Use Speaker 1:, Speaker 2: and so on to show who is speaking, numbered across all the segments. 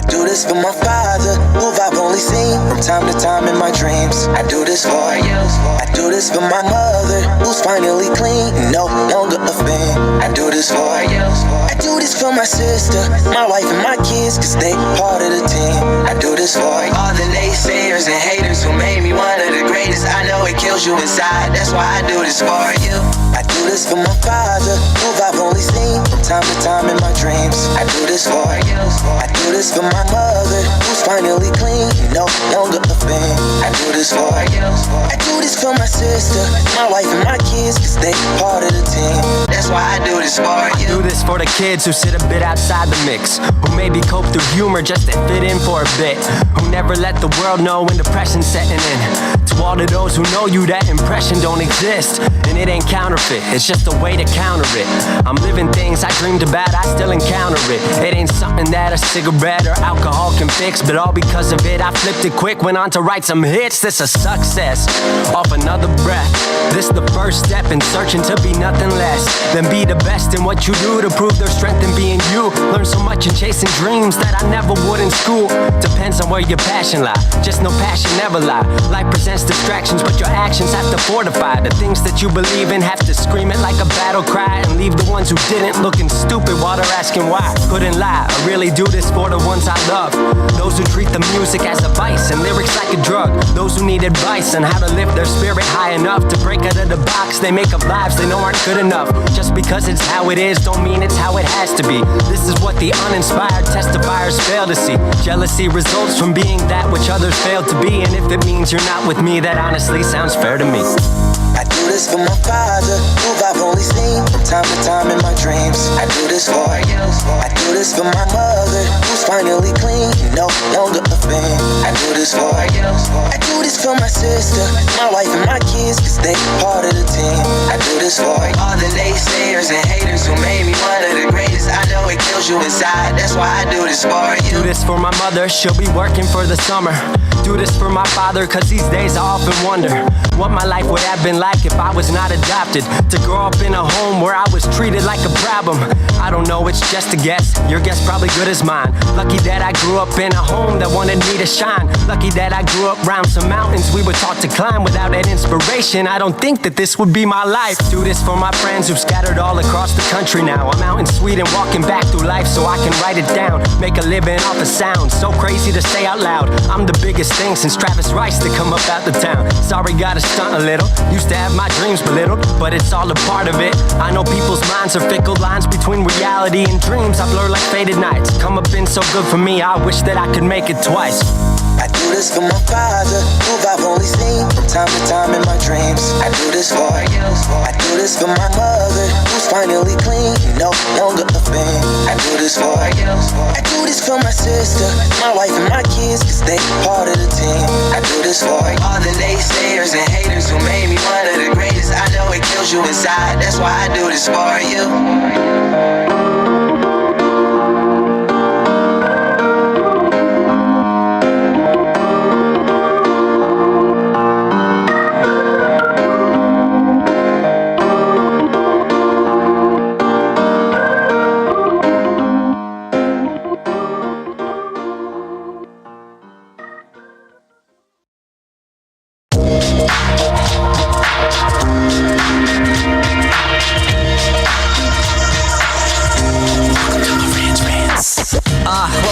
Speaker 1: I do this for my father, who I've only seen from time to time in my dreams. I do this for you. I do this for my mother, who's finally clean, no longer a fan. I do this for you. I do this for my sister, my wife and my kids, cause they part of the team. I do this for all the naysayers and haters who made me one of the greatest. I know it kills you inside, that's why I do this for you. I do this for my father, who I've only seen from time to time in my dreams. I do this for you. I do this for my mother, who's finally clean, no longer a fan. I do this for you. I do this for my sister, my wife and my kids, cause they part of the team. That's why I do this for you.
Speaker 2: I do this for the kids who sit a bit outside the mix, who maybe cope through humor just to fit in for a bit, who never let the world know when depression's setting in. To all of those who know you, that impression don't exist, and it ain't counterfeit, it's just a way to counter it. I'm living things I dreamed about, I still encounter it. It ain't something that a cigarette or alcohol can fix, but all because of it I flipped it quick, went on to write some hits. This a success off another breath. This the first step in searching to be nothing less than be the best in what you do, to prove there's strength in being you. Learn so much in chasing dreams that I never would in school. Depends on where your passion lie, just no passion never lie. Life presents distractions, but your actions have to fortify the things that you believe in. Have to scream it like a battle cry, and leave the ones who didn't looking stupid while they're asking why. Couldn't lie, I really do this for the ones I love, those who treat the music as a vice and lyrics like a drug, those who need advice on how to lift their spirit high enough to break out of the box they make up lives they know aren't good enough. Just because it's how it is don't mean it's how it has to be. This is what the uninspired testifiers fail to see. Jealousy results from being that which others fail to be, and if it means you're not with me, that honestly sounds fair to me.
Speaker 1: I do this for my father, who I've only seen from time to time in my dreams. I do this for you. I do this for my mother, who's finally clean, no longer a fan. I do this for you. I do this for my sister, my wife and my kids, cause they part of the team. I do this for all the naysayers and haters who made me one of the greatest. I know it kills you inside, that's why I do this for you.
Speaker 2: Do this for my mother, she'll be working for the summer. Do this for my father, cause these days I often wonder what my life would have been like if I was not adopted. To grow up in a home where I was treated like a problem, I don't know, it's just a guess. Your guess probably good as mine. Lucky that I grew up in a home that wanted me to shine. Lucky that I grew up around some mountains we were taught to climb. Without that inspiration, I don't think that this would be my life. Do this for my friends who've scattered all across the country now. I'm out in Sweden walking back through life so I can write it down. Make a living off of sound, so crazy to say out loud. I'm the biggest thing since Travis Rice to come up out the town. Sorry, gotta stunt a little. Used to have my dreams belittled, but it's all a part of it. I know people's minds are fickle, lines between reality and dreams I blur like faded nights. Come up been so good for me, I wish that I could make it twice.
Speaker 1: I do this for my father, who I've only seen from time to time in my dreams. I do this for you. I do this for my mother, who's finally clean, no longer a fan. I do this for you. I do this for my sister, my wife and my kids, cause they part of the team. I do this for all the naysayers and haters who made me one of the greatest. I know it kills you inside, that's why I do this for you.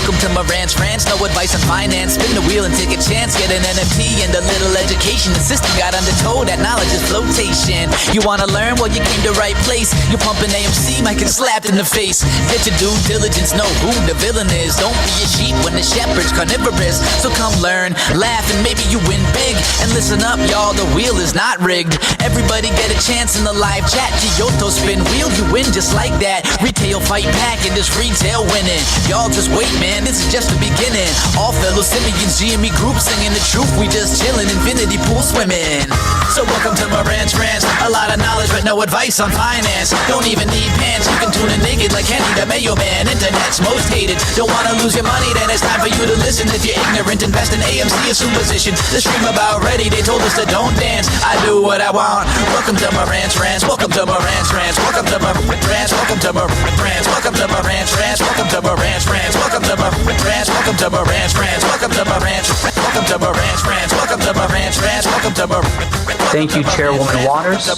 Speaker 3: Welcome to Marantz Rantz, no advice on finance. Spin the wheel and take a chance. Get an NFT and a little education. The system got undertow, that knowledge is flotation. You wanna learn? Well, you came to right place. You're pumping AMC, might get slapped in the face. Get your due diligence, know who the villain is. Don't be a sheep when the shepherd's carnivorous. So come learn, laugh, and maybe you win big. And listen up, y'all, the wheel is not rigged. Everybody get a chance in the live chat. Kyoto spin wheel, you win just like that. Retail fight back and this retail winning. Y'all just wait, man, this is just the beginning. All fellow Simeons, GME group singing the truth. We just chillin', infinity pool swimming. So welcome to Marantz Rantz. A lot of knowledge but no advice on finance. Don't even need pants, you can tune in naked like Henry the Mayo Man. Internet's most hated. Don't wanna lose your money, then it's time for you to listen. If you're ignorant, invest in AMC or superstition. The stream about ready, they told us to don't dance. I do what I want. Welcome to Marantz Rantz. Welcome to Marantz Rantz. Welcome to Marantz Rantz. Welcome to Marantz Rantz. Welcome to Marantz Marantz Rantz. Welcome to Marantz Rantz. Welcome to Marantz Rantz. Welcome to Marantz Rantz. Welcome to Marantz. Welcome to Marantz Rantz. Welcome to Marantz Rantz. Welcome to Marantz.
Speaker 4: Thank you, Chairwoman Waters,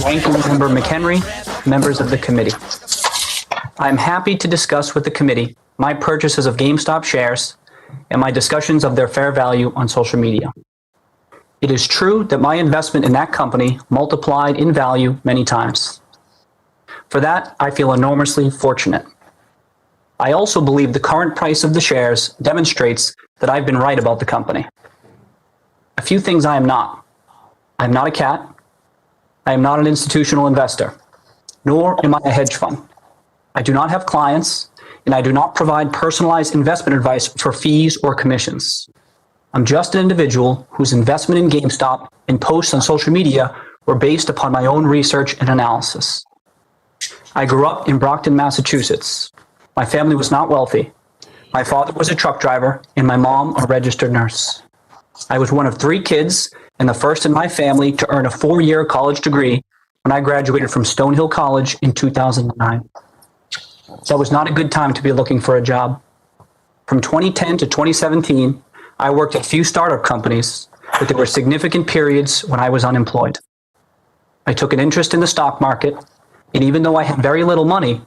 Speaker 4: Ranking Member McHenry, members of the committee. I am happy to discuss with the committee my purchases of GameStop shares and my discussions of their fair value on social media. It is true that my investment in that company multiplied in value many times. For that, I feel enormously fortunate. I also believe the current price of the shares demonstrates that I've been right about the company. A few things I am not. I am not a cat. I am not an institutional investor, nor am I a hedge fund. I do not have clients, and I do not provide personalized investment advice for fees or commissions. I'm just an individual whose investment in GameStop and posts on social media were based upon my own research and analysis. I grew up in Brockton, Massachusetts. My family was not wealthy. My father was a truck driver and my mom a registered nurse. I was one of 3 kids and the first in my family to earn a 4-year college degree when I graduated from Stonehill College in 2009. That was not a good time to be looking for a job. From 2010 to 2017, I worked at a few startup companies, but there were significant periods when I was unemployed. I took an interest in the stock market, and even though I had very little money,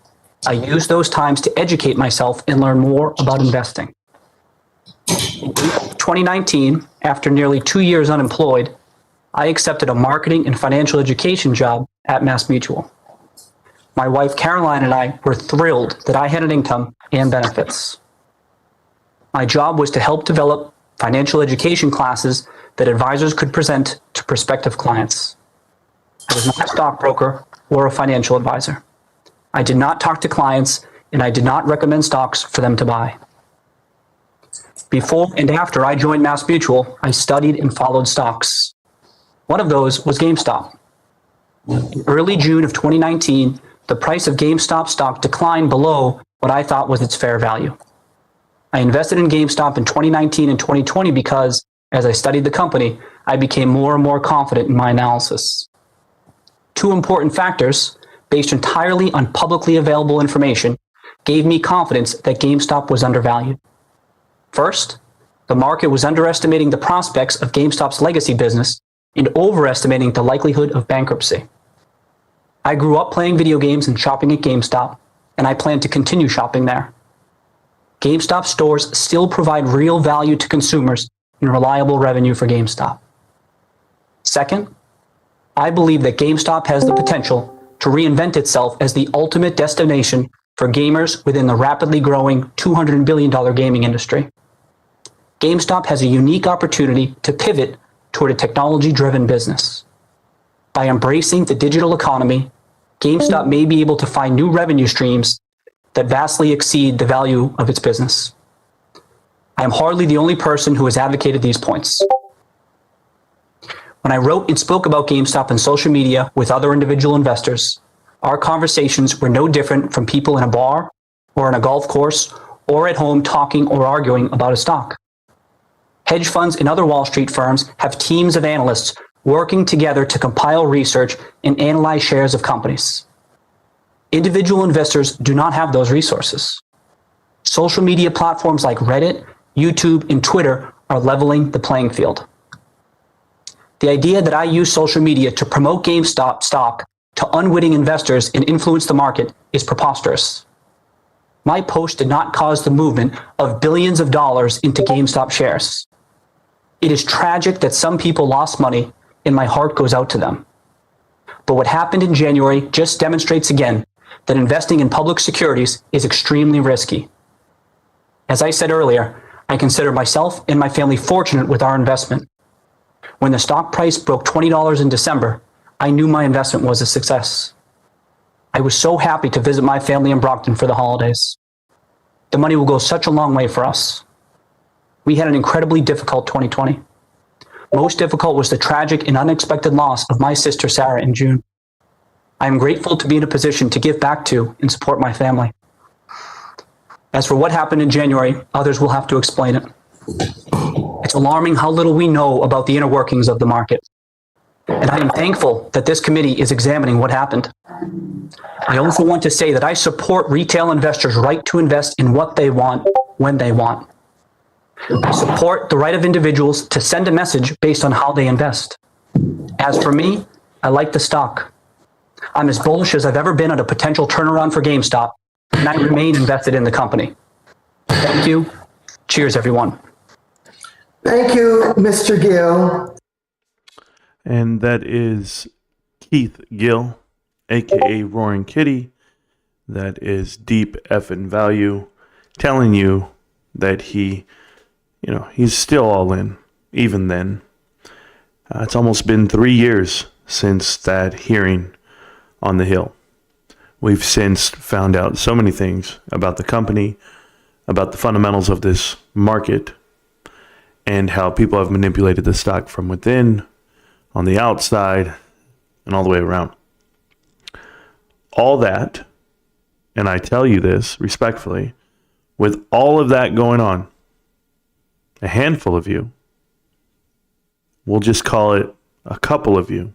Speaker 4: I used those times to educate myself and learn more about investing. In April 2019, after nearly 2 years unemployed, I accepted a marketing and financial education job at MassMutual. My wife Caroline and I were thrilled that I had an income and benefits. My job was to help develop financial education classes that advisors could present to prospective clients. I was not a stockbroker or a financial advisor. I did not talk to clients, and I did not recommend stocks for them to buy. Before and after I joined MassMutual, I studied and followed stocks. One of those was GameStop. In early June of 2019, the price of GameStop stock declined below what I thought was its fair value. I invested in GameStop in 2019 and 2020 because, as I studied the company, I became more and more confident in my analysis. 2 important factors, based entirely on publicly available information, gave me confidence that GameStop was undervalued. First, the market was underestimating the prospects of GameStop's legacy business and overestimating the likelihood of bankruptcy. I grew up playing video games and shopping at GameStop, and I plan to continue shopping there. GameStop stores still provide real value to consumers and reliable revenue for GameStop. Second, I believe that GameStop has the potential to reinvent itself as the ultimate destination for gamers within the rapidly growing $200 billion gaming industry. GameStop has a unique opportunity to pivot toward a technology-driven business. By embracing the digital economy, GameStop may be able to find new revenue streams that vastly exceed the value of its business. I am hardly the only person who has advocated these points. When I wrote and spoke about GameStop on social media with other individual investors, our conversations were no different from people in a bar or on a golf course or at home talking or arguing about a stock. Hedge funds and other Wall Street firms have teams of analysts working together to compile research and analyze shares of companies. Individual investors do not have those resources. Social media platforms like Reddit, YouTube, and Twitter are leveling the playing field. The idea that I use social media to promote GameStop stock to unwitting investors and influence the market is preposterous. My post did not cause the movement of billions of dollars into GameStop shares. It is tragic that some people lost money, and my heart goes out to them. But what happened in January just demonstrates again that investing in public securities is extremely risky. As I said earlier, I consider myself and my family fortunate with our investment. When the stock price broke $20 in December, I knew my investment was a success. I was so happy to visit my family in Brockton for the holidays. The money will go such a long way for us. We had an incredibly difficult 2020. Most difficult was the tragic and unexpected loss of my sister Sarah in June. I am grateful to be in a position to give back to and support my family. As for what happened in January, others will have to explain it. It's alarming how little we know about the inner workings of the market. and I am thankful that this committee is examining what happened. I also want to say that I support retail investors' right to invest in what they want, when they want. I support the right of individuals to send a message based on how they invest. As for me, I like the stock. I'm as bullish as I've ever been on a potential turnaround for GameStop, and I remain invested in the company. Thank you. Cheers, everyone.
Speaker 5: Thank you, Mr. Gill.
Speaker 6: And that is Keith Gill, aka Roaring Kitty. That is deep effing value, telling you that he's still all in, even then. It's almost been 3 years since that hearing on the Hill. We've since found out so many things about the company, about the fundamentals of this market, and how people have manipulated the stock from within, on the outside, and all the way around. All that, and I tell you this respectfully, with all of that going on, a handful of you, we'll just call it a couple of you,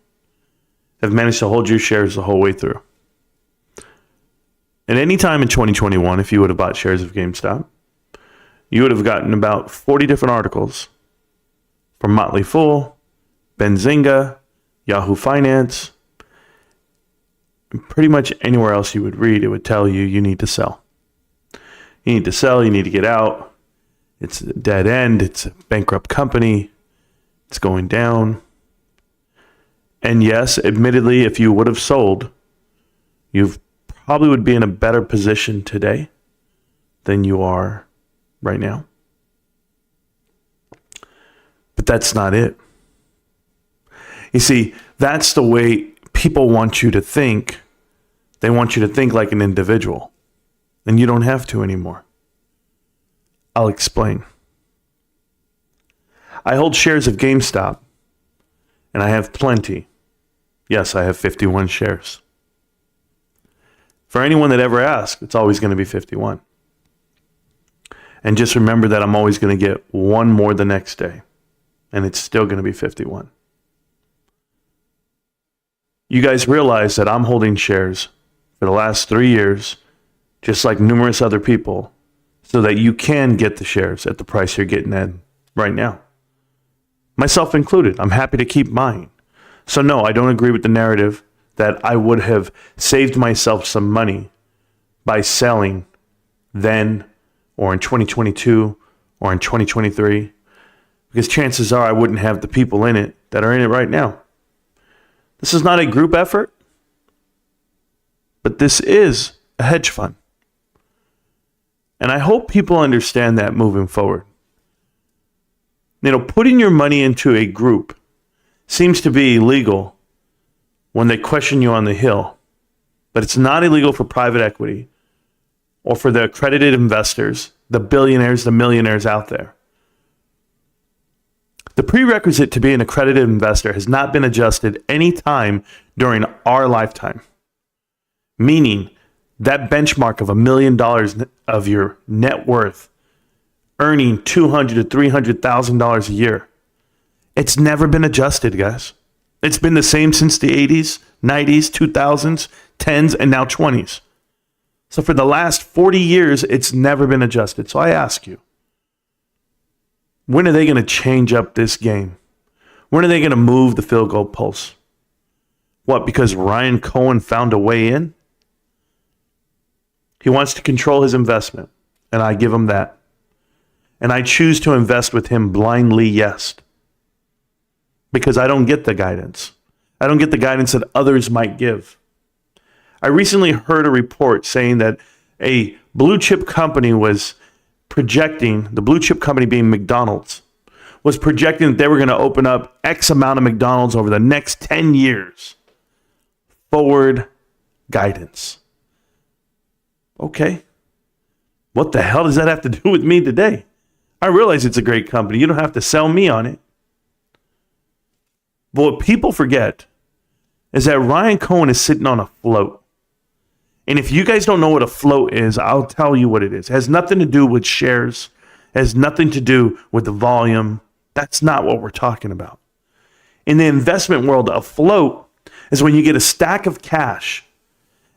Speaker 6: have managed to hold your shares the whole way through. At any time in 2021, if you would have bought shares of GameStop, you would have gotten about 40 different articles from Motley Fool, Benzinga, Yahoo Finance, and pretty much anywhere else you would read, it would tell you you need to sell. You need to sell, you need to get out. It's a dead end, it's a bankrupt company, it's going down. And yes, admittedly, if you would have sold, you probably would be in a better position today than you are right now. But that's not it. You see, that's the way people want you to think. They want you to think like an individual. And you don't have to anymore. I'll explain. I hold shares of GameStop, and I have plenty. Yes, I have 51 shares. For anyone that ever asks, it's always going to be 51. And just remember that I'm always going to get one more the next day, and it's still going to be 51. You guys realize that I'm holding shares for the last 3 years, just like numerous other people, so that you can get the shares at the price you're getting at right now. Myself included. I'm happy to keep mine. So no, I don't agree with the narrative that I would have saved myself some money by selling then or in 2022 or in 2023, because chances are I wouldn't have the people in it that are in it right now. This is not a group effort, but this is a hedge fund. And I hope people understand that moving forward. Putting your money into a group seems to be illegal when they question you on the Hill, but it's not illegal for private equity or for the accredited investors, the billionaires, the millionaires out there. The prerequisite to be an accredited investor has not been adjusted any time during our lifetime, meaning that benchmark of $1 million of your net worth, earning $200,000 to $300,000 a year. It's never been adjusted, guys. It's been the same since the 80s, 90s, 2000s, 10s, and now 20s. So for the last 40 years, it's never been adjusted. So I ask you, when are they going to change up this game? When are they going to move the field goal post? What, because Ryan Cohen found a way in? He wants to control his investment, and I give him that. And I choose to invest with him blindly, yes. Because I don't get the guidance. I don't get the guidance that others might give. I recently heard a report saying that a blue chip company was projecting, the blue chip company being McDonald's, was projecting that they were going to open up X amount of McDonald's over the next 10 years. Forward guidance. Okay. What the hell does that have to do with me today? I realize it's a great company. You don't have to sell me on it. But what people forget is that Ryan Cohen is sitting on a float. And if you guys don't know what a float is, I'll tell you what it is. It has nothing to do with shares. It has nothing to do with the volume. That's not what we're talking about. in the investment world, a float is when you get a stack of cash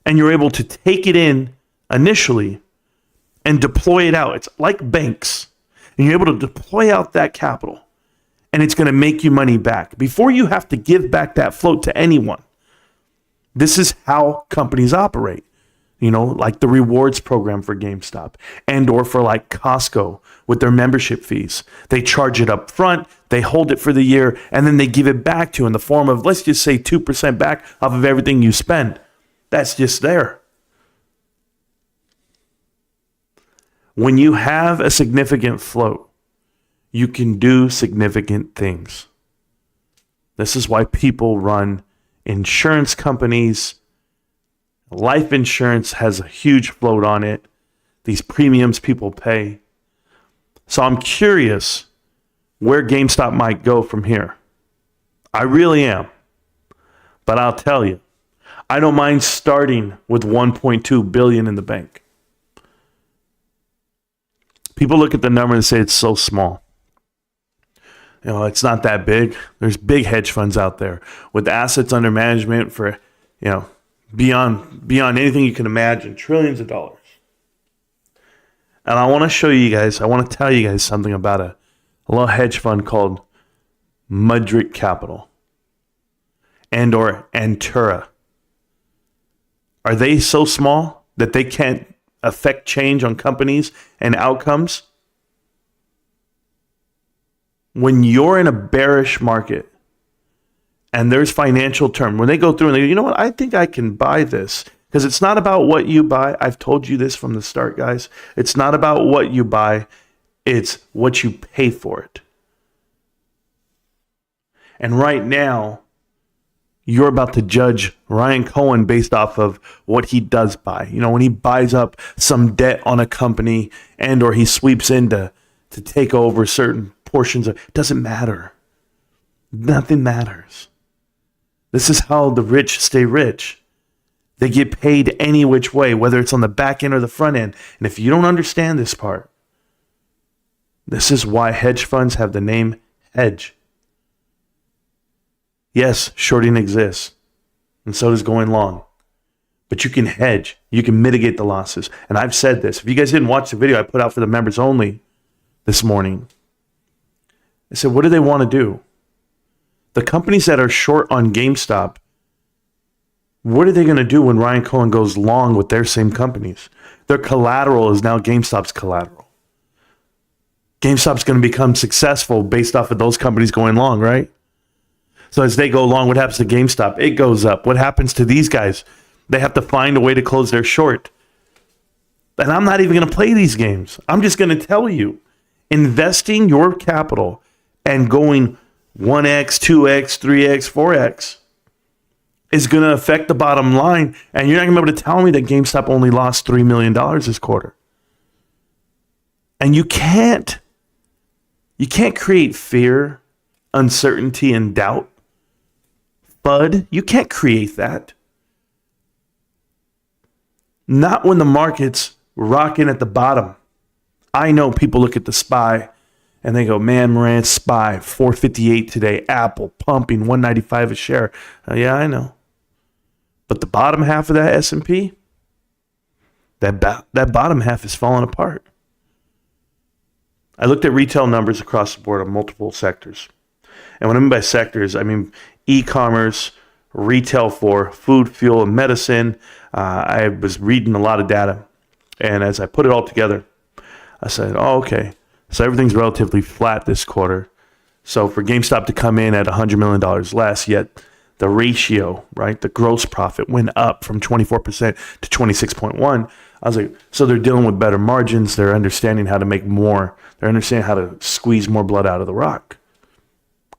Speaker 6: and you're able to take it in initially and deploy it out. It's like banks. And you're able to deploy out that capital and it's going to make you money back before you have to give back that float to anyone. This is how companies operate. You know, like the rewards program for GameStop and or for like Costco with their membership fees. They charge it up front, they hold it for the year, and then they give it back to you in the form of, let's just say 2% back off of everything you spend. That's just there. When you have a significant float, you can do significant things. This is why people run insurance companies. Life insurance has a huge float on it. These premiums people pay. So I'm curious where GameStop might go from here. I really am. But I'll tell you, I don't mind starting with $1.2 billion in the bank. People look at the number and say it's so small. You know, it's not that big. There's big hedge funds out there with assets under management for, you know, beyond anything you can imagine, trillions of dollars. And I want to show you guys, I want to tell you guys something about a little hedge fund called Mudrick Capital and or Antura. Are they so small that they can't affect change on companies and outcomes? When you're in a bearish market and there's financial term, when they go through and they go, you know what, I think I can buy this. Because it's not about what you buy. I've told you this from the start, guys. It's not about what you buy. It's what you pay for it. And right now, you're about to judge Ryan Cohen based off of what he does buy. You know, when he buys up some debt on a company and or he sweeps in to take over certain portions of it, doesn't matter. Nothing matters. This is how the rich stay rich. They get paid any which way, whether it's on the back end or the front end. And if you don't understand this part, this is why hedge funds have the name hedge. Yes, shorting exists, and so does going long. But you can hedge. You can mitigate the losses. And I've said this. If you guys didn't watch the video I put out for the members only this morning, I said, what do they want to do? The companies that are short on GameStop, what are they going to do when Ryan Cohen goes long with their same companies? Their collateral is now GameStop's collateral. GameStop's going to become successful based off of those companies going long, right? So as they go long, what happens to GameStop? It goes up. What happens to these guys? They have to find a way to close their short. And I'm not even going to play these games. I'm just going to tell you, investing your capital and going 1x, 2x, 3x, 4x is going to affect the bottom line. And you're not going to be able to tell me that GameStop only lost $3 million this quarter. And you can't create fear, uncertainty, and doubt. FUD, you can't create that. Not when the market's rocking at the bottom. I know people look at the SPY and they go, man, Marantz, SPY, 458 today, Apple pumping 195 a share. Yeah, I know. But the bottom half of that S&P, that bottom half is falling apart. I looked at retail numbers across the board on multiple sectors. And what I mean by sectors, I mean e-commerce, retail for food, fuel, and medicine. I was reading a lot of data. And as I put it all together, I said, oh, okay. So everything's relatively flat this quarter. So for GameStop to come in at $100 million less, yet the ratio, right, the gross profit went up from 24% to 26.1%. I was like, so they're dealing with better margins. They're understanding how to make more. They're understanding how to squeeze more blood out of the rock.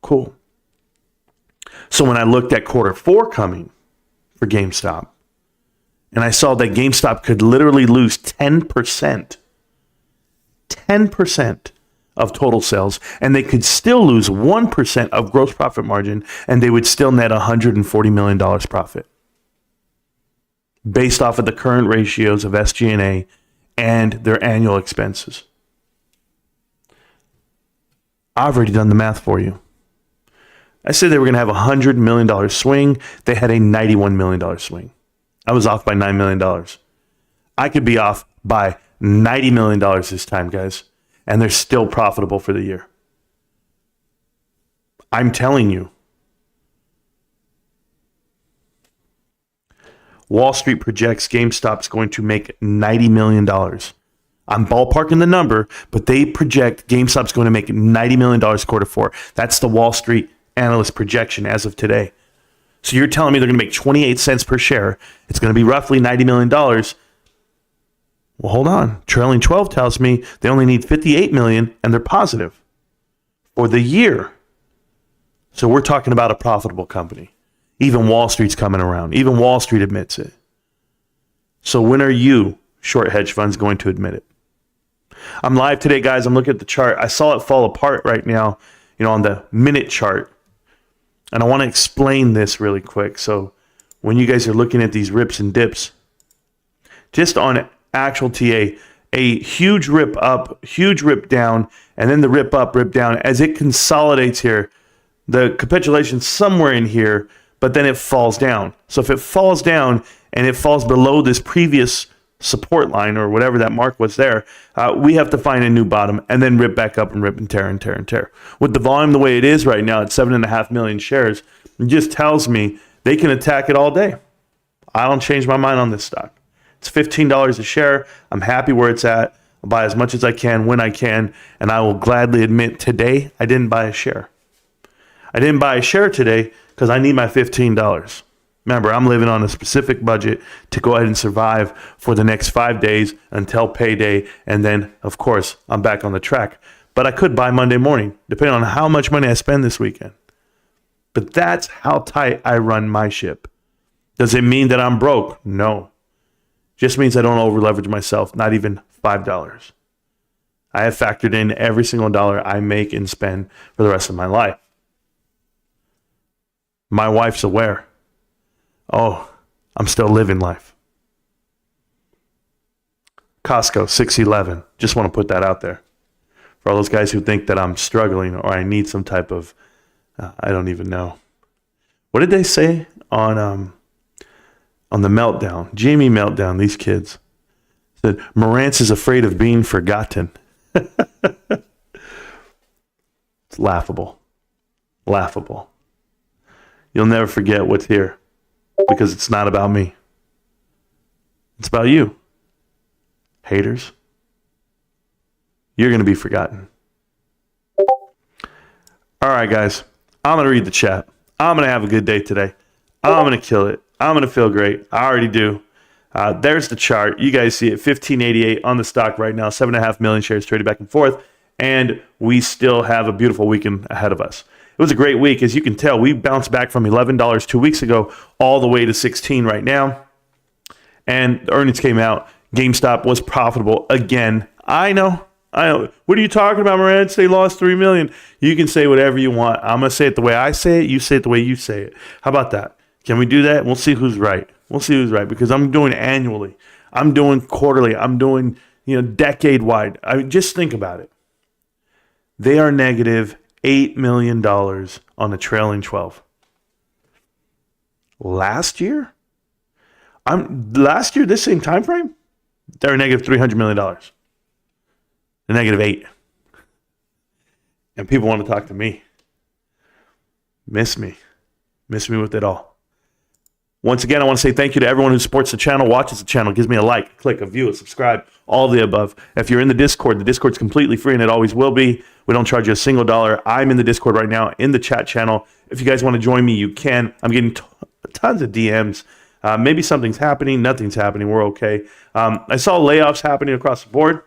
Speaker 6: Cool. So when I looked at quarter four coming for GameStop, and I saw that GameStop could literally lose 10% of total sales, and they could still lose 1% of gross profit margin, and they would still net $140 million profit based off of the current ratios of SG&A and their annual expenses. I've already done the math for you. I said they were going to have a $100 million swing. They had a $91 million swing. I was off by $9 million. I could be off by $90 million this time, guys, and they're still profitable for the year. I'm telling you. Wall Street projects GameStop's going to make $90 million. I'm ballparking the number, but they project GameStop's going to make $90 million quarter four. That's the Wall Street analyst projection as of today. So you're telling me they're going to make 28 cents per share. It's going to be roughly $90 million. Well, hold on. Trailing 12 tells me they only need 58 million and they're positive for the year. So we're talking about a profitable company. Even Wall Street's coming around. Even Wall Street admits it. So when are you, short hedge funds, going to admit it? I'm live today, guys. I'm looking at the chart. I saw it fall apart right now, on the minute chart. And I want to explain this really quick. So when you guys are looking at these rips and dips, just on actual TA, a huge rip up, huge rip down, and then the rip up, rip down. As it consolidates here, the capitulation somewhere in here, but then it falls down. So if it falls down and it falls below this previous support line or whatever that mark was there, we have to find a new bottom and then rip back up and rip and tear and tear and tear. With the volume the way it is right now at 7.5 million shares, it just tells me they can attack it all day. I don't change my mind on this stock. It's $15 a share. I'm happy where it's at. I'll buy as much as I can when I can, and I will gladly admit today I didn't buy a share. I didn't buy a share today because I need my $15. Remember, I'm living on a specific budget to go ahead and survive for the next 5 days until payday. And then, of course, I'm back on the track. But I could buy Monday morning, depending on how much money I spend this weekend. But that's how tight I run my ship. Does it mean that I'm broke? No. Just means I don't over leverage myself, not even $5. I have factored in every single dollar I make and spend for the rest of my life. My wife's aware. Oh, I'm still living life. Costco, 611. Just want to put that out there. For all those guys who think that I'm struggling or I need some type of, I don't even know. What did they say on the meltdown? GME meltdown, these kids said, Marantz is afraid of being forgotten. It's laughable. Laughable. You'll never forget what's here. Because it's not about me. It's about you. Haters. You're going to be forgotten. All right, guys. I'm going to read the chat. I'm going to have a good day today. I'm going to kill it. I'm going to feel great. I already do. There's the chart. You guys see it. 1588 on the stock right now. 7.5 million shares traded back and forth. And we still have a beautiful weekend ahead of us. It was a great week. As you can tell, we bounced back from $11 2 weeks ago all the way to $16 right now. And the earnings came out. GameStop was profitable again. I know. What are you talking about, Marantz? They lost $3 million. You can say whatever you want. I'm going to say it the way I say it. You say it the way you say it. How about that? Can we do that? We'll see who's right. We'll see who's right because I'm doing annually. I'm doing quarterly. I'm doing, decade-wide. I mean, just think about it. They are negative $8 million on a trailing 12. Last year, this same time frame, they're negative $300 million. They're negative 8. And people want to talk to me. Miss me with it all. Once again, I want to say thank you to everyone who supports the channel, watches the channel, gives me a like, click, a view, a subscribe, all of the above. If you're in the Discord's completely free and it always will be. We don't charge you a single dollar. I'm in the Discord right now in the chat channel. If you guys want to join me, you can. I'm getting tons of DMs. Maybe something's happening. Nothing's happening. We're okay. I saw layoffs happening across the board.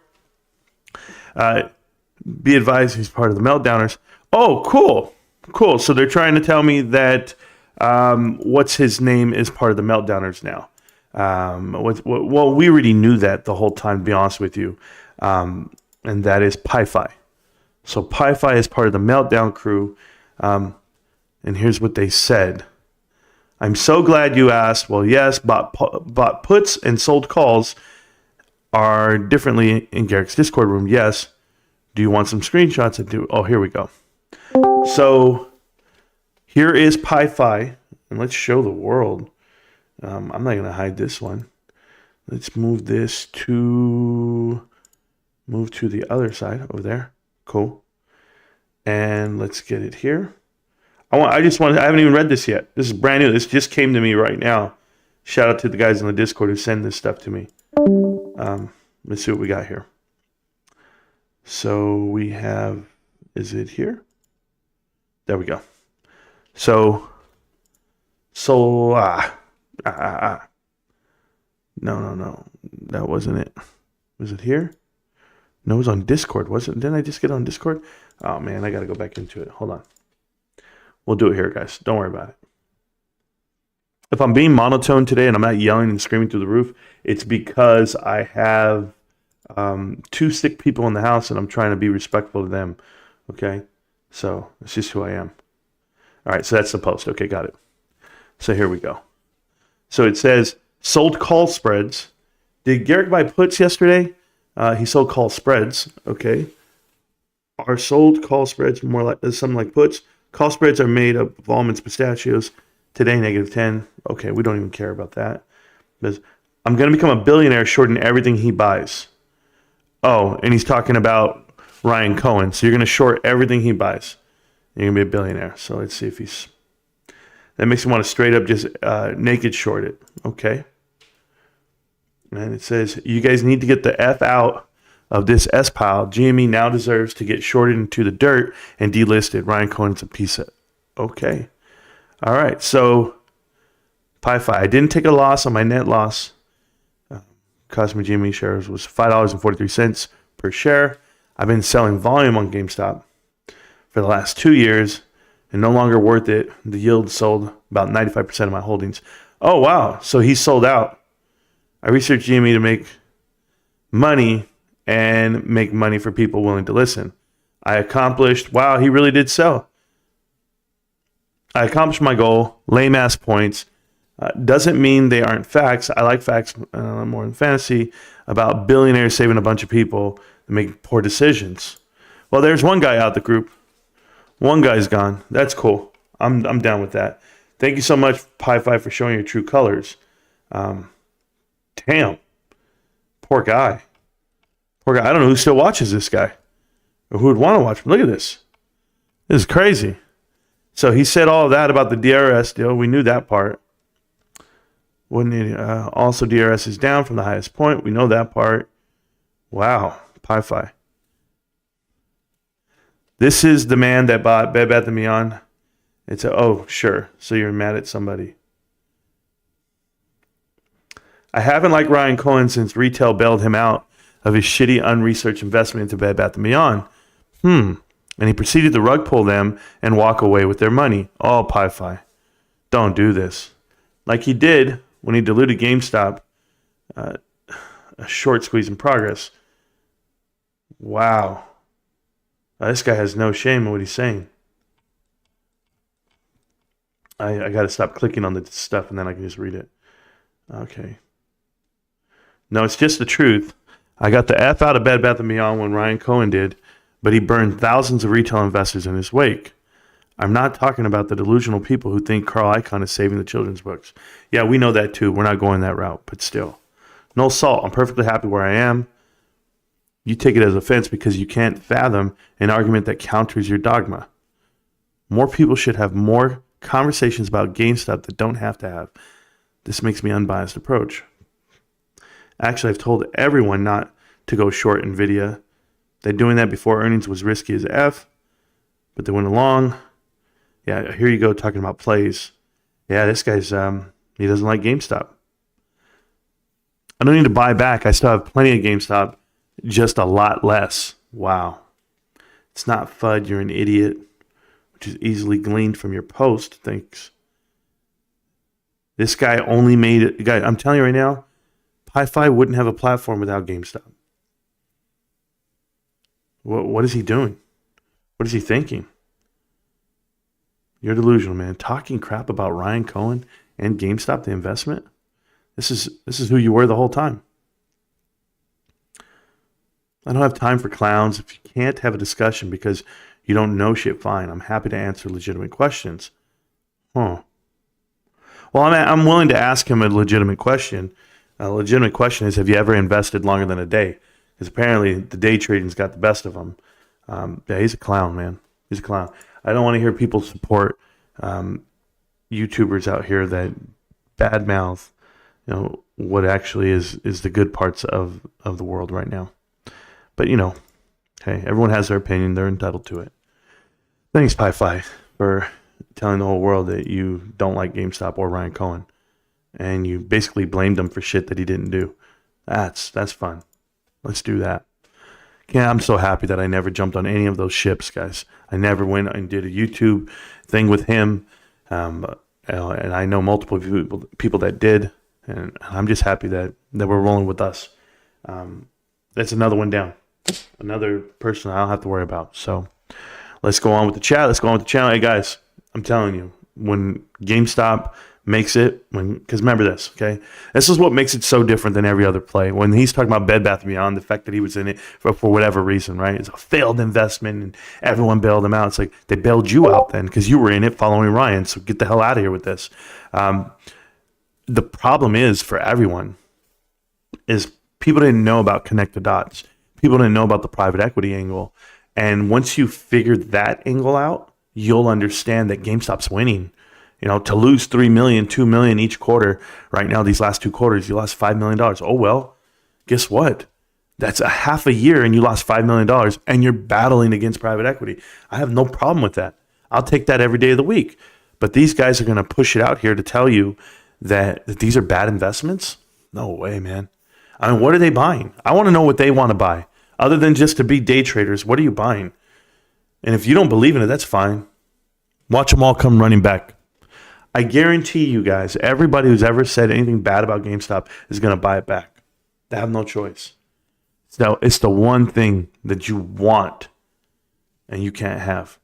Speaker 6: Be advised, he's part of the meltdowners. Oh, cool. So they're trying to tell me that what's his name is part of the meltdowners now. Well, we already knew that the whole time, to be honest with you. And that is Pi-Fi. So Pi-Fi is part of the meltdown crew. And here's what they said. I'm so glad you asked. Well, yes, bought puts and sold calls are differently in Garrick's Discord room. Yes. Do you want some screenshots? I do. Oh, here we go. So Here is Pi-Fi, and let's show the world. I'm not going to hide this one. Let's move to the other side over there. Cool. And let's get it here. I haven't even read this yet. This is brand new. This just came to me right now. Shout out to the guys in the Discord who send this stuff to me. Let's see what we got here. So we have, is it here? There we go. No. That wasn't it. Was it here? No, it was on Discord, wasn't it? Didn't I just get on Discord? Oh man, I got to go back into it. Hold on. We'll do it here, guys. Don't worry about it. If I'm being monotone today and I'm not yelling and screaming through the roof, it's because I have 2 sick people in the house and I'm trying to be respectful to them. Okay? So it's just who I am. All right, so that's the post. Okay, got it. So here we go. So it says, sold call spreads. Did Garrick buy puts yesterday? He sold call spreads. Okay. Are sold call spreads more like something like puts? Call spreads are made up of almonds, pistachios. Today, -10. Okay, we don't even care about that. Because I'm going to become a billionaire shorting everything he buys. Oh, and he's talking about Ryan Cohen. So you're going to short everything he buys. You're going to be a billionaire. So let's see if he's... That makes him want to straight up just naked short it. Okay. And it says, you guys need to get the F out of this S pile. GME now deserves to get shorted into the dirt and delisted. Ryan Cohen's a piece of... Okay. All right. So, Pi-Fi. I didn't take a loss on my net loss. Cost me GME shares was $5.43 per share. I've been selling volume on GameStop for the last 2 years and no longer worth it. The yield sold about 95% of my holdings. Oh, wow. So he sold out. I researched GME to make money and make money for people willing to listen. I accomplished, wow, he really did sell. I accomplished my goal, lame ass points. Doesn't mean they aren't facts. I like facts more than fantasy about billionaires saving a bunch of people and making poor decisions. Well, there's one guy out the group. One guy's gone. That's cool. I'm down with that. Thank you so much, Pi-Fi, for showing your true colors. Damn. Poor guy. Poor guy. I don't know who still watches this guy or who would want to watch him. Look at this. This is crazy. So he said all of that about the DRS deal. We knew that part. Also, DRS is down from the highest point. We know that part. Wow. Pi-Fi. This is the man that bought Bed Bath & Beyond. Oh, sure. So you're mad at somebody. I haven't liked Ryan Cohen since retail bailed him out of his shitty, unresearched investment into Bed Bath & Beyond. And he proceeded to rug pull them and walk away with their money. Oh, Pi-Fi. Don't do this. Like he did when he diluted GameStop. A short squeeze in progress. Wow. This guy has no shame in what he's saying. I got to stop clicking on the stuff and then I can just read it. Okay. No, it's just the truth. I got the F out of Bed Bath & Beyond when Ryan Cohen did, but he burned thousands of retail investors in his wake. I'm not talking about the delusional people who think Carl Icahn is saving the children's books. Yeah, we know that too. We're not going that route, but still. No salt. I'm perfectly happy where I am. You take it as offense because you can't fathom an argument that counters your dogma. More people should have more conversations about GameStop that don't have to have. This makes me unbiased approach. Actually, I've told everyone not to go short NVIDIA. That doing that before earnings was risky as F, but they went along. Yeah, here you go talking about plays. Yeah, this guy's, he doesn't like GameStop. I don't need to buy back. I still have plenty of GameStop, just a lot less. Wow. It's not FUD, you're an idiot, which is easily gleaned from your post. Thanks. This guy only made it. Guy, I'm telling you right now, Pi-Fi wouldn't have a platform without GameStop. What is he doing? What is he thinking? You're delusional, man. Talking crap about Ryan Cohen and GameStop, the investment. This is who you were the whole time. I don't have time for clowns. If you can't have a discussion because you don't know shit, fine. I'm happy to answer legitimate questions. Huh. Well, I'm willing to ask him a legitimate question. A legitimate question is, have you ever invested longer than a day? Because apparently the day trading's got the best of him. Yeah, he's a clown, man. He's a clown. I don't want to hear people support YouTubers out here that badmouth, what actually is the good parts of the world right now. But, hey, everyone has their opinion. They're entitled to it. Thanks, Pi-Fi, for telling the whole world that you don't like GameStop or Ryan Cohen. And you basically blamed him for shit that he didn't do. That's fun. Let's do that. Yeah, I'm so happy that I never jumped on any of those ships, guys. I never went and did a YouTube thing with him. And I know multiple people that did. And I'm just happy that we're rolling with us. That's another one down. Another person I don't have to worry about. So let's go on with the chat. Hey, guys, I'm telling you, when GameStop makes it, because remember this, okay? This is what makes it so different than every other play. When he's talking about Bed Bath & Beyond, the fact that he was in it for whatever reason, right? It's a failed investment and everyone bailed him out. It's like they bailed you out then because you were in it following Ryan. So get the hell out of here with this. The problem is for everyone is people didn't know about connect the dots. People didn't know about the private equity angle. And once you figure that angle out, you'll understand that GameStop's winning. To lose $3 million, $2 million each quarter right now, these last 2 quarters, you lost $5 million. Oh, well, guess what? That's a half a year and you lost $5 million and you're battling against private equity. I have no problem with that. I'll take that every day of the week. But these guys are going to push it out here to tell you that these are bad investments? No way, man. I mean, what are they buying? I want to know what they want to buy. Other than just to be day traders, what are you buying? And if you don't believe in it, that's fine. Watch them all come running back. I guarantee you guys, everybody who's ever said anything bad about GameStop is going to buy it back. They have no choice. So it's the one thing that you want and you can't have.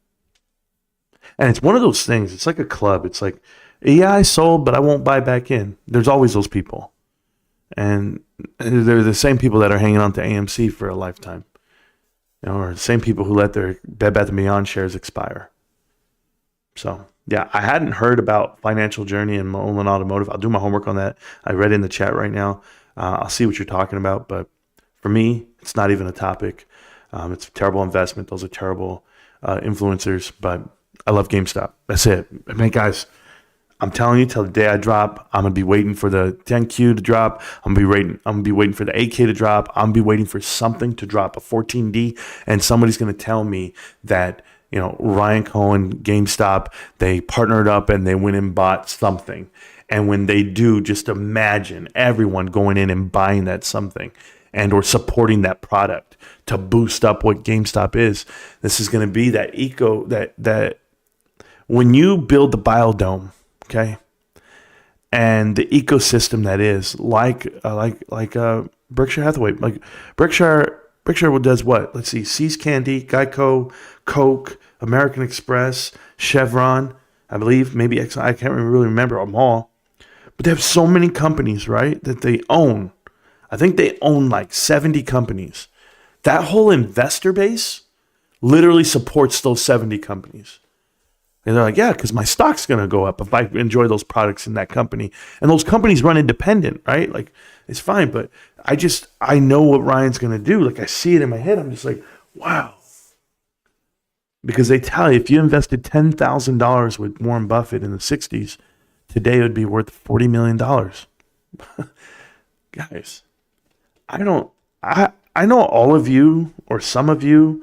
Speaker 6: And it's one of those things. It's like a club. It's like, yeah, I sold, but I won't buy back in. There's always those people. And they're the same people that are hanging on to AMC for a lifetime. Or the same people who let their Bed Bath & Beyond shares expire. So, yeah, I hadn't heard about Financial Journey and Mullen Automotive. I'll do my homework on that. I read it in the chat right now. I'll see what you're talking about. But for me, it's not even a topic. It's a terrible investment. Those are terrible influencers. But I love GameStop. That's it. I mean, guys, I'm telling you, till the day I drop, I'm gonna be waiting for the 10Q to drop. I'm gonna be waiting for the 8K to drop. I'm gonna be waiting for something to drop, a 14D, and somebody's gonna tell me that Ryan Cohen, GameStop, they partnered up and they went and bought something. And when they do, just imagine everyone going in and buying that something and or supporting that product to boost up what GameStop is. This is gonna be that that when you build the biodome. Okay, and the ecosystem that is like Berkshire Hathaway, like Berkshire does what? Let's see, See's Candy, Geico, Coke, American Express, Chevron, I believe, maybe Exxon. I can't really remember them all, but they have so many companies, right, that they own. I think they own like 70 companies. That whole investor base literally supports those 70 companies. And they're like, yeah, because my stock's going to go up if I enjoy those products in that company. And those companies run independent, right? Like, it's fine. But I know what Ryan's going to do. Like, I see it in my head. I'm just like, wow. Because they tell you, if you invested $10,000 with Warren Buffett in the 60s, today it would be worth $40 million. Guys, I know all of you or some of you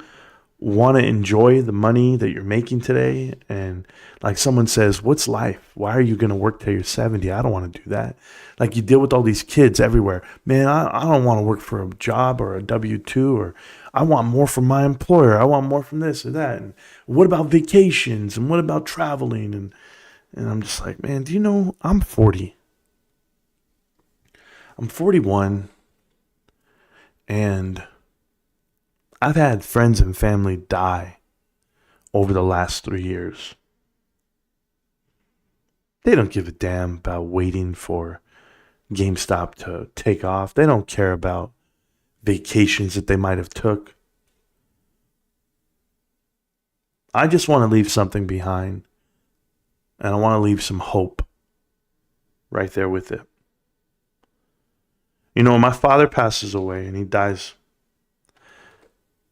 Speaker 6: want to enjoy the money that you're making today. And like someone says, what's life? Why are you going to work till you're 70? I don't want to do that. Like you deal with all these kids everywhere. Man, I don't want to work for a job or a W-2, or I want more from my employer. I want more from this or that. And what about vacations? And what about traveling? And I'm just like, man, do you know I'm 40? I'm 41. And I've had friends and family die over the last 3 years. They don't give a damn about waiting for GameStop to take off. They don't care about vacations that they might have took. I just want to leave something behind. And I want to leave some hope right there with it. You know, when my father passes away and he dies,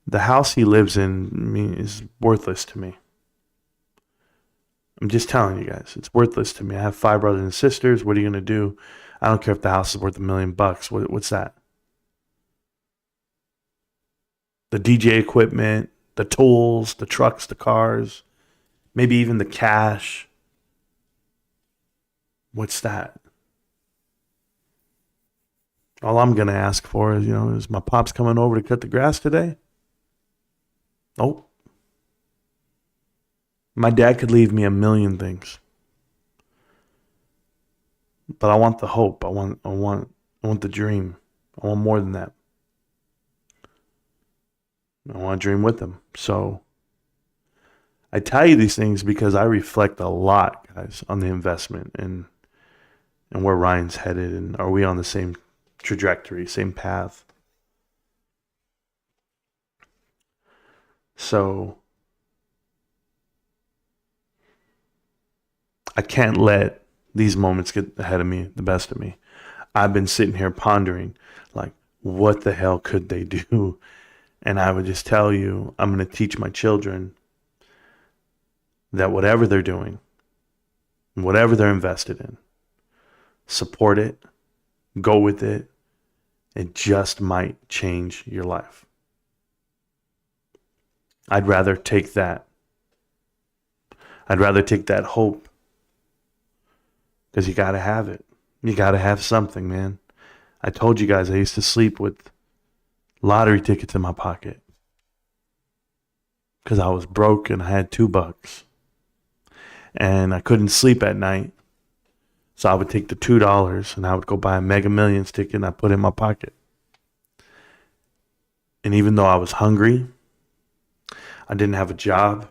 Speaker 6: the house he lives in is worthless to me. I'm just telling you guys, it's worthless to me. I have 5 brothers and sisters. What are you going to do? I don't care if the house is worth $1 million. What's that? The DJ equipment, the tools, the trucks, the cars, maybe even the cash. What's that? All I'm going to ask for is, is my pops coming over to cut the grass today? Nope. My dad could leave me a million things. But I want the hope. I want the dream. I want more than that. I want to dream with them. So I tell you these things because I reflect a lot, guys, on the investment and where Ryan's headed, and are we on the same trajectory, same path? So I can't let these moments get ahead of me, the best of me. I've been sitting here pondering, like, what the hell could they do? And I would just tell you, I'm going to teach my children that whatever they're doing, whatever they're invested in, support it, go with it. It just might change your life. I'd rather take that. I'd rather take that hope. Because you got to have it. You got to have something, man. I told you guys I used to sleep with lottery tickets in my pocket. Because I was broke and I had $2. And I couldn't sleep at night. So I would take the $2 and I would go buy a Mega Millions ticket and I put it in my pocket. And even though I was hungry, I didn't have a job,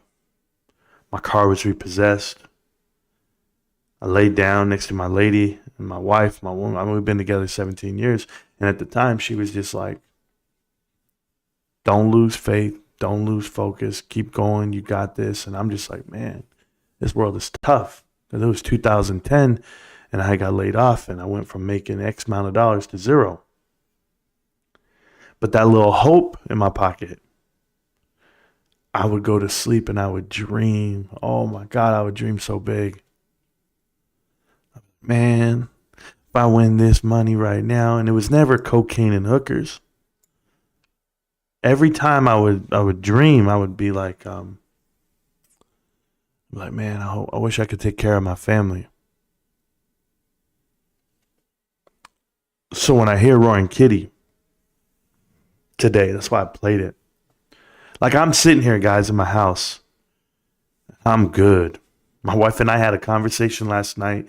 Speaker 6: my car was repossessed, I laid down next to my lady and my wife, my woman. I mean, we've been together 17 years. And at the time, she was just like, don't lose faith. Don't lose focus. Keep going. You got this. And I'm just like, man, this world is tough. And it was 2010 and I got laid off and I went from making X amount of dollars to zero. But that little hope in my pocket, I would go to sleep and I would dream. Oh my God, I would dream so big. Man, if I win this money right now, and it was never cocaine and hookers. Every time I would dream, I would be like, man, I wish I could take care of my family. So when I hear Roaring Kitty today, that's why I played it. Like, I'm sitting here, guys, in my house. I'm good. My wife and I had a conversation last night,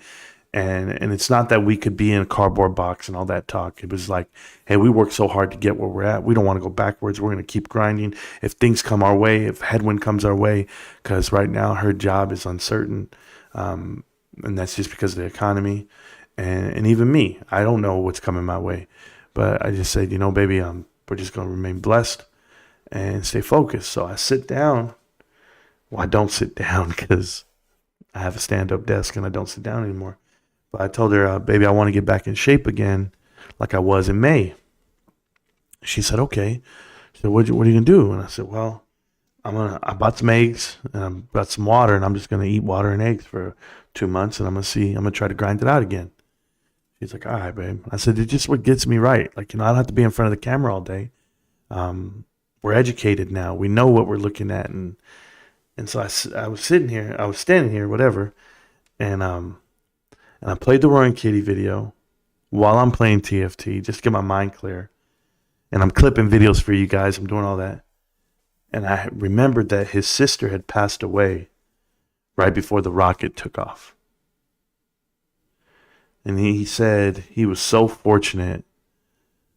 Speaker 6: and it's not that we could be in a cardboard box and all that talk. It was like, hey, we worked so hard to get where we're at. We don't want to go backwards. We're going to keep grinding. If things come our way, if headwind comes our way, because right now her job is uncertain, and that's just because of the economy. And even me, I don't know what's coming my way. But I just said, baby, we're just going to remain blessed and stay focused. So I sit down. Well, I don't sit down because I have a stand-up desk and I don't sit down anymore. But I told her, baby, I want to get back in shape again like I was in May. She said, okay. She said, what are you going to do? And I said, well, I bought some eggs and I bought some water and I'm just going to eat water and eggs for 2 months and I'm going to try to grind it out again. She's like, all right, babe. I said, it's just what gets me right. Like, I don't have to be in front of the camera all day. We're educated now. We know what we're looking at. And so I was standing here, whatever. And I played the Roaring Kitty video while I'm playing TFT, just to get my mind clear. And I'm clipping videos for you guys. I'm doing all that. And I remembered that his sister had passed away right before the rocket took off. And he said he was so fortunate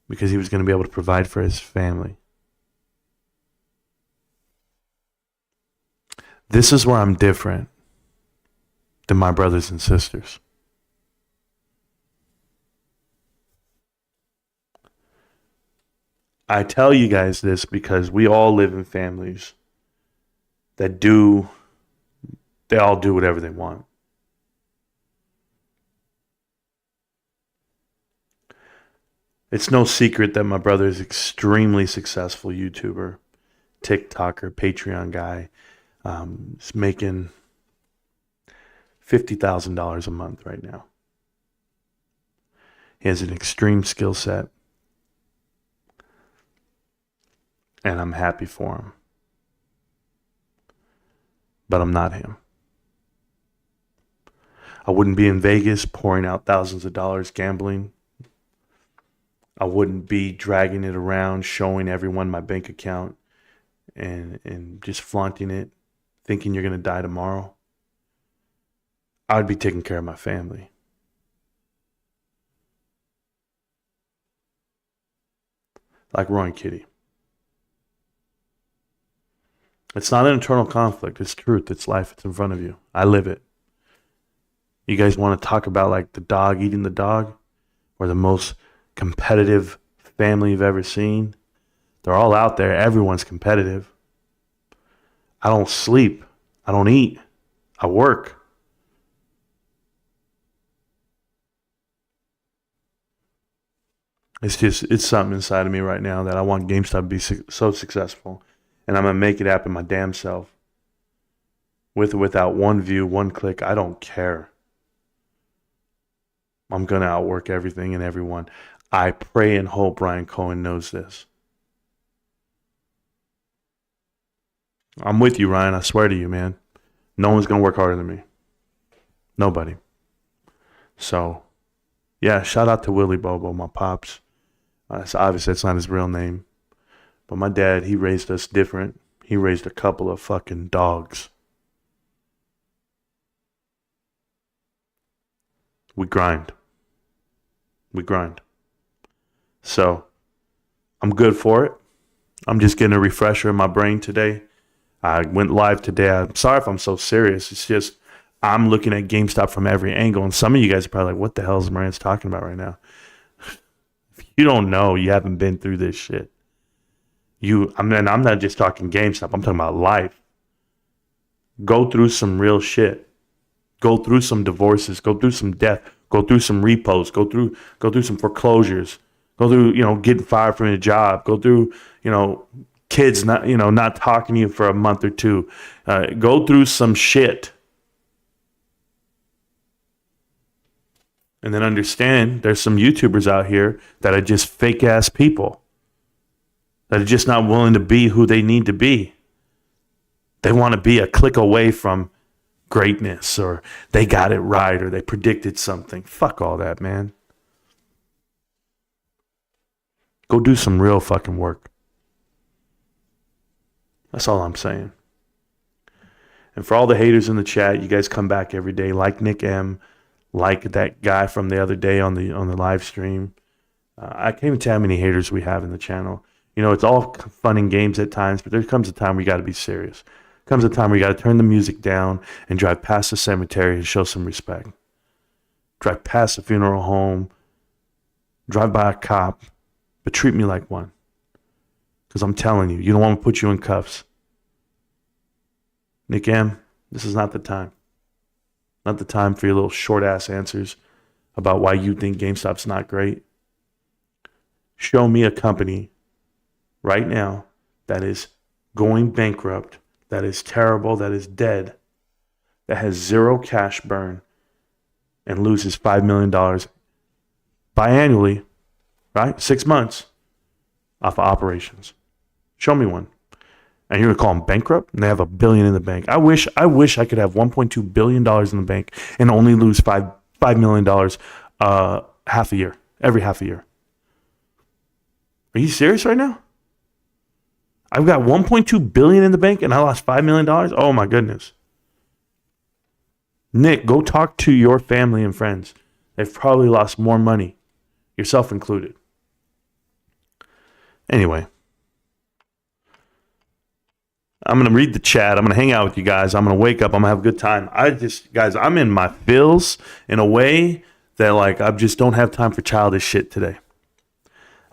Speaker 6: because he was going to be able to provide for his family. This is where I'm different than my brothers and sisters. I tell you guys this because we all live in families that they all do whatever they want. It's no secret that my brother is extremely successful YouTuber, TikToker, Patreon guy. He's making $50,000 a month right now. He has an extreme skill set, and I'm happy for him. But I'm not him. I wouldn't be in Vegas pouring out thousands of dollars gambling. I wouldn't be dragging it around, showing everyone my bank account and just flaunting it, thinking you're going to die tomorrow. I'd be taking care of my family. Like Roy and Kitty. It's not an internal conflict. It's truth. It's life. It's in front of you. I live it. You guys want to talk about like the dog eating the dog, or the most competitive family you've ever seen? They're all out there. Everyone's competitive. I don't sleep. I don't eat. I work. It's something inside of me right now that I want GameStop to be so successful. And I'm going to make it happen my damn self. With or without one view, one click, I don't care. I'm going to outwork everything and everyone. I pray and hope Ryan Cohen knows this. I'm with you, Ryan. I swear to you, man. No one's going to work harder than me. Nobody. So, yeah, shout out to Willie Bobo, my pops. It's obviously that's not his real name. But my dad, he raised us different. He raised a couple of fucking dogs. We grind. We grind. So, I'm good for it. I'm just getting a refresher in my brain today. I went live today. I'm sorry if I'm so serious. It's just I'm looking at GameStop from every angle. And some of you guys are probably like, what the hell is Marantz talking about right now? If you don't know, you haven't been through this shit. I'm not just talking GameStop. I'm talking about life. Go through some real shit. Go through some divorces. Go through some death. Go through some repos. Go through some foreclosures. Go through, getting fired from your job. Go through, kids not talking to you for a month or two. Go through some shit. And then understand there's some YouTubers out here that are just fake ass people. That are just not willing to be who they need to be. They want to be a click away from greatness, or they got it right, or they predicted something. Fuck all that, man. Go do some real fucking work. That's all I'm saying. And for all the haters in the chat, you guys come back every day, like Nick M, like that guy from the other day on the live stream. I can't even tell how many haters we have in the channel. It's all fun and games at times, but there comes a time where you got to be serious. There comes a time where you got to turn the music down and drive past the cemetery and show some respect. Drive past the funeral home, drive by a cop, but treat me like one. Because I'm telling you, you don't want to put you in cuffs. Nick M, this is not the time. Not the time for your little short-ass answers about why you think GameStop's not great. Show me a company right now that is going bankrupt, that is terrible, that is dead, that has zero cash burn and loses $5 million biannually, right? 6 months off of operations. Show me one. And you're going to call them bankrupt? And they have $1 billion in the bank. I wish I could have $1.2 billion in the bank and only lose $5 million half a year, every half a year. Are you serious right now? I've got $1.2 billion in the bank and I lost $5 million? Oh my goodness. Nick, go talk to your family and friends. They've probably lost more money, yourself included. Anyway, I'm going to read the chat. I'm going to hang out with you guys. I'm going to wake up. I'm going to have a good time. Guys, I'm in my feels in a way that I just don't have time for childish shit today.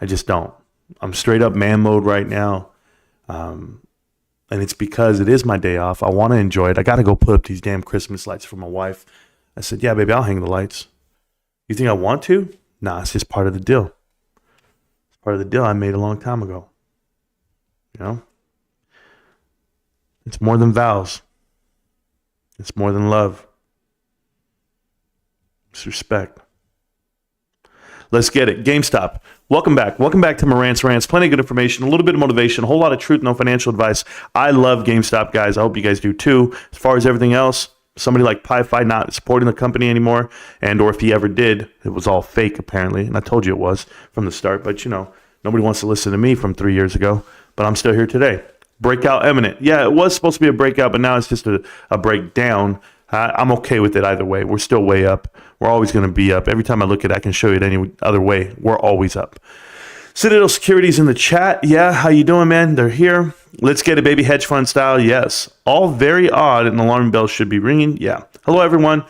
Speaker 6: I just don't. I'm straight up man mode right now. And it's because it is my day off. I want to enjoy it. I got to go put up these damn Christmas lights for my wife. I said, yeah, baby, I'll hang the lights. You think I want to? Nah, it's just part of the deal. Part of the deal I made a long time ago. You know? It's more than vows. It's more than love. It's respect. Let's get it. GameStop. Welcome back. Welcome back to Marantz Rantz. Plenty of good information, a little bit of motivation, a whole lot of truth, no financial advice. I love GameStop, guys. I hope you guys do too. As far as everything else, somebody like Pi-Fi not supporting the company anymore, and or if he ever did, it was all fake apparently. And I told you it was from the start, but you know, nobody wants to listen to me from 3 years ago, but I'm still here today. Breakout imminent. Yeah, it was supposed to be a breakout, but now it's just a breakdown. I'm okay with it either way. We're still way up. We're always going to be up. Every time I look at it, I can show you it any other way. We're always up. Citadel Securities in the chat. Yeah, how you doing, man? They're here. Let's get it, baby. Hedge fund style. Yes. All very odd, and alarm bells should be ringing. Yeah. Hello, everyone.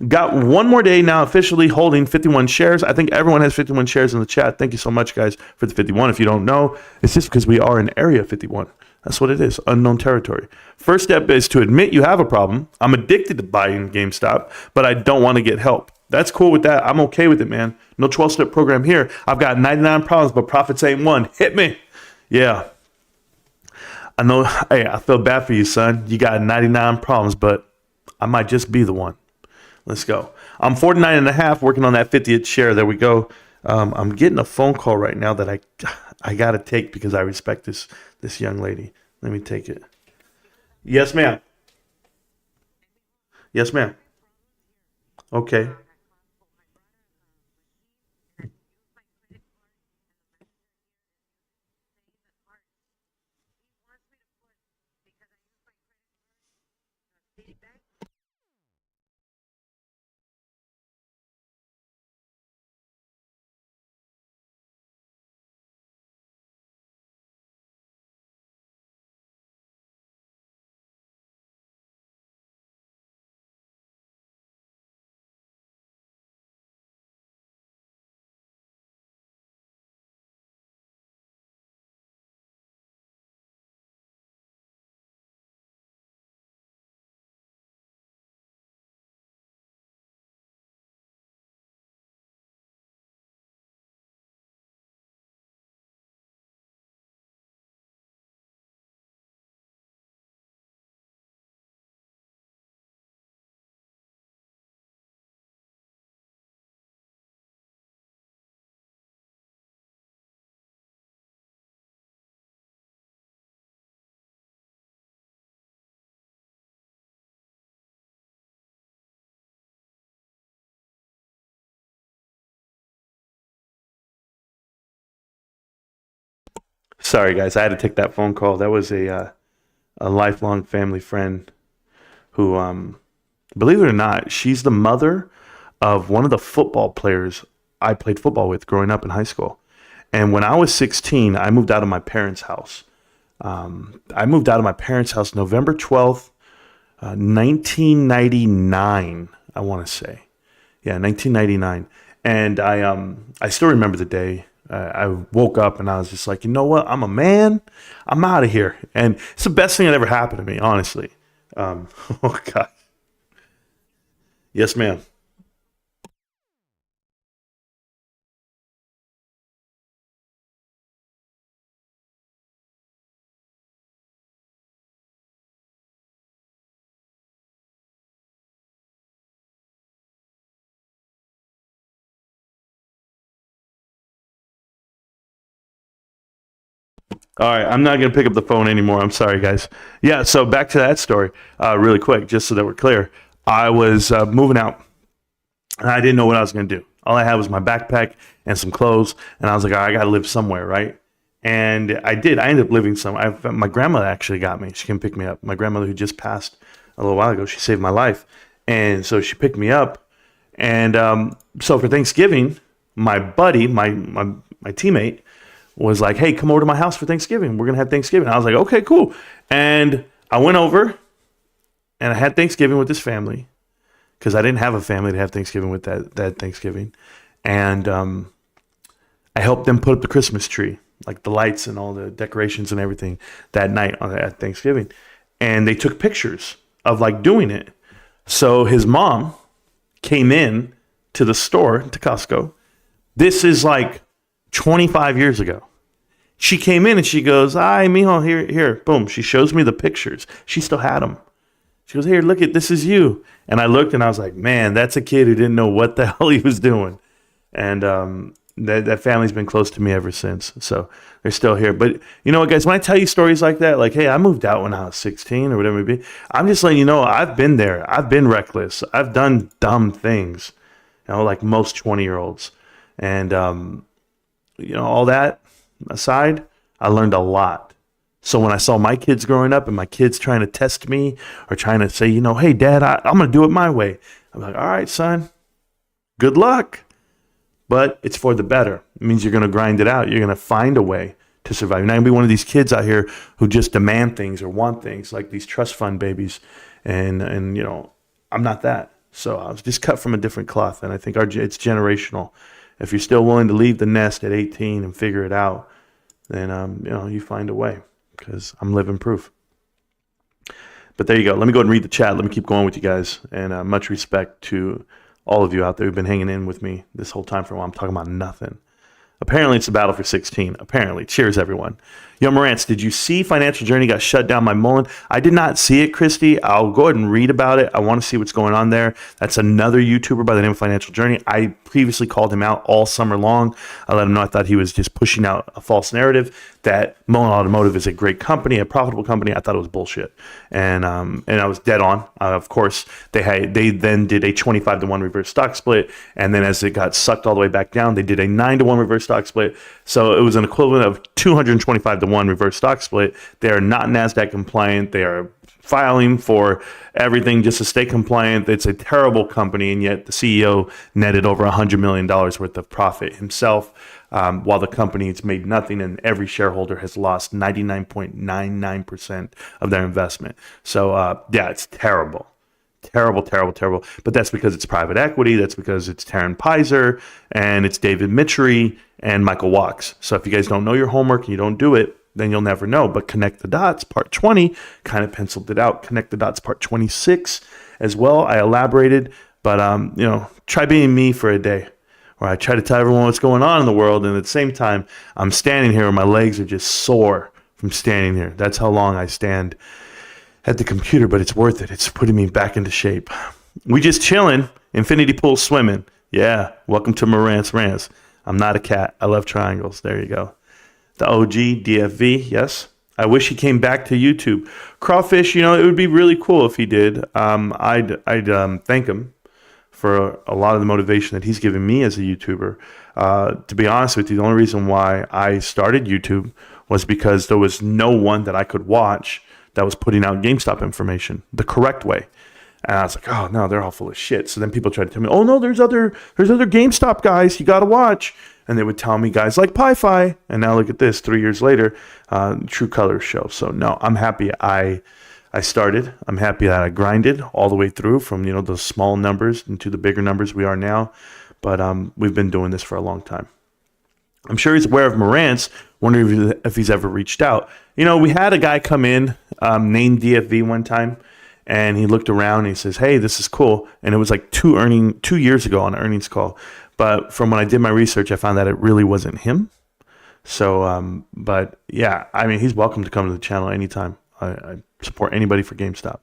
Speaker 6: Got one more day now officially holding 51 shares. I think everyone has 51 shares in the chat. Thank you so much, guys, for the 51. If you don't know, it's just because we are in Area 51. That's what it is, unknown territory. First step is to admit you have a problem. I'm addicted to buying GameStop, but I don't want to get help. That's cool with that. I'm okay with it, man. No 12-step program here. I've got 99 problems, but profits ain't one. Hit me. Yeah. I know. Hey, I feel bad for you, son. You got 99 problems, but I might just be the one. Let's go. I'm 49 and a half, working on that 50th share. There we go. I'm getting a phone call right now that I got to take because I respect this young lady. Let me take it. Yes, ma'am. Yes, ma'am. Okay. Sorry, guys. I had to take that phone call. That was a lifelong family friend who, believe it or not, she's the mother of one of the football players I played football with growing up in high school. And when I was 16, I moved out of my parents' house. I moved out of my parents' house November 12th, 1999, I want to say. Yeah, 1999. And I still remember the day. I woke up and I was just like, you know what? I'm a man. I'm out of here. And it's the best thing that ever happened to me, honestly. Oh, God. Yes, ma'am. All right, I'm not going to pick up the phone anymore. I'm sorry, guys. Yeah, so back to that story really quick, just so that we're clear. I was moving out, and I didn't know what I was going to do. All I had was my backpack and some clothes, and I was like, all right, I got to live somewhere, right? And I did. I ended up living somewhere. My grandmother actually got me. She came pick me up. My grandmother, who just passed a little while ago, she saved my life. And so she picked me up. And so for Thanksgiving, my buddy, my teammate, was like, hey, come over to my house for Thanksgiving. We're going to have Thanksgiving. I was like, okay, cool. And I went over and I had Thanksgiving with his family because I didn't have a family to have Thanksgiving with that Thanksgiving. And I helped them put up the Christmas tree, like the lights and all the decorations and everything that night at Thanksgiving. And they took pictures of like doing it. So his mom came in to the store, to Costco. This is like 25 years ago. She came in and she goes, "Ay, mijo, here, boom." She shows me the pictures. She still had them. She goes, "Here, look at this is you." And I looked and I was like, man, that's a kid who didn't know what the hell he was doing. And that family's been close to me ever since. So they're still here. But you know what, guys, when I tell you stories like that, like, hey, I moved out when I was 16 or whatever it may be, I'm just letting you know I've been there. I've been reckless. I've done dumb things, like most 20-year-olds. And, all that aside, I learned a lot. So when I saw my kids growing up and my kids trying to test me or trying to say, hey, Dad, I'm going to do it my way. I'm like, all right, son, good luck. But it's for the better. It means you're going to grind it out. You're going to find a way to survive. You're not going to be one of these kids out here who just demand things or want things like these trust fund babies. And I'm not that. So I was just cut from a different cloth. And I think it's generational. If you're still willing to leave the nest at 18 and figure it out, then, you find a way. Because I'm living proof. But there you go. Let me go ahead and read the chat. Let me keep going with you guys. And much respect to all of you out there who've been hanging in with me this whole time for a while. I'm talking about nothing. Apparently, it's a battle for 16. Apparently. Cheers, everyone. Yo, Marantz, did you see Financial Journey got shut down by Mullen? I did not see it, Christy. I'll go ahead and read about it. I want to see what's going on there. That's another YouTuber by the name of Financial Journey. I previously called him out all summer long. I let him know I thought he was just pushing out a false narrative that Mullen Automotive is a great company, a profitable company. I thought it was bullshit. And I was dead on. Of course, they then did a 25-to-1 reverse stock split. And then as it got sucked all the way back down, they did a 9-to-1 reverse stock split. So it was an equivalent of 225-to-1 reverse stock split. They are not NASDAQ compliant. They are filing for everything just to stay compliant. It's a terrible company, and yet the CEO netted over $100 million worth of profit himself, while the company's made nothing, and every shareholder has lost 99.99% of their investment. So, it's terrible. Terrible, terrible, terrible. But that's because it's private equity. That's because it's Taryn Pizer, and it's David Mitchery and Michael Wachs. So if you guys don't know your homework and you don't do it, then you'll never know. But Connect the Dots, part 20, kind of penciled it out. Connect the Dots, part 26 as well. I elaborated, but, try being me for a day, where I try to tell everyone what's going on in the world. And at the same time, I'm standing here and my legs are just sore from standing here. That's how long I stand at the computer, but it's worth it. It's putting me back into shape. We just chilling. Infinity pool swimming. Yeah. Welcome to Marantz Rantz. I'm not a cat. I love triangles. There you go. The OG DFV. Yes. I wish he came back to YouTube. Crawfish, it would be really cool if he did. I'd thank him for a lot of the motivation that he's given me as a YouTuber. To be honest with you, the only reason why I started YouTube was because there was no one that I could watch that was putting out GameStop information the correct way. And I was like, oh no, they're all full of shit. So then people tried to tell me, oh no, there's other GameStop guys you got to watch. And they would tell me guys like Pi-Fi. And now look at this, 3 years later, True Colors show. So no, I'm happy I started. I'm happy that I grinded all the way through from, those small numbers into the bigger numbers we are now. But we've been doing this for a long time. I'm sure he's aware of Marantz, wondering if he's ever reached out. We had a guy come in named DFV one time, and he looked around and he says, hey, this is cool. And it was like 2 years ago on an earnings call. But from when I did my research, I found that it really wasn't him. So, but yeah, he's welcome to come to the channel anytime. I support anybody for GameStop.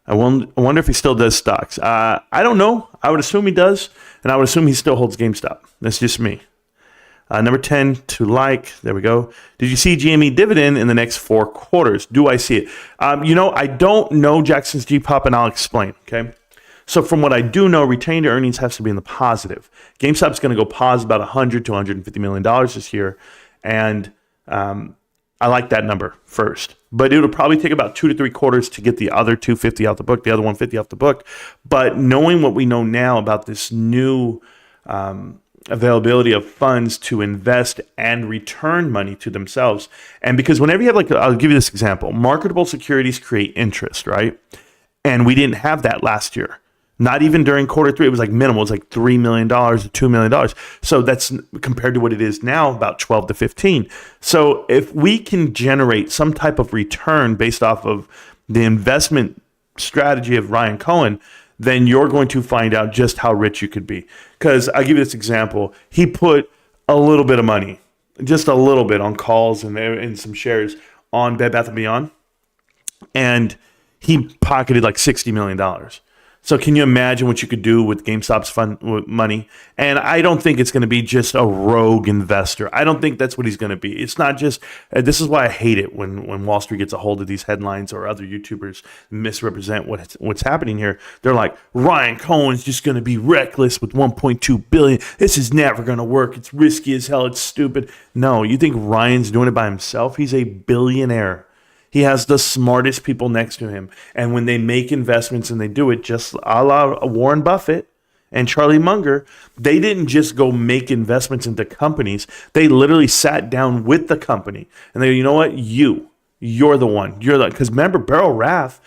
Speaker 6: I wonder if he still does stocks. I don't know. I would assume he does, and I would assume he still holds GameStop. That's just me. Number 10 to like. There we go. Did you see GME dividend in the next 4 quarters? Do I see it? I don't know Jackson's G-Pop, and I'll explain, okay? So from what I do know, retained earnings has to be in the positive. GameStop's going to go positive about $100 to $150 million this year, and I like that number first. But it'll probably take about 2 to 3 quarters to get the other 250 out the book, the other 150 off the book. But knowing what we know now about this new availability of funds to invest and return money to themselves, and because whenever you have I'll give you this example, marketable securities create interest, right? And we didn't have that last year. Not even during quarter 3, it was like minimal. It was like $3 million to $2 million. So that's compared to what it is now, about 12 to 15. So if we can generate some type of return based off of the investment strategy of Ryan Cohen, then you're going to find out just how rich you could be. Because I'll give you this example. He put a little bit of money, just a little bit on calls and some shares on Bed Bath & Beyond. And he pocketed like $60 million. So can you imagine what you could do with GameStop's money? And I don't think it's going to be just a rogue investor. I don't think that's what he's going to be. It's not just, this is why I hate it when Wall Street gets a hold of these headlines or other YouTubers misrepresent what's happening here. They're like, Ryan Cohen's just going to be reckless with $1.2 billion. This is never going to work. It's risky as hell. It's stupid. No, you think Ryan's doing it by himself? He's a billionaire. He has the smartest people next to him. And when they make investments and they do it just a la Warren Buffett and Charlie Munger, they didn't just go make investments into companies. They literally sat down with the company and they go, you know what? You're the one. Because remember, Beryl Raff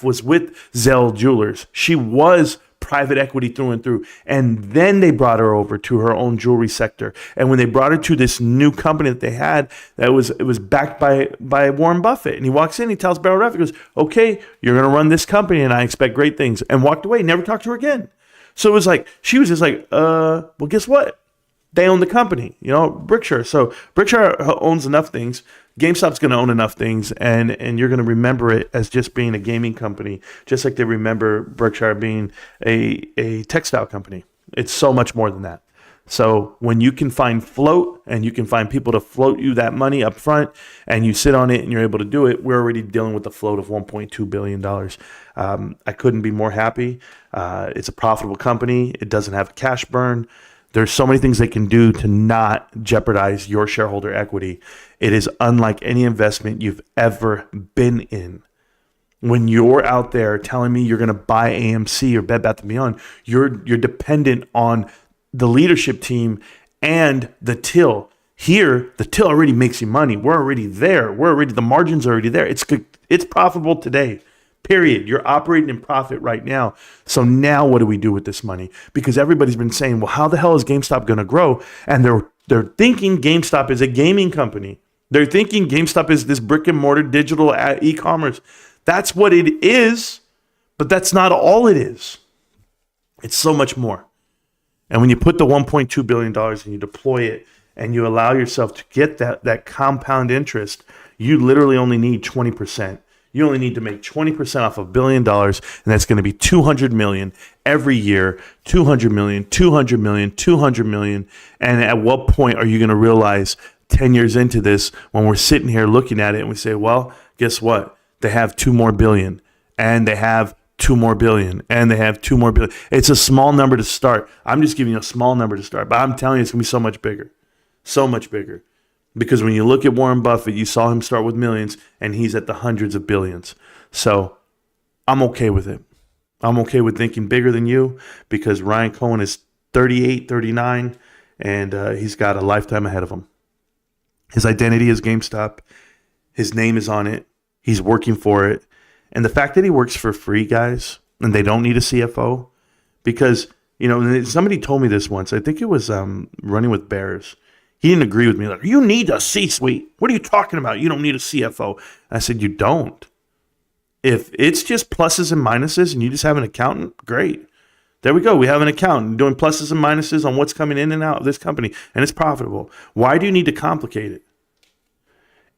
Speaker 6: was with Zell Jewelers. She was private equity through and through. And then they brought her over to her own jewelry sector. And when they brought her to this new company that they had, it was backed by Warren Buffett. And he walks in, he tells Beryl Raff, he goes, okay, you're going to run this company and I expect great things. And walked away, never talked to her again. So it was like, she was just like, well, guess what? They own the company, Brickshire. So Brickshire owns enough things. GameStop's going to own enough things, and you're going to remember it as just being a gaming company, just like they remember Brickshire being a textile company. It's so much more than that. So when you can find float and you can find people to float you that money up front and you sit on it and you're able to do it, we're already dealing with a float of $1.2 billion. I couldn't be more happy. It's a profitable company. It doesn't have a cash burn. There's so many things they can do to not jeopardize your shareholder equity. It is unlike any investment you've ever been in. When you're out there telling me you're going to buy AMC or Bed Bath & Beyond, you're dependent on the leadership team and the till. Here, the till already makes you money. We're already there. The margins are already there. It's profitable today. Period. You're operating in profit right now. So now what do we do with this money? Because everybody's been saying, well, how the hell is GameStop going to grow? And they're thinking GameStop is a gaming company. They're thinking GameStop is this brick and mortar digital e-commerce. That's what it is, but that's not all it is. It's so much more. And when you put the $1.2 billion and you deploy it and you allow yourself to get that compound interest, you literally only need 20%. You only need to make 20% off $1 billion, and that's going to be $200 million every year. $200 million, $200 million, $200 million. And at what point are you going to realize 10 years into this, when we're sitting here looking at it and we say, well, guess what? They have $2 more billion, and they have $2 more billion, and they have $2 more billion. It's a small number to start. I'm just giving you a small number to start, but I'm telling you it's going to be so much bigger. So much bigger. Because when you look at Warren Buffett, you saw him start with millions, and he's at the hundreds of billions. So I'm okay with it. I'm okay with thinking bigger than you, because Ryan Cohen is 38, 39, and he's got a lifetime ahead of him. His identity is GameStop. His name is on it. He's working for it. And the fact that he works for free, guys, and they don't need a CFO, because, somebody told me this once. I think it was Running with Bears. He didn't agree with me. Like, you need a C-suite. What are you talking about? You don't need a CFO. I said, you don't. If it's just pluses and minuses and you just have an accountant, great. There we go. We have an accountant doing pluses and minuses on what's coming in and out of this company, and it's profitable. Why do you need to complicate it?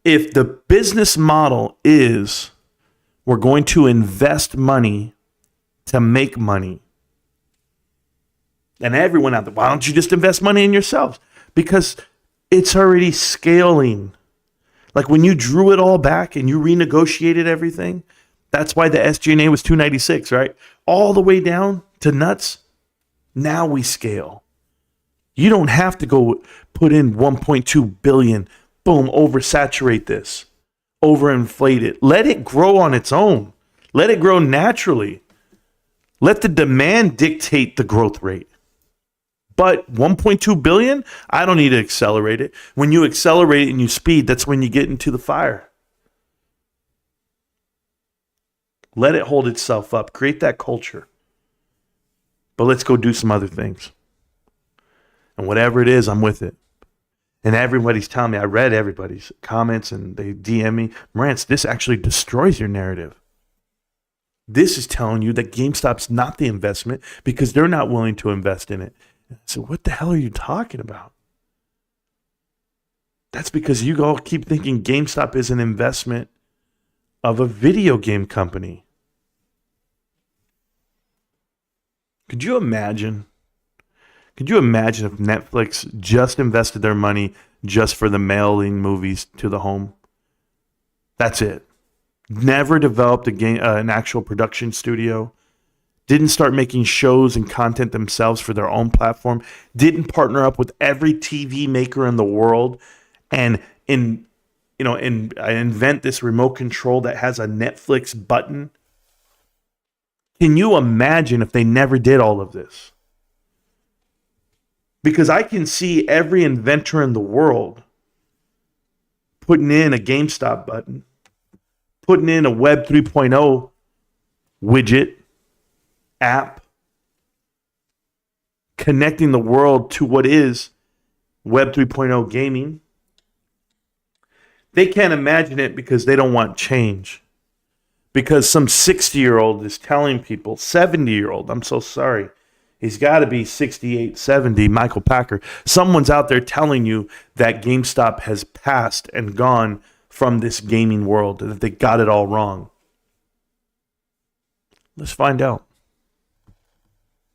Speaker 6: If the business model is we're going to invest money to make money, and everyone out there, why don't you just invest money in yourselves? Because it's already scaling. Like when you drew it all back and you renegotiated everything, that's why the SG&A was 296, right? All the way down to nuts. Now we scale. You don't have to go put in 1.2 billion, boom, oversaturate this, overinflate it. Let it grow on its own. Let it grow naturally. Let the demand dictate the growth rate. But 1.2 billion, I don't need to accelerate it. When you accelerate it and you speed, that's when you get into the fire. Let it hold itself up. Create that culture. But let's go do some other things. And whatever it is, I'm with it. And everybody's telling me, I read everybody's comments and they DM me, Marantz, this actually destroys your narrative. This is telling you that GameStop's not the investment because they're not willing to invest in it. So what the hell are you talking about? That's because you all keep thinking GameStop is an investment of a video game company. Could you imagine? Could you imagine if Netflix just invested their money just for the mailing movies to the home? That's it. Never developed an actual production studio. Didn't start making shows and content themselves for their own platform. Didn't partner up with every TV maker in the world and invent this remote control that has a Netflix button. Can you imagine if they never did all of this? Because I can see every inventor in the world putting in a GameStop button, putting in a Web 3.0 widget, app, connecting the world to what is Web 3.0 gaming. They can't imagine it because they don't want change. Because some 60-year-old is telling people, 70-year-old, I'm so sorry, he's got to be 68, 70, Michael Packer. Someone's out there telling you that GameStop has passed and gone from this gaming world, that they got it all wrong. Let's find out.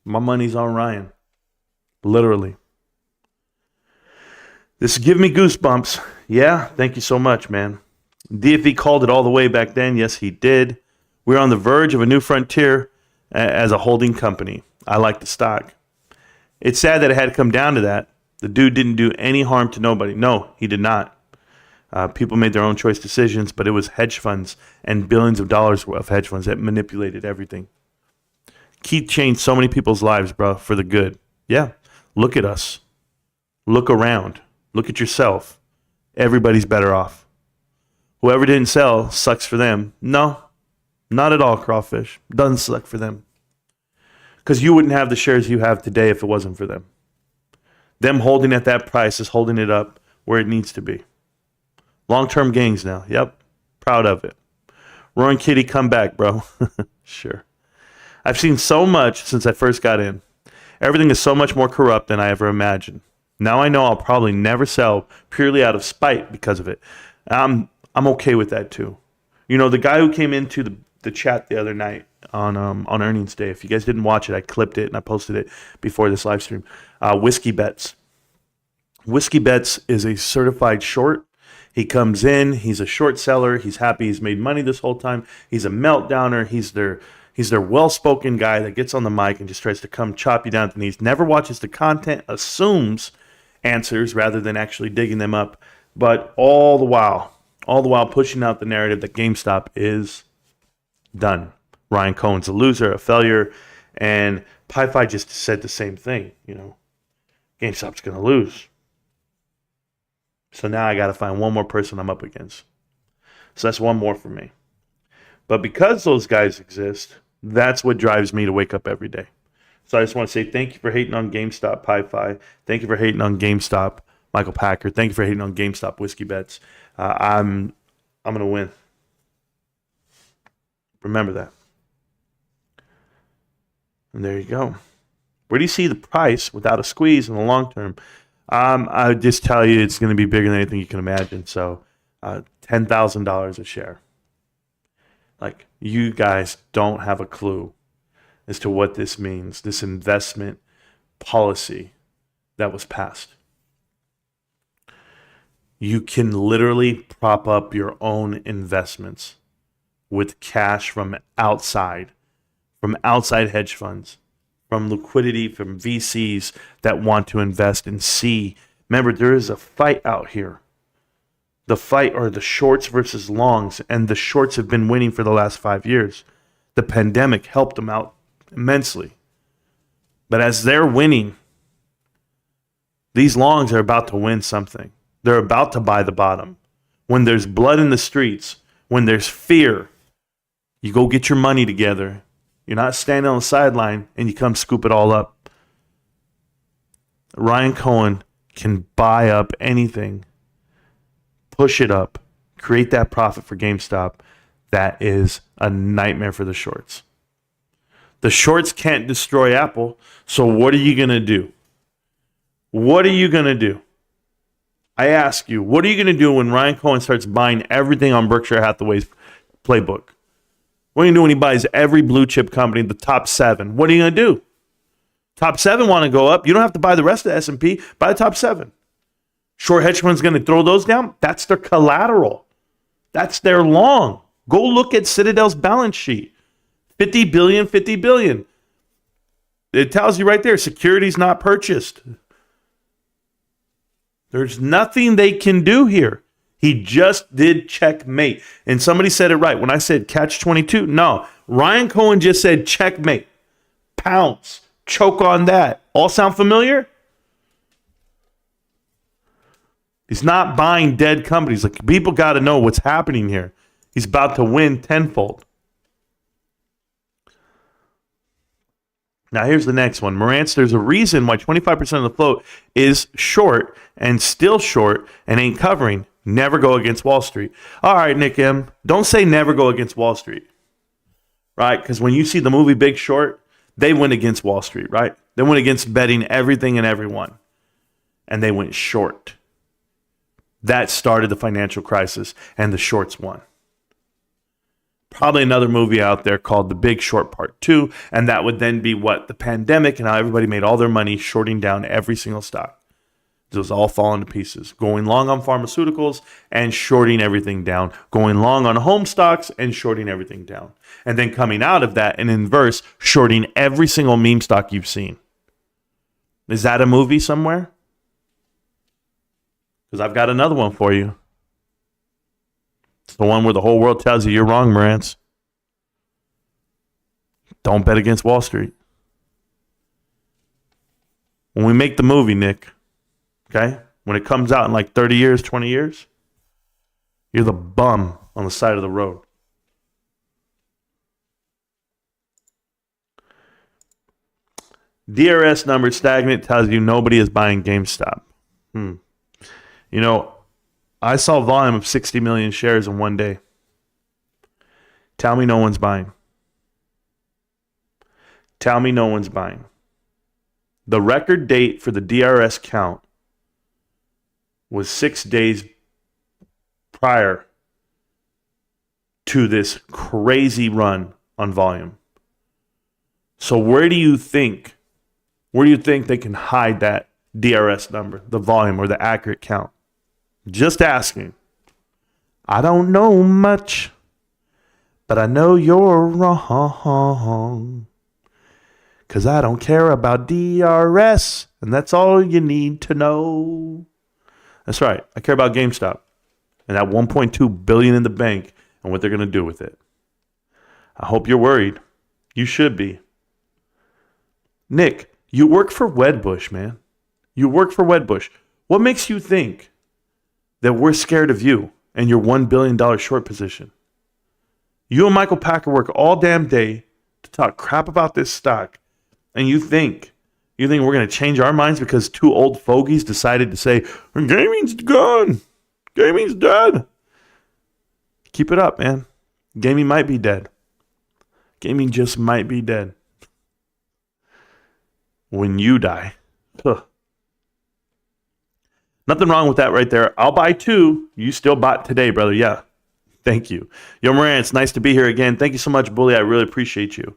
Speaker 6: My money's on Ryan. Literally. This is giving me goosebumps. Yeah, thank you so much, man. DFE called it all the way back then. Yes, he did. We're on the verge of a new frontier as a holding company. I like the stock. It's sad that it had to come down to that. The dude didn't do any harm to nobody. No, he did not. People made their own choice decisions, but it was hedge funds and billions of dollars of hedge funds that manipulated everything. Keith changed so many people's lives, bro, for the good. Yeah, look at us. Look around. Look at yourself. Everybody's better off. Whoever didn't sell sucks for them. No, not at all, Crawfish. Doesn't suck for them. Because you wouldn't have the shares you have today if it wasn't for them. Them holding at that price is holding it up where it needs to be. Long-term gains now. Yep. Proud of it. Roaring Kitty, come back, bro. Sure. I've seen so much since I first got in. Everything is so much more corrupt than I ever imagined. Now I know I'll probably never sell purely out of spite because of it. I'm okay with that too. You know, the guy who came into the chat the other night on earnings day, if you guys didn't watch it, I clipped it and I posted it before this live stream. Whiskey Bets. Whiskey Bets is a certified short. He comes in, he's a short seller, he's happy he's made money this whole time. He's a meltdowner, he's their well-spoken guy that gets on the mic and just tries to come chop you down at the knees. Never watches the content, assumes answers rather than actually digging them up. But all the while pushing out the narrative that GameStop is done. Ryan Cohen's a loser, a failure, and Pi-Fi just said the same thing. You know, GameStop's going to lose. So now I got to find one more person I'm up against. So that's one more for me. But because those guys exist, that's what drives me to wake up every day. So I just want to say thank you for hating on GameStop, Pi-Fi. Thank you for hating on GameStop, Michael Packer. Thank you for hating on GameStop, Whiskey Bets. I'm going to win. Remember that. And there you go. Where do you see the price without a squeeze in the long term? I would just tell you it's going to be bigger than anything you can imagine. So $10,000 a share. Like, you guys don't have a clue as to what this means, this investment policy that was passed. You can literally prop up your own investments with cash from outside hedge funds, from liquidity, from VCs that want to invest and see. Remember, there is a fight out here. The fight are the shorts versus longs, and the shorts have been winning for the last 5 years. The pandemic helped them out immensely. But as they're winning, these longs are about to win something. They're about to buy the bottom. When there's blood in the streets, when there's fear, you go get your money together. You're not standing on the sideline and you come scoop it all up. Ryan Cohen can buy up anything, push it up, create that profit for GameStop. That is a nightmare for the shorts. The shorts can't destroy Apple, so what are you going to do? What are you going to do? I ask you, what are you going to do when Ryan Cohen starts buying everything on Berkshire Hathaway's playbook? What are you going to do when he buys every blue chip company, the top 7? What are you going to do? Top 7 want to go up. You don't have to buy the rest of the S&P. Buy the top 7. Short hedge fund's going to throw those down. That's their collateral. That's their long. Go look at Citadel's balance sheet. 50 billion, 50 billion. It tells you right there, securities not purchased. There's nothing they can do here. He just did checkmate. And somebody said it right. When I said catch 22, no. Ryan Cohen just said checkmate. Pounce. Choke on that. All sound familiar? He's not buying dead companies. Like, people got to know what's happening here. He's about to win tenfold. Now, here's the next one. Marantz, there's a reason why 25% of the float is short and still short and ain't covering. Never go against Wall Street. All right, Nick M., don't say never go against Wall Street, right? Because when you see the movie Big Short, they went against Wall Street, right? They went against betting everything and everyone, and they went short. That started the financial crisis, and the shorts won. Probably another movie out there called The Big Short Part 2, and that would then be what? The pandemic, and how everybody made all their money shorting down every single stock. It was all falling to pieces. Going long on pharmaceuticals and shorting everything down. Going long on home stocks and shorting everything down. And then coming out of that, in inverse, shorting every single meme stock you've seen. Is that a movie somewhere? Because I've got another one for you. It's the one where the whole world tells you you're wrong, Marantz. Don't bet against Wall Street. When we make the movie, Nick, okay, when it comes out in like 30 years, 20 years, you're the bum on the side of the road. DRS number stagnant tells you nobody is buying GameStop. You know, I saw volume of 60 million shares in one day. Tell me no one's buying. Tell me no one's buying. The record date for the DRS count was 6 days prior to this crazy run on volume. So where do you think they can hide that DRS number, the volume or the accurate count? Just asking. I don't know much, but I know you're wrong. 'Cause I don't care about DRS, and that's all you need to know. That's right. I care about GameStop and that 1.2 billion in the bank and what they're going to do with it. I hope you're worried. You should be. Nick, you work for Wedbush, man. You work for Wedbush. What makes you think that we're scared of you and your $1 billion short position? You and Michael Packer work all damn day to talk crap about this stock, and you think we're going to change our minds because two old fogies decided to say, gaming's gone. Gaming's dead. Keep it up, man. Gaming might be dead. Gaming just might be dead. When you die. Ugh. Nothing wrong with that right there. I'll buy 2. You still bought today, brother. Yeah. Thank you. Yo, Marantz, nice to be here again. Thank you so much, Bully. I really appreciate you.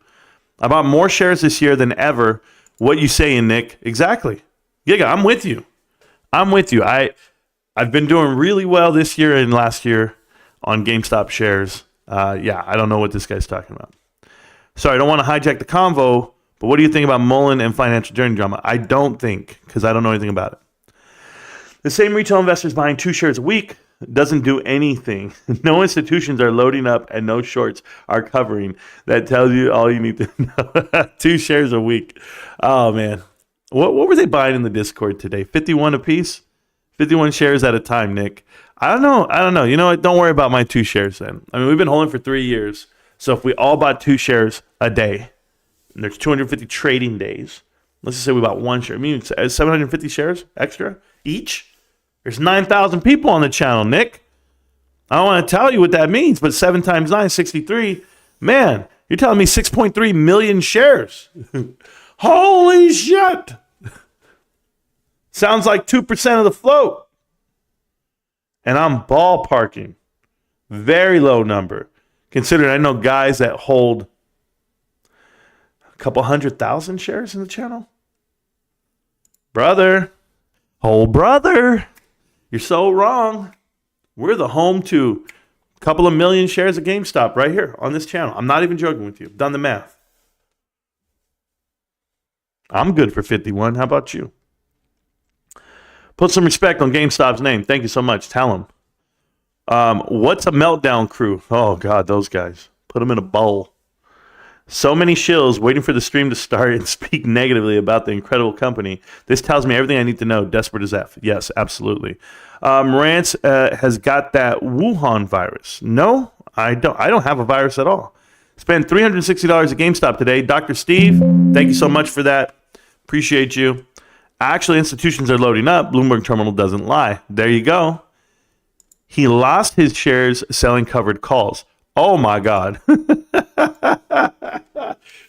Speaker 6: I bought more shares this year than ever. What you saying, Nick? Exactly. Giga, I'm with you. I'm with you. I've been doing really well this year and last year on GameStop shares. Yeah, I don't know what this guy's talking about. Sorry, I don't want to hijack the convo, but what do you think about Mullen and financial journey drama? I don't think, because I don't know anything about it. The same retail investors buying 2 shares a week doesn't do anything. No institutions are loading up and no shorts are covering. That tells you all you need to know. 2 shares a week. Oh, man. What were they buying in the Discord today? 51 apiece? 51 shares at a time, Nick. I don't know. You know what? Don't worry about my 2 shares then. I mean, we've been holding for 3 years. So if we all bought 2 shares a day, and there's 250 trading days, let's just say we bought 1 share. I mean, 750 shares extra each? There's 9,000 people on the channel, Nick. I don't want to tell you what that means, but 7 times 9 is 63. Man, you're telling me 6.3 million shares. Holy shit. Sounds like 2% of the float. And I'm ballparking. Very low number. Considering I know guys that hold a couple 100,000 shares in the channel. Brother. Oh, brother. You're so wrong. We're the home to a couple of million shares of GameStop right here on this channel. I'm not even joking with you. I've done the math. I'm good for 51. How about you? Put some respect on GameStop's name. Thank you so much. Tell them. What's a meltdown crew? Oh, God, those guys. Put them in a bowl. So many shills waiting for the stream to start and speak negatively about the incredible company. This tells me everything I need to know. Desperate as F. Yes, absolutely. Marantz has got that Wuhan virus. No, I don't. I don't have a virus at all. Spent $360 at GameStop today. Dr. Steve, thank you so much for that. Appreciate you. Actually, institutions are loading up. Bloomberg Terminal doesn't lie. There you go. He lost his shares selling covered calls. Oh, my God.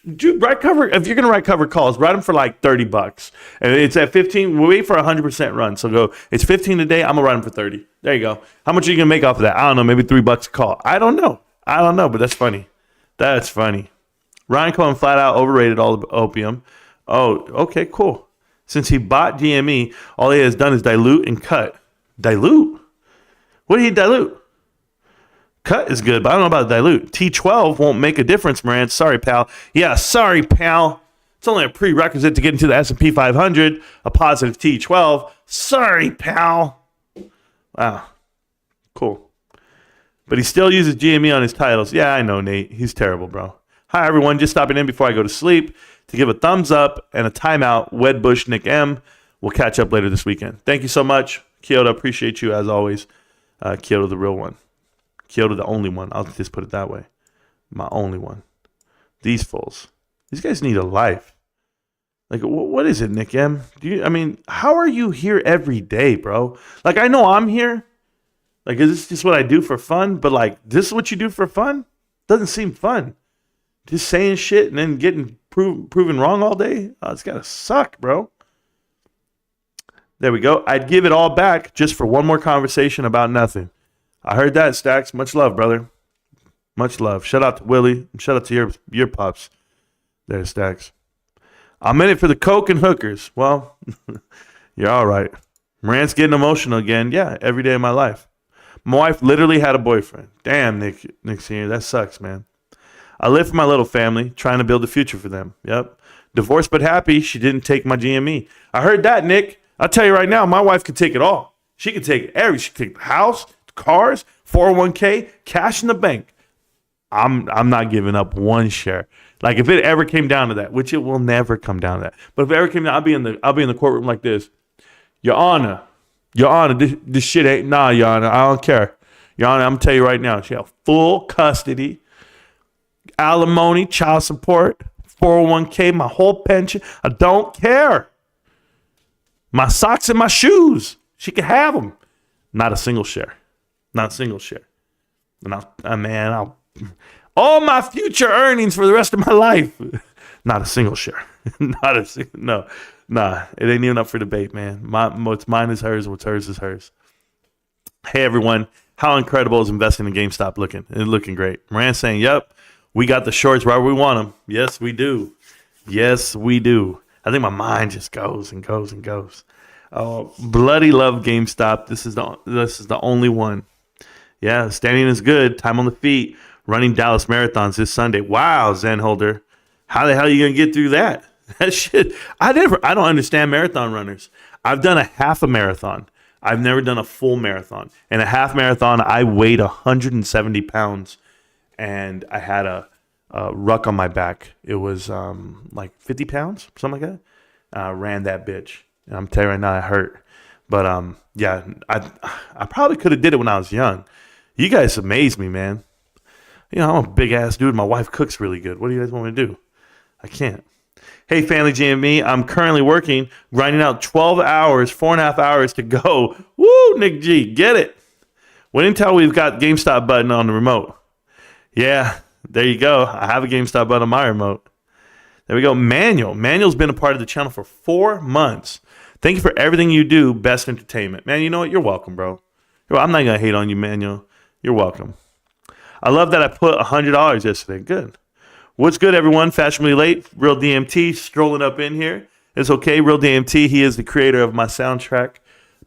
Speaker 6: Dude, if you're going to write covered calls, write them for like $30. And it's at 15. We'll wait for a 100% run. So go, it's 15 a day. I'm going to write them for 30. There you go. How much are you going to make off of that? I don't know. Maybe $3 a call. I don't know, but that's funny. That's funny. Ryan Cohen flat out overrated all the opium. Oh, okay, cool. Since he bought GME, all he has done is dilute and cut. Dilute? What did he dilute? Cut is good, but I don't know about dilute. T12 won't make a difference, Marantz. Sorry, pal. Yeah, sorry, pal. It's only a prerequisite to get into the S&P 500, a positive T12. Sorry, pal. Wow. Cool. But he still uses GME on his titles. Yeah, I know, Nate. He's terrible, bro. Hi, everyone. Just stopping in before I go to sleep to give a thumbs up and a timeout. Wedbush, Nick M. We'll catch up later this weekend. Thank you so much. Kyoto, appreciate you as always. Kyoto, the real one. Kyoto, the only one. I'll just put it that way. My only one. These fools. These guys need a life. Like, what is it, Nick M? How are you here every day, bro? Like, I know I'm here. Like, is this just what I do for fun? But, like, this is what you do for fun? Doesn't seem fun. Just saying shit and then getting proven wrong all day? Oh, it's got to suck, bro. There we go. I'd give it all back just for one more conversation about nothing. I heard that, Stacks. Much love, brother. Much love. Shout out to Willie. Shout out to your pops. There, Stacks. I'm in it for the coke and hookers. Well, you're all right. Marantz getting emotional again. Yeah, every day of my life. My wife literally had a boyfriend. Damn, Nick Sr., that sucks, man. I live for my little family, trying to build a future for them. Yep. Divorced but happy, she didn't take my GME. I heard that, Nick. I'll tell you right now, my wife could take it all. She could take everything. She could take the house, cars, 401k, cash in the bank. I'm not giving up one share. Like, if it ever came down to that, which it will never come down to that, but if it ever came down, I'll be in the courtroom like this. Your Honor, this shit ain't Your Honor. I don't care. Your Honor, I'm gonna tell you right now, she have full custody, alimony, child support, 401k, my whole pension. I don't care. My socks and my shoes, she can have them. Not a single share. Not a single share. And I'll all my future earnings for the rest of my life. Not a single share. Not a single. No, nah. It ain't even up for debate, man. What's mine is hers. What's hers is hers. Hey everyone, how incredible is investing in GameStop looking? It's looking great. Marantz saying, "Yep, we got the shorts wherever we want them." Yes, we do. Yes, we do. I think my mind just goes and goes and goes. Oh, bloody love GameStop. This is the only one. Yeah, standing is good. Time on the feet. Running Dallas marathons this Sunday. Wow, Zen Holder. How the hell are you gonna get through that? That shit. I don't understand marathon runners. I've done a half a marathon. I've never done a full marathon. In a half marathon, I weighed 170 pounds, and I had a ruck on my back. It was like 50 pounds, something like that. I ran that bitch, and I'm telling you right now, it hurt. But yeah, I probably could have did it when I was young. You guys amaze me, man. You know, I'm a big ass dude. My wife cooks really good. What do you guys want me to do? I can't. Hey, Family GME, I'm currently working, grinding out 12 hours, 4.5 hours to go. Woo, Nick G, get it. Wait until we've got GameStop button on the remote. Yeah, there you go. I have a GameStop button on my remote. There we go. Manuel's been a part of the channel for 4 months. Thank you for everything you do. Best entertainment. Man, you know what? You're welcome, bro. Well, I'm not going to hate on you, Manuel. You're welcome. I love that I put $100 yesterday. Good. What's good, everyone? Fashionably late. Real DMT strolling up in here. It's okay. Real DMT. He is the creator of my soundtrack,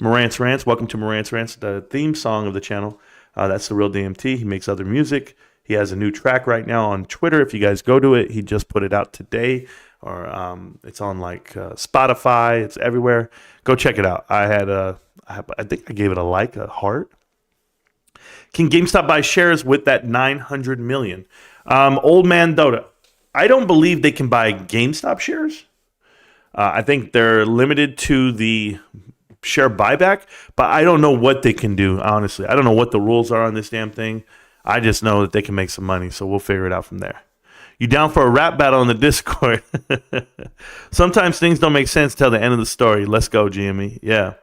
Speaker 6: Marantz Rantz. Welcome to Marantz Rantz, the theme song of the channel. That's the Real DMT. He makes other music. He has a new track right now on Twitter. If you guys go to it, he just put it out today. Or it's on like Spotify. It's everywhere. Go check it out. I think I gave it a heart. Can GameStop buy shares with that $900 million? Old man Dota. I don't believe they can buy GameStop shares. I think they're limited to the share buyback, but I don't know what they can do, honestly. I don't know what the rules are on this damn thing. I just know that they can make some money, so we'll figure it out from there. You down for a rap battle on the Discord? Sometimes things don't make sense till the end of the story. Let's go, GME. Yeah.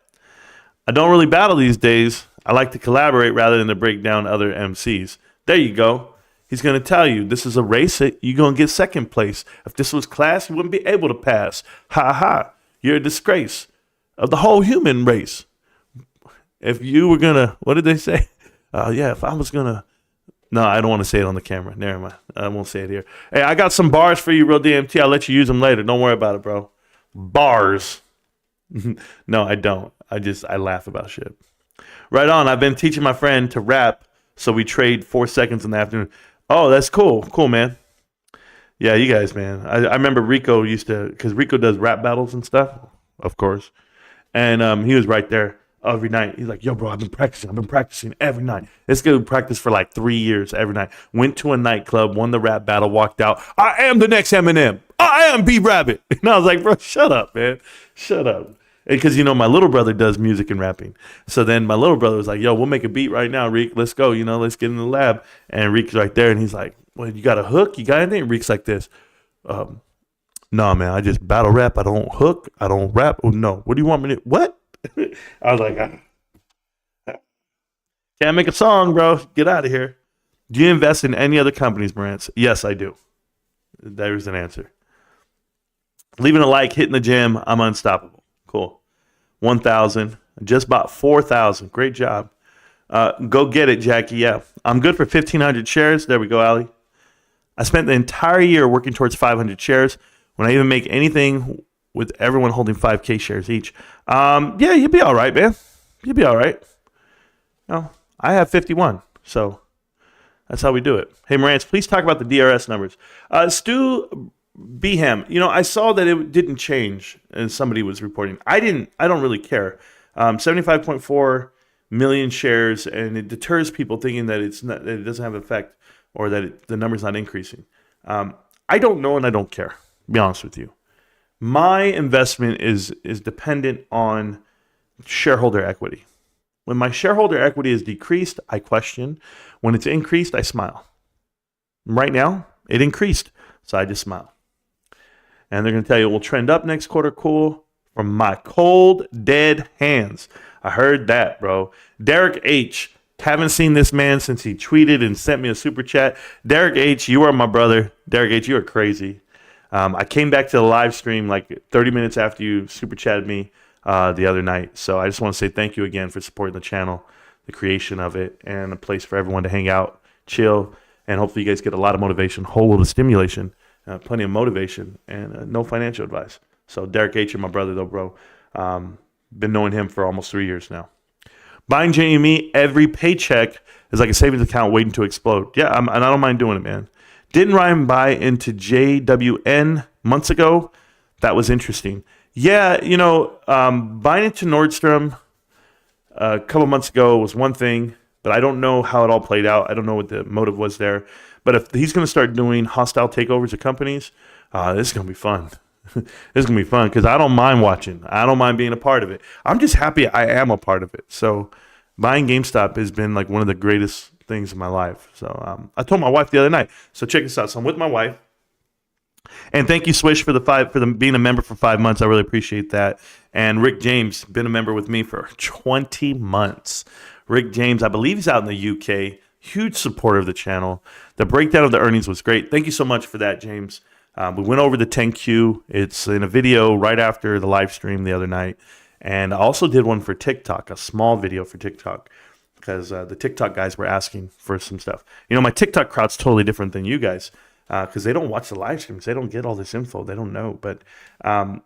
Speaker 6: I don't really battle these days. I like to collaborate rather than to break down other MCs. There you go. He's going to tell you, this is a race. You're going to get second place. If this was class, you wouldn't be able to pass. Ha ha. You're a disgrace of the whole human race. If you were going to, what did they say? If I was going to, no, I don't want to say it on the camera. Never mind. I won't say it here. Hey, I got some bars for you, Real DMT. I'll let you use them later. Don't worry about it, bro. Bars. No, I don't. I laugh about shit. Right on. I've been teaching my friend to rap, so we trade 4 seconds in the afternoon. Oh, that's cool. Cool, man. Yeah, you guys, man. I remember Rico used to, because Rico does rap battles and stuff, of course. And he was right there every night. He's like, yo, bro, I've been practicing every night. This guy practiced for like 3 years every night. Went to a nightclub, won the rap battle, walked out. I am the next Eminem. I am B-Rabbit. And I was like, bro, shut up, man. Shut up. Because, my little brother does music and rapping. So then my little brother was like, yo, we'll make a beat right now, Reek. Let's go. Let's get in the lab. And Reek's right there. And he's like, well, you got a hook? You got anything? Reek's like this. No, man, I just battle rap. I don't hook. I don't rap. Oh, no. What do you want me to? What? I was like, can't make a song, bro. Get out of here. Do you invest in any other companies, Marantz? Yes, I do. There's an answer. Leaving a like, hitting the gym. I'm unstoppable. Cool. 1,000. Just bought 4,000. Great job. Go get it, Jackie. Yeah. I'm good for 1,500 shares. There we go, Ali. I spent the entire year working towards 500 shares. When I even make anything with everyone holding 5K shares each. Yeah, you'd be all right, man. You'd be all right. No, I have 51. So that's how we do it. Hey, Marantz, please talk about the DRS numbers. Stu Beham, I saw that it didn't change, and somebody was reporting. I don't really care. 75.4 million shares, and it deters people thinking that that it doesn't have an effect or that the number's not increasing. I don't know, and I don't care. To be honest with you, my investment is dependent on shareholder equity. When my shareholder equity is decreased, I question. When it's increased, I smile. Right now, it increased, so I just smile. And they're going to tell you, we'll trend up next quarter. Cool. From my cold, dead hands. I heard that, bro. Derek H. Haven't seen this man since he tweeted and sent me a super chat. Derek H., you are my brother. Derek H., you are crazy. I came back to the live stream like 30 minutes after you super chatted me the other night. So I just want to say thank you again for supporting the channel, the creation of it, and a place for everyone to hang out, chill, and hopefully you guys get a lot of motivation, whole lot of stimulation. Plenty of motivation and no financial advice. So Derek H. and my brother, though, bro. Been knowing him for almost 3 years now. Buying GME every paycheck is like a savings account waiting to explode. Yeah, and I don't mind doing it, man. Didn't Ryan buy into JWN months ago? That was interesting. Yeah, buying into Nordstrom a couple months ago was one thing, but I don't know how it all played out. I don't know what the motive was there. But if he's going to start doing hostile takeovers of companies, this is going to be fun. This is going to be fun because I don't mind watching. I don't mind being a part of it. I'm just happy I am a part of it. So buying GameStop has been like one of the greatest things in my life. So I told my wife the other night. So check this out. So I'm with my wife. And thank you, Swish, for being a member for 5 months. I really appreciate that. And Rick James, been a member with me for 20 months. Rick James, I believe he's out in the UK. Huge supporter of the channel. The breakdown of the earnings was great. Thank you so much for that, James. We went over the 10Q. It's in a video right after the live stream the other night. And I also did one for TikTok, a small video for TikTok. because the TikTok guys were asking for some stuff. My TikTok crowd's totally different than you guys because they don't watch the live streams. They don't get all this info. They don't know. But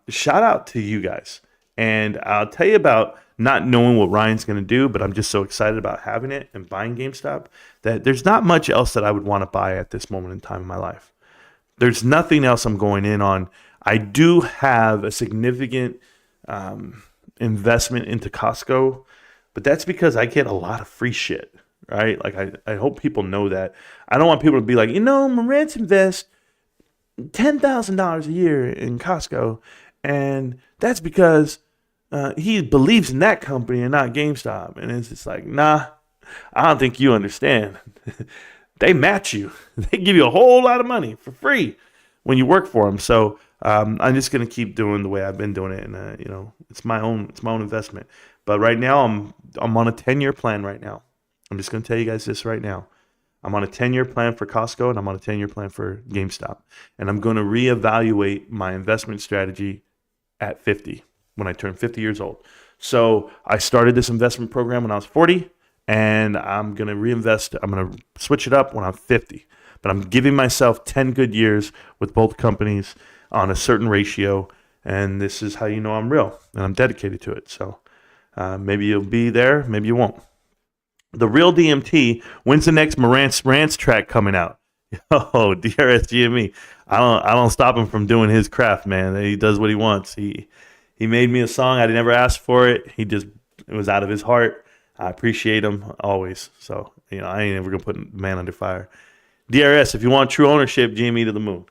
Speaker 6: shout out to you guys. And I'll tell you about not knowing what Ryan's going to do, but I'm just so excited about having it and buying GameStop that there's not much else that I would want to buy at this moment in time in my life. There's nothing else I'm going in on. I do have a significant investment into Costco, but that's because I get a lot of free shit, right? Like I hope people know that. I don't want people to be like, Marantz invests $10,000 a year in Costco, and that's because he believes in that company and not GameStop. And it's just like, nah, I don't think you understand. They match you. They give you a whole lot of money for free when you work for them. So I'm just gonna keep doing the way I've been doing it, and it's my own investment. But right now I'm on a 10-year plan right now. I'm just gonna tell you guys this right now. I'm on a 10-year plan for Costco, and I'm on a 10-year plan for GameStop, and I'm gonna reevaluate my investment strategy at 50 when I turn 50 years old. So I started this investment program when I was 40, and I'm gonna reinvest. I'm gonna switch it up when I'm 50. But I'm giving myself 10 good years with both companies on a certain ratio, and this is how you know I'm real, and I'm dedicated to it. So maybe you'll be there, maybe you won't. The Real DMT, when's the next Marantz Rantz track coming out? Oh, DRS GME. I don't stop him from doing his craft, man. He does what he wants. He made me a song. I never asked for it. It was out of his heart. I appreciate him always. So, I ain't ever gonna put man under fire. DRS, if you want true ownership, GME to the moon.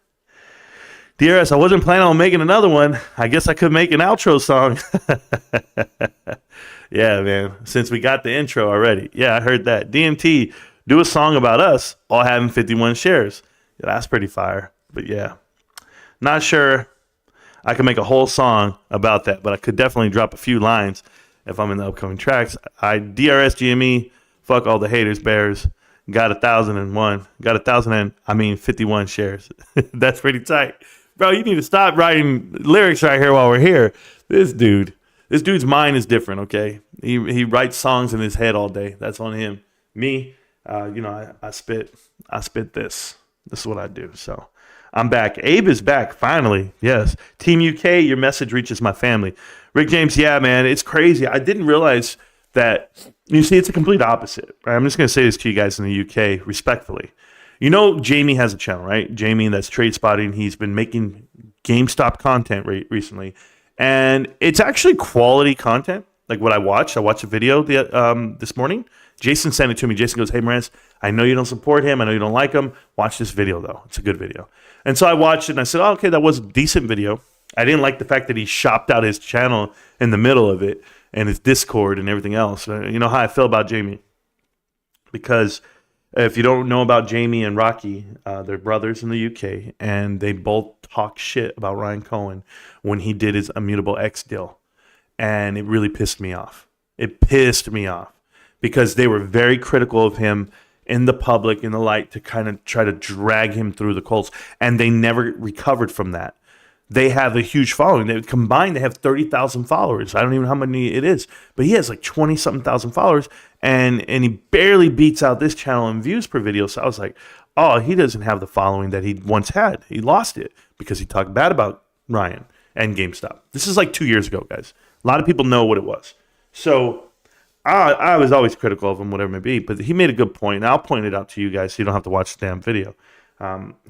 Speaker 6: DRS, I wasn't planning on making another one. I guess I could make an outro song. Yeah, man. Since we got the intro already. Yeah, I heard that. DMT, do a song about us all having 51 shares. Yeah, that's pretty fire. But yeah, not sure I can make a whole song about that, but I could definitely drop a few lines if I'm in the upcoming tracks. DRS GME, fuck all the haters, bears. Got 1,001. Got 51 shares. That's pretty tight. Bro, you need to stop writing lyrics right here while we're here. This dude's mind is different, okay? He writes songs in his head all day. That's on him. Me, I spit this. This is what I do. So I'm back. Abe is back, finally. Yes. Team UK, your message reaches my family. Rick James, yeah, man, it's crazy. I didn't realize that, it's a complete opposite. Right? I'm just going to say this to you guys in the UK respectfully. Jamie has a channel, right? Jamie, that's Trade Spotting. He's been making GameStop content recently. And it's actually quality content. Like what I watched a video this morning. Jason sent it to me. Jason goes, hey, Marantz, I know you don't support him. I know you don't like him. Watch this video, though. It's a good video. And so I watched it, and I said, okay, that was a decent video. I didn't like the fact that he shopped out his channel in the middle of it and his Discord and everything else. You know how I feel about Jamie. Because if you don't know about Jamie and Rocky, they're brothers in the UK, and they both talk shit about Ryan Cohen when he did his Immutable X deal. And it really pissed me off. It pissed me off because they were very critical of him in the public, in the light, to kind of try to drag him through the coals. And they never recovered from that. They have a huge following. They combined, they have 30,000 followers. I don't even know how many it is, but he has like 20-something thousand followers, and he barely beats out this channel in views per video. So I was like, oh, he doesn't have the following that he once had. He lost it because he talked bad about Ryan and GameStop. This is like 2 years ago, guys. A lot of people know what it was. So I was always critical of him, whatever it may be, but he made a good point, and I'll point it out to you guys so you don't have to watch the damn video.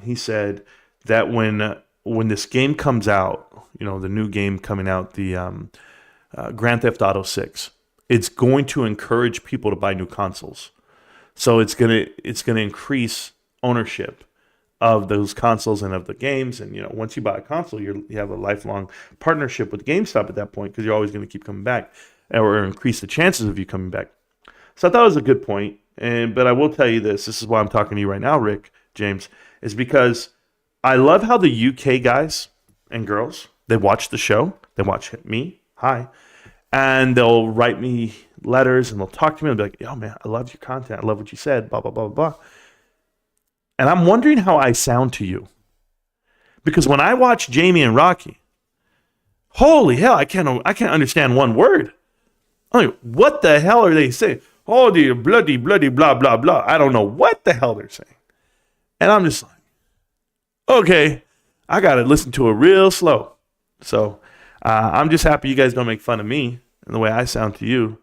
Speaker 6: He said that when this game comes out, the new game coming out, the Grand Theft Auto 6, it's going to encourage people to buy new consoles. So it's gonna increase ownership of those consoles and of the games. And once you buy a console, you have a lifelong partnership with GameStop at that point, because you're always going to keep coming back, or increase the chances of you coming back. So I thought it was a good point. But I will tell you this is why I'm talking to you right now, Rick James, is because I love how the UK guys and girls, they watch the show. They watch me. Hi. And they'll write me letters, and they'll talk to me and be like, yo, man, I love your content. I love what you said, blah, blah, blah, blah. And I'm wondering how I sound to you. Because when I watch Jamie and Rocky, holy hell, I can't understand one word. I'm like, what the hell are they saying? Oh, the bloody, blah, blah, blah. I don't know what the hell they're saying. And I'm just like, okay, I got to listen to it real slow. So I'm just happy you guys don't make fun of me and the way I sound to you.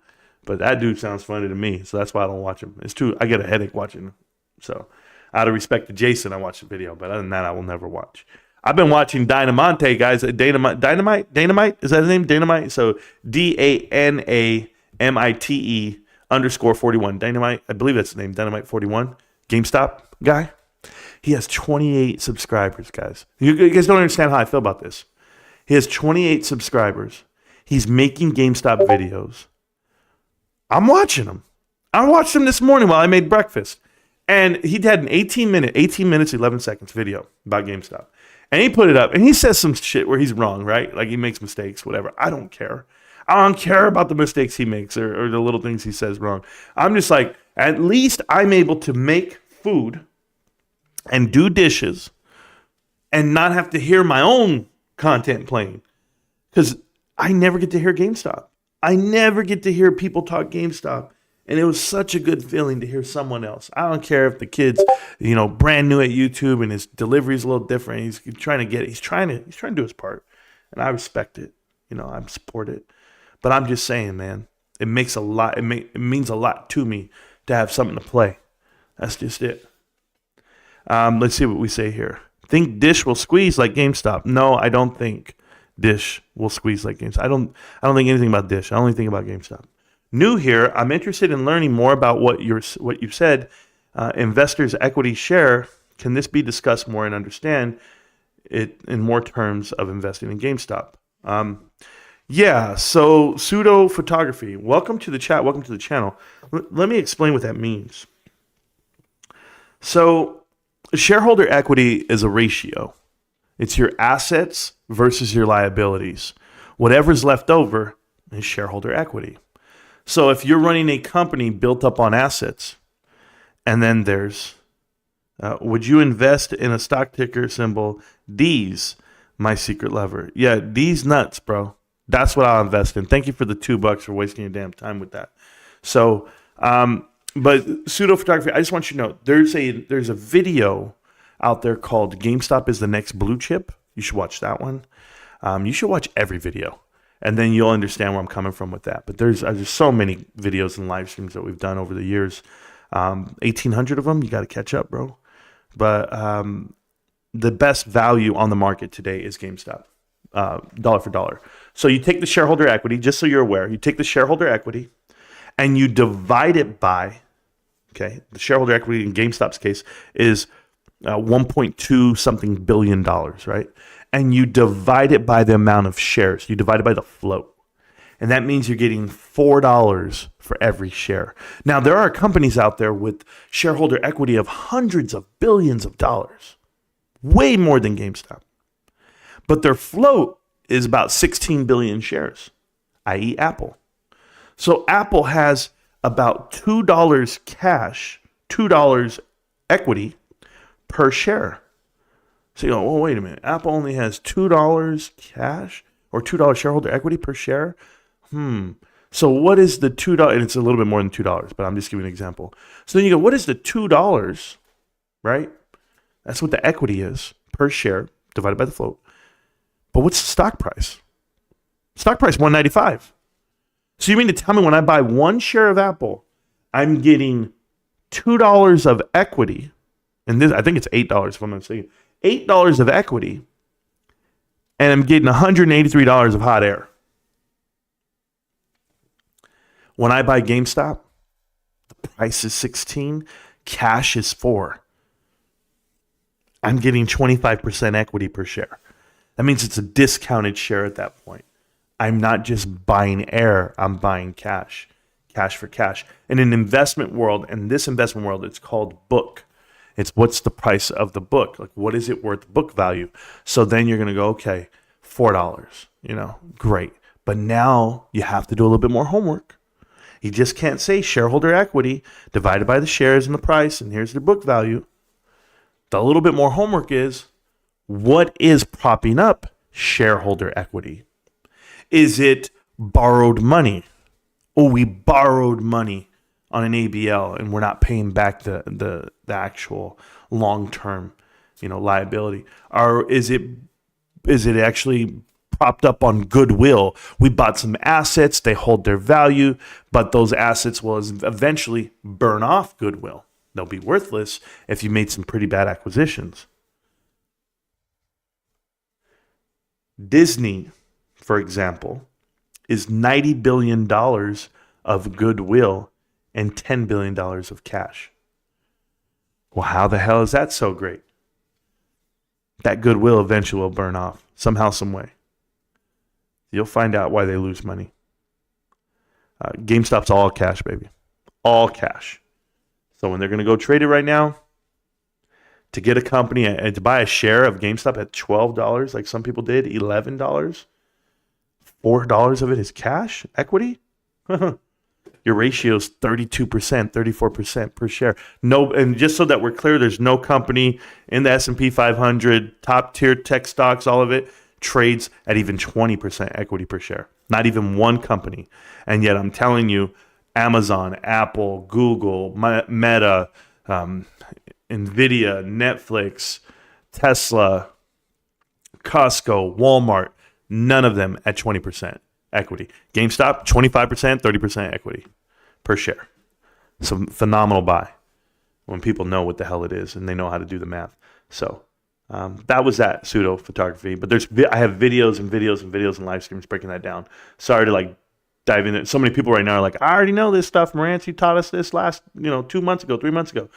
Speaker 6: But that dude sounds funny to me. So that's why I don't watch him. I get a headache watching him. So out of respect to Jason, I watch the video. But other than that, I will never watch. I've been watching Dynamite, guys. Dynamite? Is that his name? Dynamite? So DANAMITE_41. Dynamite, I believe that's the name. Dynamite 41. GameStop guy. He has 28 subscribers, guys. You guys don't understand how I feel about this. He has 28 subscribers. He's making GameStop videos. I'm watching him. I watched him this morning while I made breakfast. And he had an 18 minutes, 11 seconds video about GameStop. And he put it up, and he says some shit where he's wrong, right? Like he makes mistakes, whatever. I don't care. I don't care about the mistakes he makes or the little things he says wrong. I'm just like, at least I'm able to make food and do dishes and not have to hear my own content playing. Because I never get to hear GameStop. I never get to hear people talk GameStop. And it was such a good feeling to hear someone else. I don't care if the kid's, brand new at YouTube and his delivery is a little different. He's trying to get it. He's trying to do his part. And I respect it. I support it. But I'm just saying, man, it makes a lot. It means a lot to me to have something to play. That's just it. Let's see what we say here. Think Dish will squeeze like GameStop? No, I don't think Dish will squeeze like GameStop. I don't think anything about Dish. I only think about GameStop. New here, I'm interested in learning more about what you said. Investors' equity share. Can this be discussed more and understand it in more terms of investing in GameStop? So pseudo photography. Welcome to the chat. Welcome to the channel. Let me explain what that means. So shareholder equity is a ratio. It's your assets versus your liabilities. Whatever's left over is shareholder equity. So if you're running a company built up on assets, and then there's, would you invest in a stock ticker symbol, D's, my secret lever? Yeah, D's nuts, bro. That's what I'll invest in. Thank you for the $2 for wasting your damn time with that. So, but pseudo photography, I just want you to know, there's a video out there called GameStop is the next blue chip. You should watch that one. You should watch every video. And then you'll understand where I'm coming from with that. But there's so many videos and live streams that we've done over the years. 1,800 of them. You got to catch up, bro. But the best value on the market today is GameStop, dollar for dollar. So you take the shareholder equity, just so you're aware. You take the shareholder equity and you divide it by, the shareholder equity in GameStop's case is 1.2 something billion dollars, right? And you divide it by the amount of shares. You divide it by the float. And that means you're getting $4 for every share. Now, there are companies out there with shareholder equity of hundreds of billions of dollars, way more than GameStop. But their float is about 16 billion shares, i.e. Apple. So Apple has about $2 cash, $2 equity per share. So you go, well, wait a minute. Apple only has $2 cash or $2 shareholder equity per share? So what is the $2? And it's a little bit more than $2, but I'm just giving an example. So then you go, what is the $2, right? That's what the equity is per share divided by the float. But what's the stock price? Stock price, $195. So you mean to tell me when I buy one share of Apple, I'm getting $2 of equity, and this, I think it's $8 if I'm not mistaken, $8 of equity, and I'm getting $183 of hot air. When I buy GameStop, the price is 16, cash is 4. I'm getting 25% equity per share. That means it's a discounted share at that point. I'm not just buying air, I'm buying cash for cash. In an investment world, and this investment world, it's called book. It's what's the price of the book? Like, what is it worth book value? So then you're going to go, okay, $4, great. But now you have to do a little bit more homework. You just can't say shareholder equity divided by the shares and the price, and here's the book value. The little bit more homework is, what is propping up shareholder equity? Is it borrowed money? Oh, we borrowed money on an ABL and we're not paying back the actual long-term, liability? Or is it actually propped up on goodwill? We bought some assets, they hold their value, but those assets will eventually burn off goodwill. They'll be worthless if you made some pretty bad acquisitions. Disney, for example, is $90 billion of goodwill and $10 billion of cash. Well, how the hell is that so great? That goodwill eventually will burn off somehow, some way. You'll find out why they lose money. GameStop's all cash, baby. All cash. So when they're going to go trade it right now, to get a company and to buy a share of GameStop at $12, like some people did, $11, $4 of it is cash equity. Your ratio is 32%, 34% per share. No, and just so that we're clear, there's no company in the S&P 500, top tier tech stocks, all of it trades at even 20% equity per share. Not even one company. And yet I'm telling you, Amazon, Apple, Google, Meta, Nvidia, Netflix, Tesla, Costco, Walmart, none of them at 20% equity. GameStop, 25%, 30% equity per share. Some phenomenal buy when people know what the hell it is and they know how to do the math. So that was that pseudo photography. But I have videos and videos and videos and live streams breaking that down. Sorry to dive in. So many people right now are like, I already know this stuff. Marantz, you taught us this last 2 months ago, 3 months ago.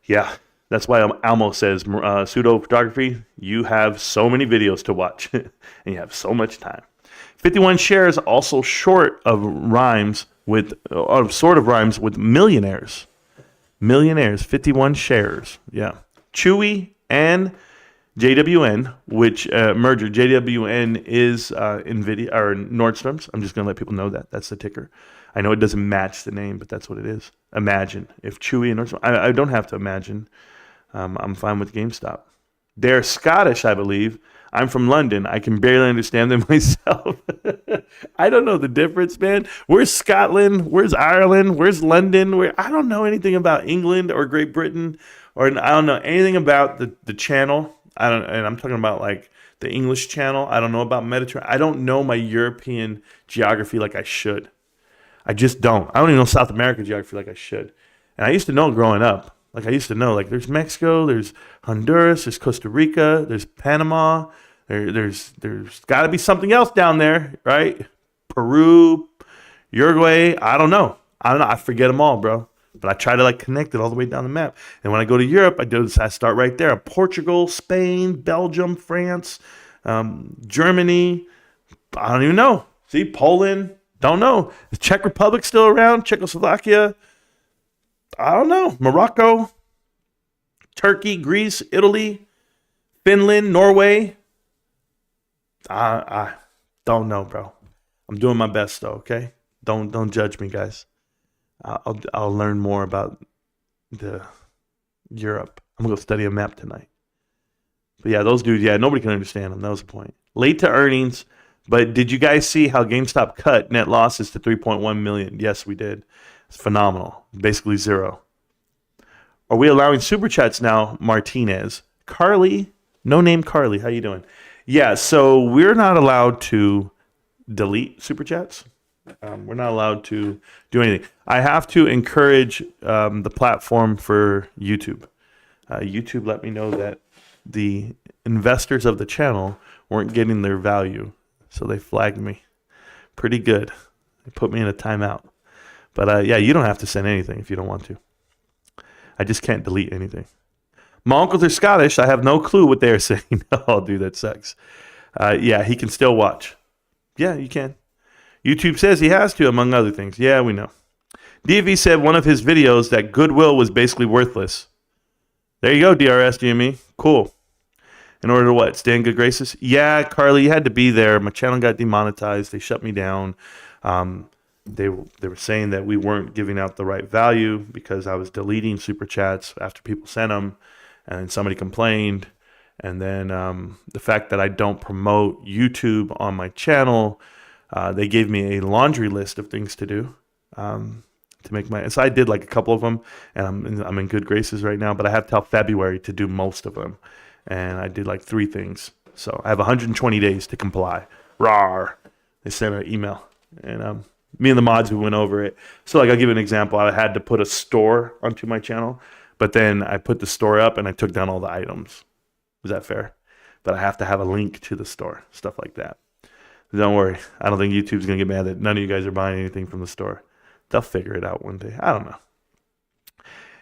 Speaker 6: Yeah, that's why Almo says pseudo photography. You have so many videos to watch and you have so much time. 51 shares also short of rhymes with millionaires. Millionaires, 51 shares. Yeah. Chewy and JWN, which merger. JWN is Nvidia or Nordstrom's. I'm just going to let people know that. That's the ticker. I know it doesn't match the name, but that's what it is. Imagine if Chewy and Nordstrom. I don't have to imagine. I'm fine with GameStop. They're Scottish, I believe. I'm from London. I can barely understand them myself. I don't know the difference, man. Where's Scotland? Where's Ireland? Where's London? I don't know anything about England or Great Britain, or I don't know anything about the channel. And I'm talking about like the English channel. I don't know about Mediterranean. I don't know my European geography like I should. I just don't. I don't even know South American geography like I should. And I used to know growing up. Like I used to know, like there's Mexico, there's Honduras, there's Costa Rica, there's Panama, there's got to be something else down there, right? Peru, Uruguay, I don't know. I forget them all, bro. But I try to connect it all the way down the map. And when I go to Europe, I start right there. Portugal, Spain, Belgium, France, Germany. I don't even know. See, Poland, don't know. Is Czech Republic still around? Czechoslovakia. I don't know. Morocco, Turkey, Greece, Italy, Finland, Norway. I don't know, bro. I'm doing my best though, okay? Don't judge me, guys. I'll learn more about the Europe. I'm gonna go study a map tonight. But yeah, those dudes, nobody can understand them. That was the point. Late to earnings, but did you guys see how GameStop cut net losses to 3.1 million? Yes, we did. It's phenomenal. Basically zero. Are we allowing super chats now, Martinez? Carly, no name Carly. How you doing? Yeah, so we're not allowed to delete super chats. We're not allowed to do anything. I have to encourage the platform for YouTube. YouTube let me know that the investors of the channel weren't getting their value, so they flagged me pretty good. They put me in a timeout. But you don't have to send anything if you don't want to. I just can't delete anything. My uncles are Scottish. I have no clue what they're saying. Oh, dude, that sucks. He can still watch. Yeah, you can. YouTube says he has to, among other things. Yeah, we know. DV said one of his videos that goodwill was basically worthless. There you go, DRS GME. Cool. In order to what? Stay in good graces? Yeah, Carly, you had to be there. My channel got demonetized. They shut me down. They were saying that we weren't giving out the right value because I was deleting super chats after people sent them, and somebody complained. And then the fact that I don't promote YouTube on my channel, they gave me a laundry list of things to do. to make my. So I did like a couple of them, and I'm in good graces right now. But I have till February to do most of them, and I did like 3 things. So I have 120 days to comply. Rawr! They sent an email, and me and the mods, we went over it. So like I'll give you an example. I had to put a store onto my channel, but then I put the store up and I took down all the items. Is that fair? But I have to have a link to the store, stuff like that. Don't worry. I don't think YouTube's going to get mad that none of you guys are buying anything from the store. They'll figure it out one day. I don't know.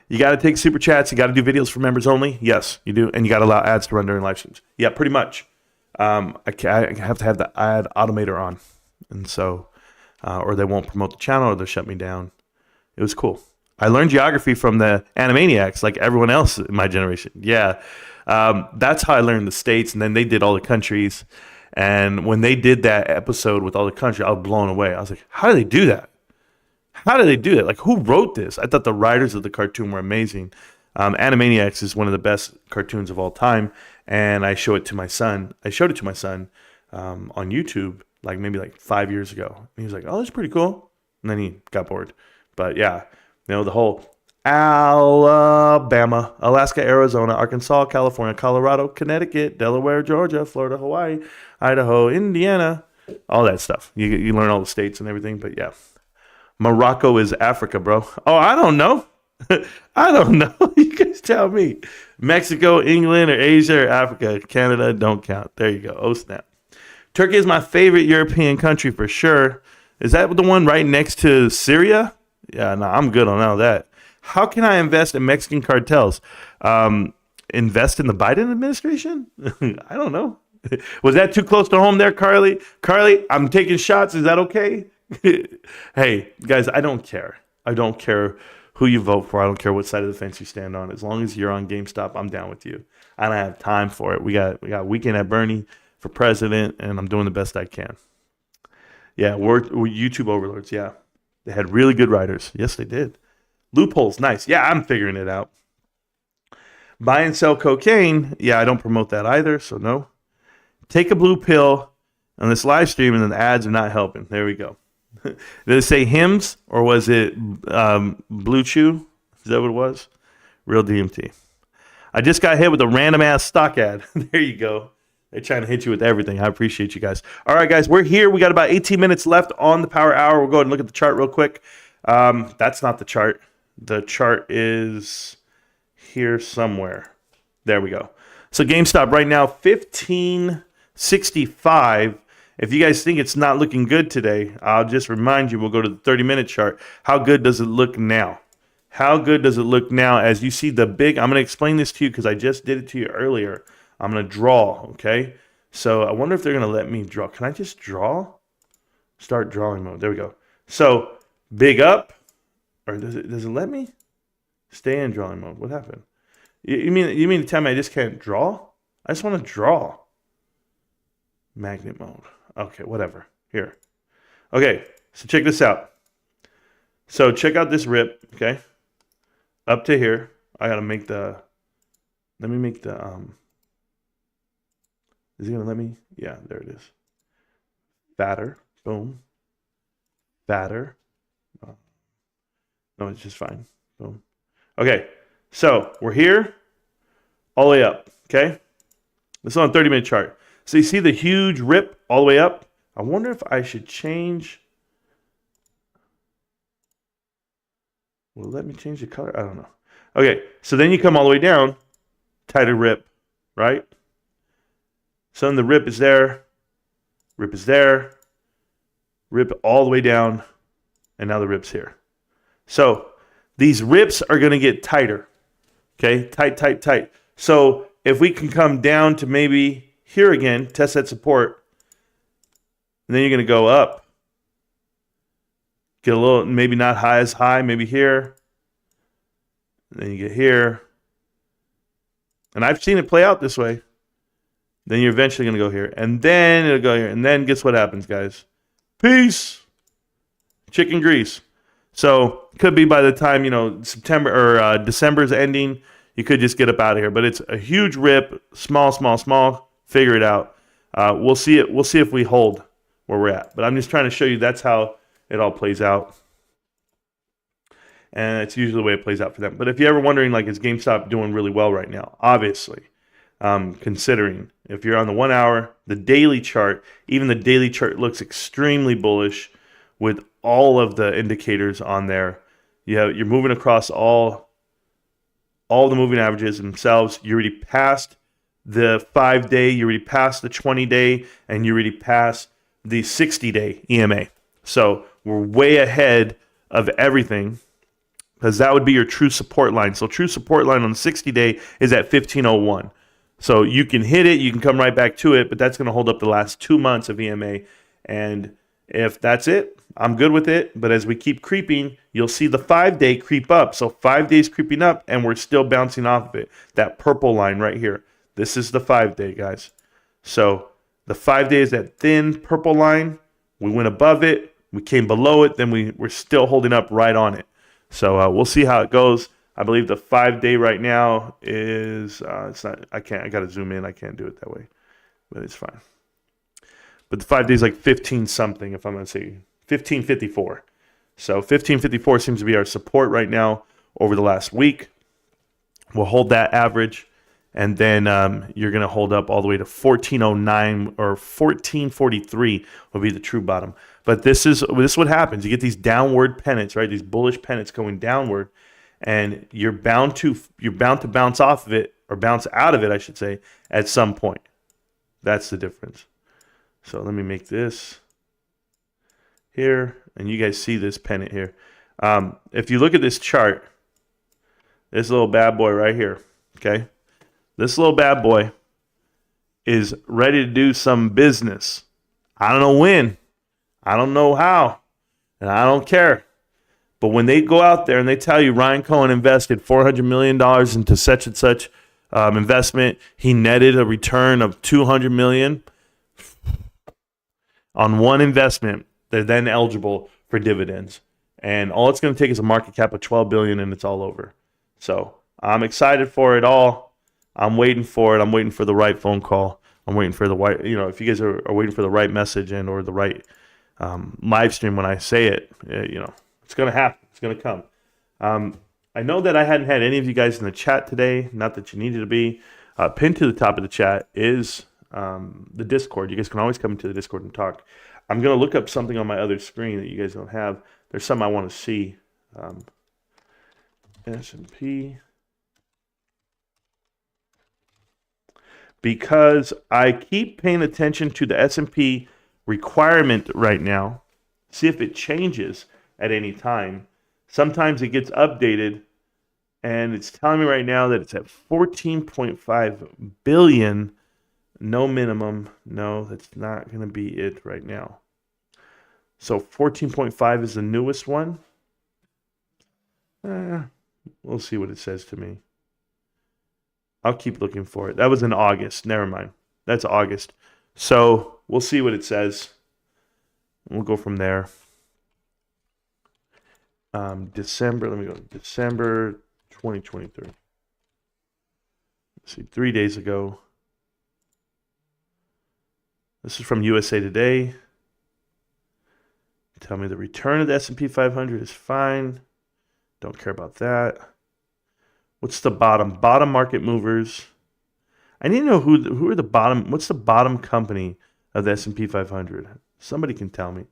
Speaker 6: You got to take super chats. You got to do videos for members only. Yes, you do. And you got to allow ads to run during live streams. Yeah, pretty much. I have to have the ad automator on. And so, or they won't promote the channel or they'll shut me down. It was cool. I learned geography from the Animaniacs like everyone else in my generation. Yeah. That's how I learned the states. And then they did all the countries. And when they did that episode with all the countries, I was blown away. I was like, how do they do that? How did they do that? Like, who wrote this? I thought the writers of the cartoon were amazing. Animaniacs is one of the best cartoons of all time, and I showed it to my son. On YouTube, maybe 5 years ago. And he was like, "Oh, that's pretty cool." And then he got bored. But yeah, the whole Alabama, Alaska, Arizona, Arkansas, California, Colorado, Connecticut, Delaware, Georgia, Florida, Hawaii, Idaho, Indiana, all that stuff. You learn all the states and everything. But yeah. Morocco is Africa, bro. Oh, I don't know. I don't know. You guys tell me. Mexico, England, or Asia, or Africa. Canada don't count. There you go. Oh, snap. Turkey is my favorite European country for sure. Is that the one right next to Syria? Yeah, no, I'm good on all that. How can I invest in Mexican cartels? Invest in the Biden administration? I don't know. Was that too close to home there, Carly? Carly, I'm taking shots. Is that okay? Hey, guys, I don't care. I don't care who you vote for. I don't care what side of the fence you stand on. As long as you're on GameStop, I'm down with you. I don't have time for it. We got Weekend at Bernie for president, and I'm doing the best I can. Yeah, we're YouTube overlords. Yeah, they had really good writers. Yes, they did. Loopholes, nice. Yeah, I'm figuring it out. Buy and sell cocaine. Yeah, I don't promote that either, so no. Take a blue pill on this live stream, and then the ads are not helping. There we go. Did it say hymns, or was it Blue Chew? Is that what it was? Real DMT. I just got hit with a random ass stock ad. There you go. They're trying to hit you with everything. I appreciate you guys. All right, guys, we're here. We got about 18 minutes left on the Power Hour. We'll go ahead and look at the chart real quick. That's not the chart. The chart is here somewhere. There we go. So GameStop right now, 1565. If you guys think it's not looking good today, I'll just remind you, we'll go to the 30-minute chart. How good does it look now? How good does it look now as you see the big, I'm going to explain this to you because I just did it to you earlier. I'm going to draw, okay? So I wonder if they're going to let me draw. Can I just draw? Start drawing mode. There we go. So big up, or does it let me? Stay in drawing mode. What happened? You mean to tell me I just can't draw? I just want to draw. Magnet mode. Okay, whatever. Here. Okay, so check this out. So check out this rip, okay? Up to here. I gotta make the, let me make the, is he gonna let me? Yeah, there it is. Fatter, boom. Fatter. No, it's just fine. Boom. Okay, so we're here, all the way up, okay? This is on a 30-minute chart. So you see the huge rip all the way up? I wonder if I should change. Will it let me change the color? I don't know. Okay, so then you come all the way down, tighter rip, right? So then the rip is there, rip all the way down, and now the rip's here. So these rips are going to get tighter, okay? Tight. So if we can come down to maybe here again, test that support, and then you're going to go up. Get a little, maybe not high as high, maybe here. And then you get here. And I've seen it play out this way. Then you're eventually going to go here. And then it'll go here. And then guess what happens, guys? Peace. Chicken grease. So could be by the time, September or December's ending, you could just get up out of here. But it's a huge rip, small. Figure it out. We'll see it. We'll see if we hold where we're at. But I'm just trying to show you that's how it all plays out. And it's usually the way it plays out for them. But if you're ever wondering, like, is GameStop doing really well right now? Obviously, considering if you're on the 1 hour, the daily chart, even the daily chart looks extremely bullish with all of the indicators on there. You're moving across all the moving averages themselves. You already passed the 5-day, you already passed the 20-day, and you already passed the 60-day EMA. So we're way ahead of everything, because that would be your true support line. So true support line on the 60-day is at 1501. So you can hit it, you can come right back to it, but that's going to hold up the last 2 months of EMA. And if that's it, I'm good with it. But as we keep creeping, you'll see the 5-day creep up. So 5 days creeping up, and we're still bouncing off of it. That purple line right here. This is the 5-day, guys. So the 5 days, that thin purple line, we went above it, we came below it, then we're still holding up right on it. So we'll see how it goes. I believe the 5-day right now is it's not. I got to zoom in. I can't do it that way, but it's fine. But the 5 days like 15 something. If I'm going to say 1554. So 1554 seems to be our support right now over the last week. We'll hold that average, and then you're going to hold up all the way to 1409 or 1443 will be the true bottom. But this is what happens. You get these downward pennants, right? These bullish pennants going downward, and you're bound to bounce off of it, or bounce out of it, I should say, at some point. That's the difference. So let me make this here, and you guys see this pennant here. If you look at this chart, this little bad boy right here, okay? This little bad boy is ready to do some business. I don't know when. I don't know how. And I don't care. But when they go out there and they tell you Ryan Cohen invested $400 million into such and such investment, he netted a return of $200 million on one investment, they're then eligible for dividends. And all it's going to take is a market cap of $12 billion, and it's all over. So I'm excited for it all. I'm waiting for it. I'm waiting for the right phone call. I'm waiting for the right, if you guys are waiting for the right message and or the right live stream when I say it, it's going to happen. It's going to come. I know that I hadn't had any of you guys in the chat today. Not that you needed to be. Pinned to the top of the chat is the Discord. You guys can always come into the Discord and talk. I'm going to look up something on my other screen that you guys don't have. There's something I want to see. S&P. Because I keep paying attention to the S&P requirement right now. See if it changes at any time. Sometimes it gets updated, and it's telling me right now that it's at 14.5 billion. No minimum. No, that's not going to be it right now. So 14.5 is the newest one. We'll see what it says to me. I'll keep looking for it. That was in August. Never mind. That's August. So we'll see what it says. We'll go from there. December. Let me go. December 2023. Let's see. 3 days ago. This is from USA Today. Tell me the return of the S&P 500 is fine. Don't care about that. What's the bottom? Bottom market movers. I need to know who are the bottom. What's the bottom company of the S&P 500? Somebody can tell me.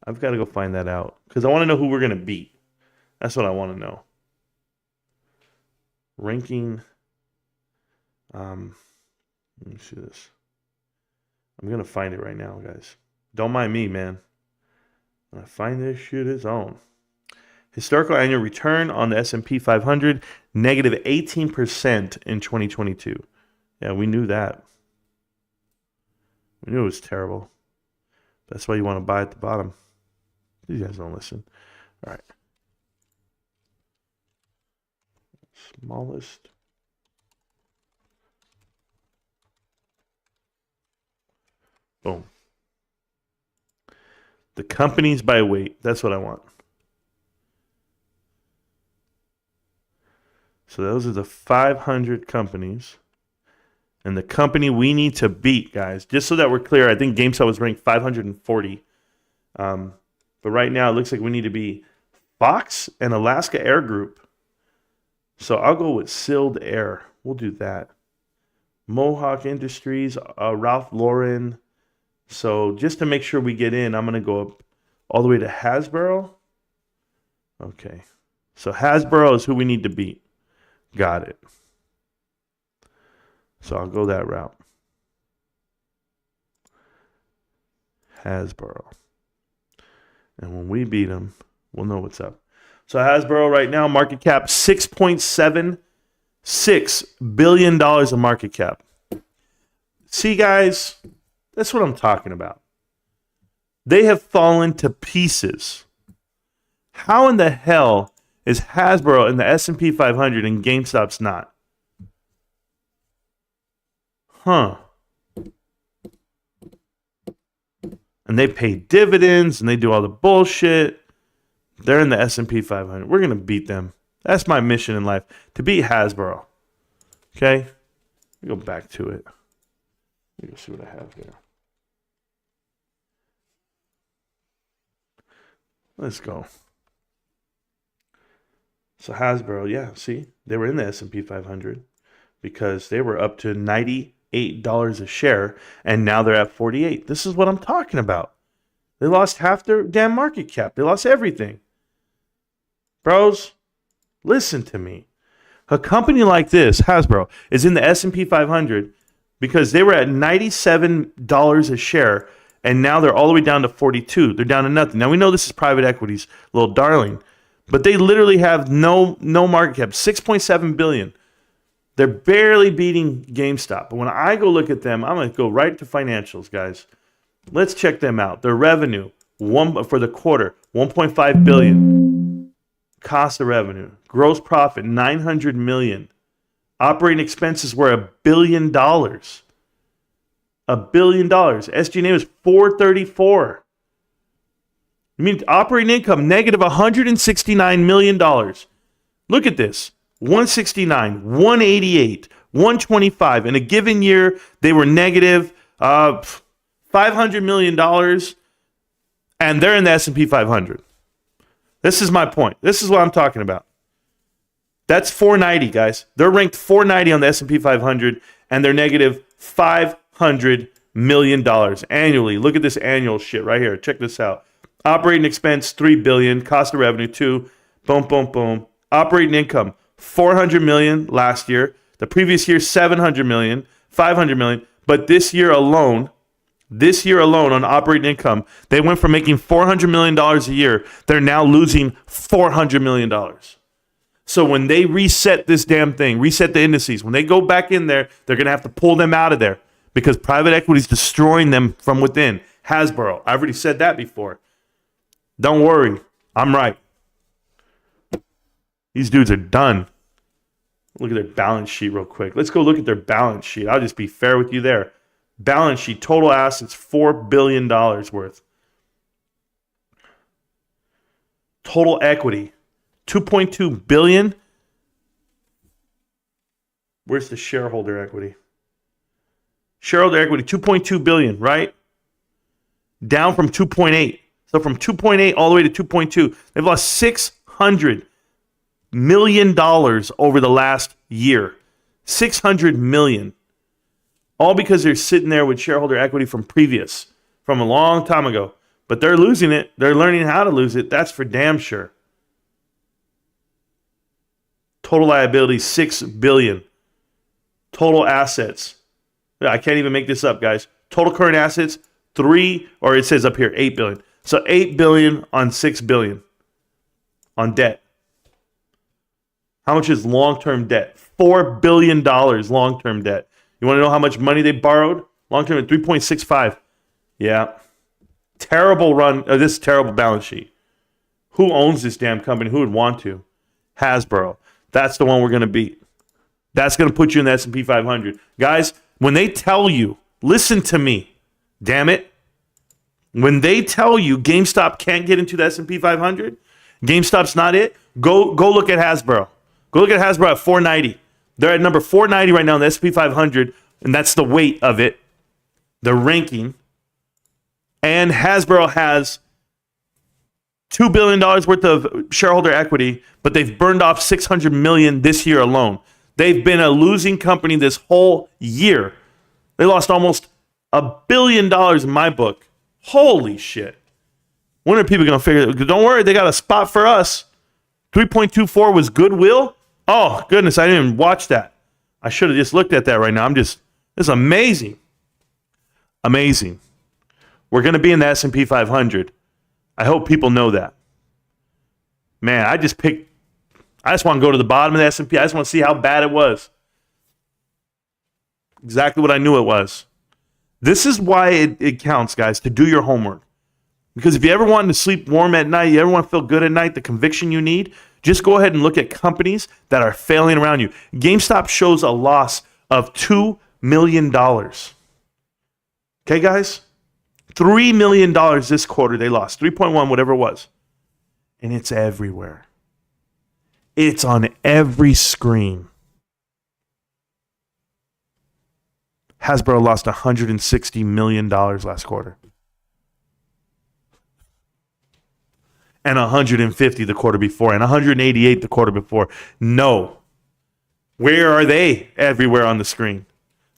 Speaker 6: I've got to go find that out because I want to know who we're going to beat. That's what I want to know. Ranking. Let me see this. I'm going to find it right now, guys. Don't mind me, man. When I find this shit, it's on. Historical annual return on the S&P 500, negative 18% in 2022. Yeah, we knew that. We knew it was terrible. That's why you want to buy at the bottom. These guys don't listen. All right. Smallest. Boom. The companies by weight. That's what I want. So those are the 500 companies. And the company we need to beat, guys, just so that we're clear, I think GameStop was ranked 540. But right now it looks like we need to be Fox and Alaska Air Group. So I'll go with Sealed Air. We'll do that. Mohawk Industries, Ralph Lauren. So just to make sure we get in, I'm going to go up all the way to Hasbro. Okay. So Hasbro is who we need to beat. Got it. So I'll go that route. Hasbro. And when we beat them, we'll know what's up. So Hasbro right now, market cap $6.76 billion of market cap. See, guys, that's what I'm talking about. They have fallen to pieces. How in the hell is Hasbro in the S&P 500 and GameStop's not? Huh. And they pay dividends and they do all the bullshit. They're in the S&P 500. We're going to beat them. That's my mission in life, to beat Hasbro. Okay? Let me go back to it. Let me go see what I have here. Let's go. So Hasbro, yeah, see? They were in the S&P 500 because they were up to $98 a share, and now they're at 48. This is what I'm talking about. They lost half their damn market cap. They lost everything. Bros, listen to me. A company like this, Hasbro, is in the S&P 500 because they were at $97 a share, and now they're all the way down to 42. They're down to nothing. Now, we know this is private equity's little darling, but they literally have no market cap, $6.7 billion. They're barely beating GameStop. But when I go look at them, I'm going to go right to financials, guys. Let's check them out. Their revenue for the quarter, $1.5 billion. Cost of revenue, gross profit, $900 million. Operating expenses were $1 billion. $1 billion. SG&A was $434. I mean, operating income, negative $169 million. Look at this. 169, 188, 125. In a given year, they were negative $500 million, and they're in the S&P 500. This is my point. This is what I'm talking about. That's 490, guys. They're ranked 490 on the S&P 500, and they're negative $500 million annually. Look at this annual shit right here. Check this out. Operating expense, $3 billion. Cost of revenue, $2 billion. Boom, boom, boom. Operating income, $400 million last year. The previous year, $700 million, $500 million. But this year alone on operating income, they went from making $400 million a year. They're now losing $400 million. So when they reset this damn thing, reset the indices, when they go back in there, they're going to have to pull them out of there because private equity is destroying them from within. Hasbro, I've already said that before. Don't worry, I'm right. These dudes are done. Look at their balance sheet real quick. Let's go look at their balance sheet. I'll just be fair with you there. Balance sheet, total assets, $4 billion worth. Total equity, $2.2 billion. Where's the shareholder equity? Shareholder equity, $2.2 billion, right? Down from 2.8. So from 2.8 all the way to 2.2. They've lost $600 million over the last year. $600 million. All because they're sitting there with shareholder equity from a long time ago. But they're losing it. They're learning how to lose it. That's for damn sure. Total liability, $6 billion. Total assets. I can't even make this up, guys. Total current assets, it says up here, $8 billion. So $8 billion on $6 billion on debt. How much is long-term debt? $4 billion long-term debt. You want to know how much money they borrowed? Long-term at 3.65. Yeah. Terrible run. This terrible balance sheet. Who owns this damn company? Who would want to? Hasbro. That's the one we're going to beat. That's going to put you in the S&P 500. Guys, when they tell you, listen to me. Damn it. When they tell you GameStop can't get into the S&P 500, GameStop's not it, go look at Hasbro. Go look at Hasbro at 490. They're at number 490 right now in the S&P 500, and that's the weight of it, the ranking. And Hasbro has $2 billion worth of shareholder equity, but they've burned off $600 million this year alone. They've been a losing company this whole year. They lost almost $1 billion in my book. Holy shit. When are people going to figure it? Don't worry, they got a spot for us. 3.24 was goodwill. Oh, goodness, I didn't even watch that. I should have just looked at that right now. This is amazing. Amazing. We're going to be in the S&P 500. I hope people know that. Man, I just want to go to the bottom of the S&P. I just want to see how bad it was. Exactly what I knew it was. This is why it counts, guys, to do your homework. Because if you ever want to sleep warm at night, you ever want to feel good at night, the conviction you need, just go ahead and look at companies that are failing around you. GameStop shows a loss of $2 million. Okay, guys? $3 million this quarter they lost. 3.1, whatever it was. And it's everywhere. It's on every screen. Hasbro lost $160 million last quarter. And 150 the quarter before, and 188 the quarter before. No. Where are they? Everywhere on the screen.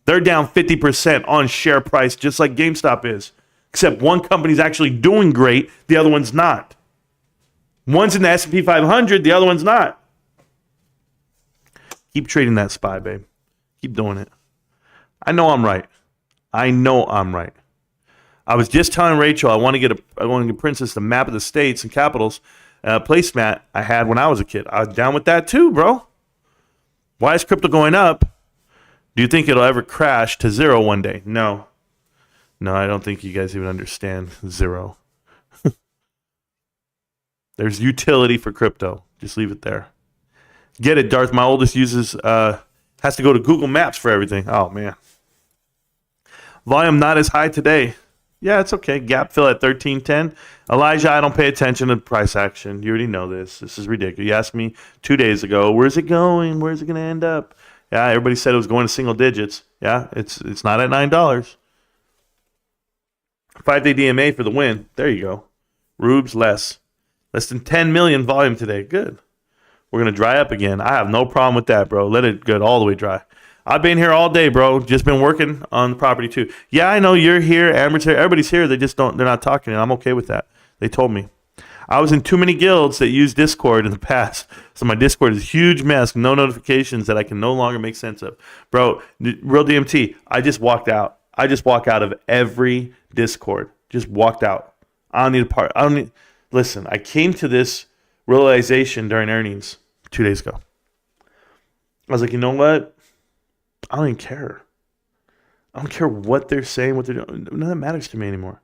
Speaker 6: They're down 50% on share price, just like GameStop is. Except one company's actually doing great, the other one's not. One's in the S&P 500, the other one's not. Keep trading that SPY, babe. Keep doing it. I know I'm right. I was just telling Rachel I want to get Princess the map of the states and capitals placemat I had when I was a kid. I was down with that too, bro. Why is crypto going up? Do you think it'll ever crash to zero one day? No, I don't think you guys even understand zero. There's utility for crypto. Just leave it there. Get it, Darth. My oldest has to go to Google Maps for everything. Oh, man. Volume not as high today. Yeah, it's okay. Gap fill at 1310. Elijah, I don't pay attention to price action. You already know this. This is ridiculous. You asked me 2 days ago, where's it going? Where's it going to end up? Yeah, everybody said it was going to single digits. Yeah, it's not at $9. 5-day DMA for the win. There you go. Rubes less than 10 million volume today. Good. We're going to dry up again. I have no problem with that, bro. Let it get all the way dry. I've been here all day, bro. Just been working on the property too. Yeah, I know you're here. Amber's here. Everybody's here. They're not talking, and I'm okay with that. They told me. I was in too many guilds that use Discord in the past. So my Discord is a huge mess. No notifications that I can no longer make sense of. Bro, real DMT, I just walked out. I just walk out of every Discord. Just walked out. I don't need a part. Listen, I came to this realization during earnings 2 days ago. I was like, you know what? I don't even care. I don't care what they're saying, what they're doing. None of that matters to me anymore.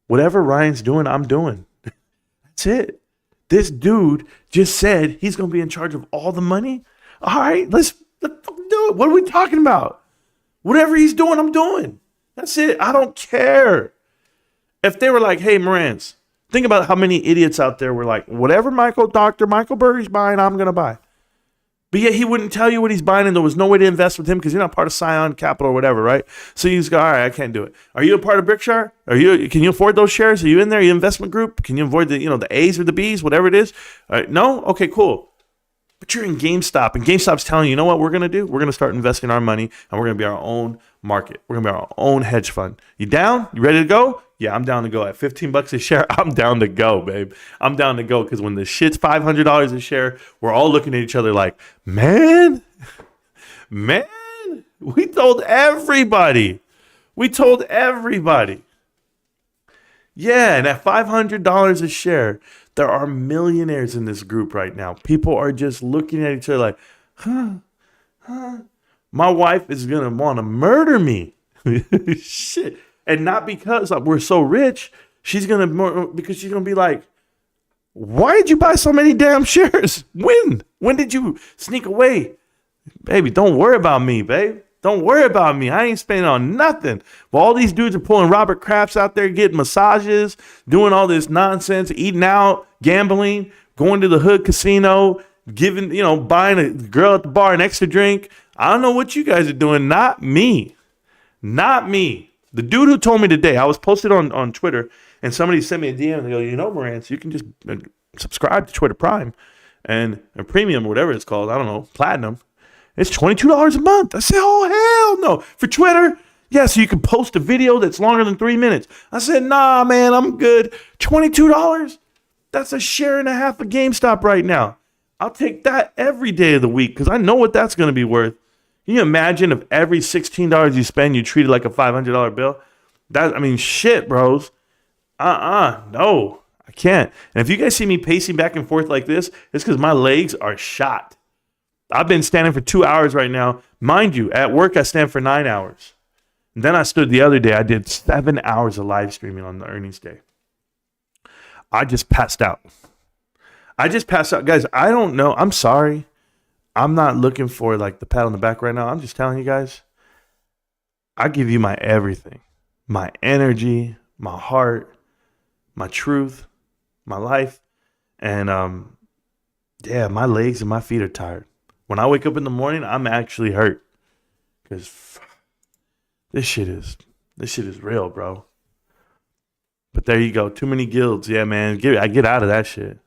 Speaker 6: Whatever Ryan's doing, I'm doing. That's it. This dude just said he's going to be in charge of all the money. All right, let's do it. What are we talking about? Whatever he's doing, I'm doing. That's it. I don't care. If they were like, hey, Marantz, think about how many idiots out there were like, whatever Dr. Michael Burry's buying, I'm going to buy. But yet he wouldn't tell you what he's buying, and there was no way to invest with him because you're not part of Scion Capital or whatever, right? So you just go, all right, I can't do it. Are you a part of Berkshire? Can you afford those shares? Are you in there? Are you investment group? Can you avoid the A's or the B's, whatever it is? All right, no? Okay, cool. But you're in GameStop, and GameStop's telling you, you know what we're going to do? We're going to start investing our money, and we're going to be our own market. We're going to be our own hedge fund. You down? You ready to go? Yeah, I'm down to go. At $15 a share, I'm down to go, babe. I'm down to go because when the shit's $500 a share, we're all looking at each other like, man, we told everybody. Yeah, and at $500 a share, there are millionaires in this group right now. People are just looking at each other like, huh. My wife is going to want to murder me. Shit. And not because we're so rich. Because she's going to be like, why did you buy so many damn shares? When did you sneak away? Baby, don't worry about me, babe. Don't worry about me. I ain't spending on nothing. But all these dudes are pulling Robert Krafts out there, getting massages, doing all this nonsense, eating out, gambling, going to the hood casino, buying a girl at the bar an extra drink. I don't know what you guys are doing. Not me. The dude who told me today, I was posted on Twitter, And somebody sent me a DM and they go, Marantz, you can just subscribe to Twitter Prime and a premium or whatever it's called. I don't know, platinum. It's $22 a month. I said, oh, hell no. For Twitter, yeah, so you can post a video that's longer than 3 minutes. I said, nah, man, I'm good. $22? That's a share and a half of GameStop right now. I'll take that every day of the week because I know what that's going to be worth. Can you imagine if every $16 you spend, you treat it like a $500 bill? Shit, bros. No, I can't. And if you guys see me pacing back and forth like this, it's because my legs are shot. I've been standing for 2 hours right now. Mind you, at work, I stand for 9 hours. And then I stood the other day. I did 7 hours of live streaming on the earnings day. I just passed out. Guys, I don't know. I'm sorry. I'm not looking for like the pat on the back right now. I'm just telling you guys, I give you my everything. My energy, my heart, my truth, my life. And my legs and my feet are tired. When I wake up in the morning, I'm actually hurt. Because this shit is real, bro. But there you go. Too many guilds. Yeah, man. I get out of that shit.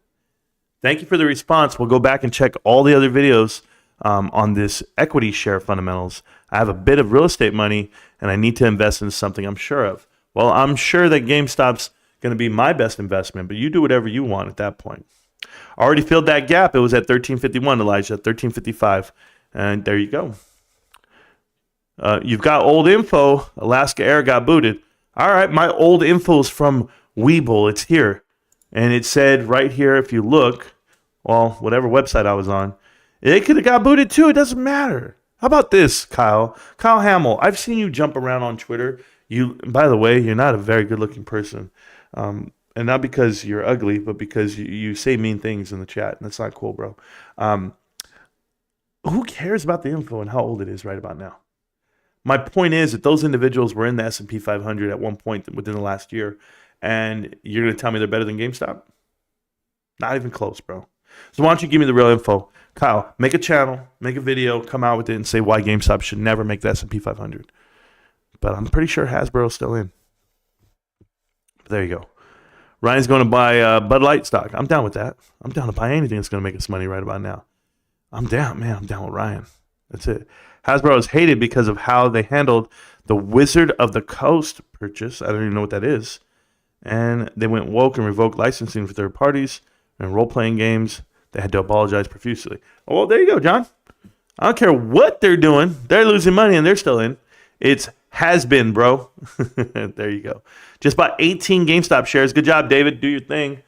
Speaker 6: Thank you for the response. We'll go back and check all the other videos on this equity share fundamentals. I have a bit of real estate money, and I need to invest in something I'm sure of. Well, I'm sure that GameStop's going to be my best investment, but you do whatever you want at that point. I already filled that gap. It was at 1351, Elijah, 1355. And there you go. You've got old info. Alaska Air got booted. All right, my old info is from Webull. It's here. And it said right here, if you look, well, whatever website I was on, it could have got booted too. It doesn't matter. How about this, Kyle? Kyle Hamill, I've seen you jump around on Twitter. By the way, you're not a very good-looking person. And not because you're ugly, but because you say mean things in the chat. And that's not cool, bro. Who cares about the info and how old it is right about now? My point is that those individuals were in the S&P 500 at one point within the last year. And you're going to tell me they're better than GameStop? Not even close, bro. So why don't you give me the real info? Kyle, make a channel, make a video, come out with it and say why GameStop should never make the S&P 500. But I'm pretty sure Hasbro's still in. But there you go. Ryan's going to buy Bud Light stock. I'm down with that. I'm down to buy anything that's going to make us money right about now. I'm down, man. I'm down with Ryan. That's it. Hasbro is hated because of how they handled the Wizard of the Coast purchase. I don't even know what that is. And they went woke and revoked licensing for third parties and role-playing games. They had to apologize profusely. Oh, well, there you go, John. I don't care what they're doing. They're losing money and they're still in. It's has been, bro. There you go. Just bought 18 GameStop shares. Good job, David. Do your thing.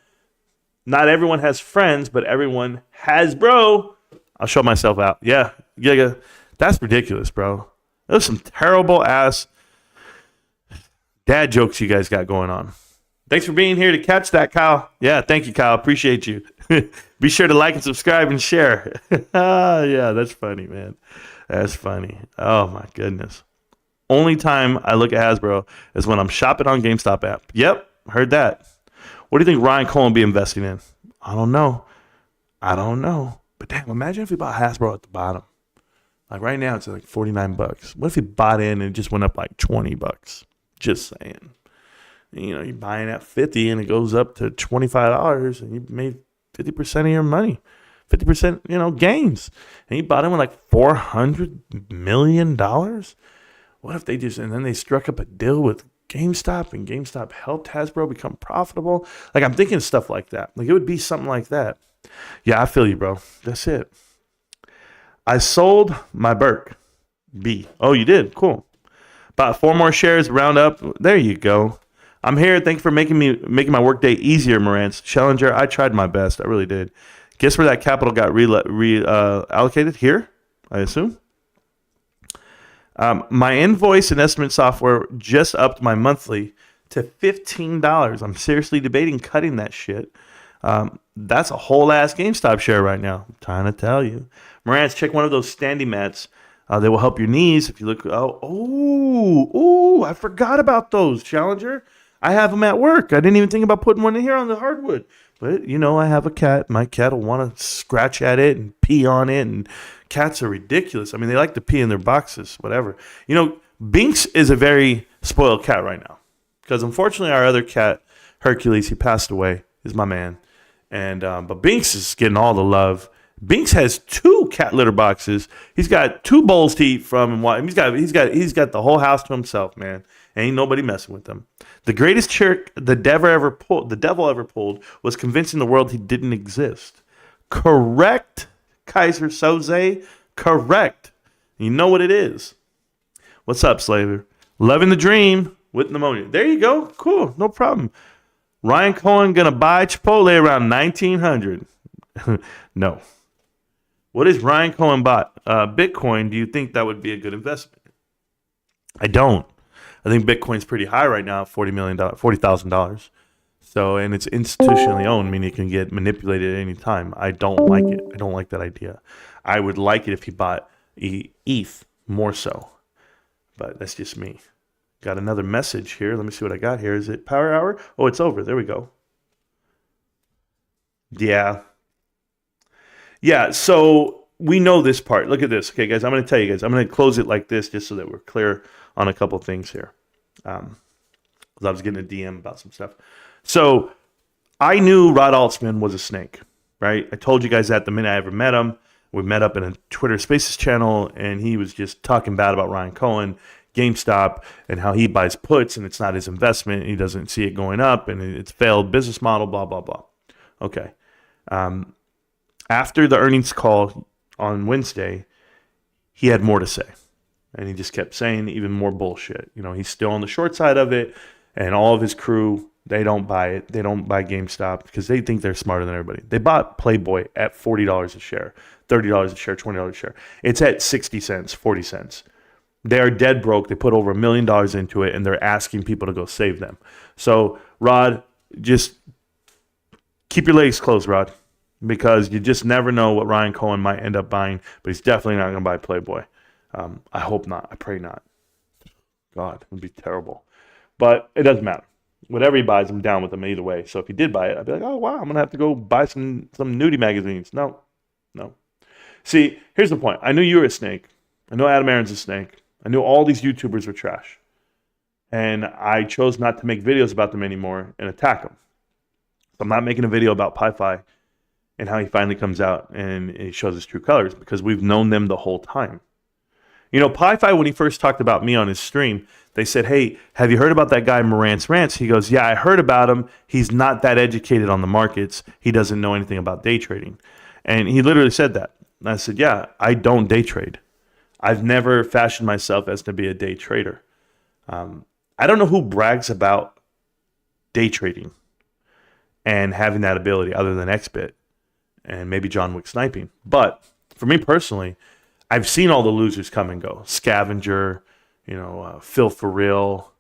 Speaker 6: Not everyone has friends, but everyone has, bro. I'll show myself out. Yeah. That's ridiculous, bro. Those some terrible ass dad jokes you guys got going on. Thanks for being here to catch that, Kyle. Yeah, thank you, Kyle. Appreciate you. Be sure to like and subscribe and share. Yeah, that's funny, man. That's funny. Oh, my goodness. Only time I look at Hasbro is when I'm shopping on GameStop app. Yep, heard that. What do you think Ryan Cohen will be investing in? I don't know. But damn, imagine if he bought Hasbro at the bottom. Like right now, it's like $49. What if he bought in and it just went up like $20? Just saying. You're buying at $50 and it goes up to $25 and you made 50% of your money. 50%, gains. And you bought in with like $400 million? What if and then they struck up a deal with GameStop and GameStop helped Hasbro become profitable? Like I'm thinking stuff like that. Like it would be something like that. Yeah, I feel you, bro. That's it. I sold my Burke B. Oh, you did? Cool. Bought 4 more shares, round up. There you go. I'm here. Thank you for making my workday easier, Marantz. Challenger, I tried my best. I really did. Guess where that capital got allocated? Here, I assume. My invoice and estimate software just upped my monthly to $15. I'm seriously debating cutting that shit. That's a whole ass GameStop share right now. I'm trying to tell you. Marantz, check one of those standing mats. They will help your knees if you look. I forgot about those, Challenger. I have them at work. I didn't even think about putting one in here on the hardwood. But, I have a cat. My cat will want to scratch at it and pee on it. And cats are ridiculous. I mean, they like to pee in their boxes, whatever. Binks is a very spoiled cat right now. Because, unfortunately, our other cat, Hercules, he passed away. He's my man. And but Binks is getting all the love. Binks has 2 cat litter boxes. He's got 2 bowls to eat from, and he's got the whole house to himself, man. Ain't nobody messing with him. The greatest trick the devil ever pulled was convincing the world he didn't exist. Correct, Kaiser Soze. Correct. You know what it is. What's up, Slaver? Loving the dream with pneumonia. There you go. Cool. No problem. Ryan Cohen gonna buy Chipotle around 1900. No. What is Ryan Cohen bought? Bitcoin. Do you think that would be a good investment? I don't. I think Bitcoin's pretty high right now, $40,000. So, and it's institutionally owned, meaning it can get manipulated at any time. I don't like it. I don't like that idea. I would like it if he bought ETH more so, but that's just me. Got another message here. Let me see what I got here. Is it Power Hour? Oh, it's over. There we go. Yeah. So we know this part. Look at this. Okay, guys, I'm going to tell you guys. I'm going to close it like this just so that we're clear on a couple things here. Because I was getting a DM about some stuff. So I knew Rod Altsman was a snake, right? I told you guys that the minute I ever met him. We met up in a Twitter Spaces channel, and he was just talking bad about Ryan Cohen, GameStop, and how he buys puts, and it's not his investment. He doesn't see it going up, and it's failed business model, blah, blah, blah. Okay. After the earnings call on Wednesday, he had more to say. And he just kept saying even more bullshit. You know, he's still on the short side of it, and all of his crew, they don't buy it. They don't buy GameStop because they think they're smarter than everybody. They bought Playboy at $40 a share, $30 a share, $20 a share. It's at 60 cents, 40 cents. They are dead broke. They put over $1 million into it, and they're asking people to go save them. So, Rod, just keep your legs closed, Rod, because you just never know what Ryan Cohen might end up buying, but he's definitely not going to buy Playboy. I hope not. I pray not. God, it would be terrible. But it doesn't matter. Whatever he buys, I'm down with him either way. So if he did buy it, I'd be like, oh, wow, I'm going to have to go buy some nudie magazines. No. See, here's the point. I knew you were a snake. I know Adam Aron's a snake. I knew all these YouTubers were trash. And I chose not to make videos about them anymore and attack them. So I'm not making a video about Pi-Fi and how he finally comes out and he shows his true colors because we've known them the whole time. You know, Pi-Fi, when he first talked about me on his stream, they said, hey, have you heard about that guy Marantz Rantz? He goes, yeah, I heard about him. He's not that educated on the markets. He doesn't know anything about day trading. And he literally said that. And I said, yeah, I don't day trade. I've never fashioned myself as to be a day trader. I don't know who brags about day trading and having that ability other than XBit and maybe John Wick sniping. But for me personally, I've seen all the losers come and go. Scavenger, Phil For Real,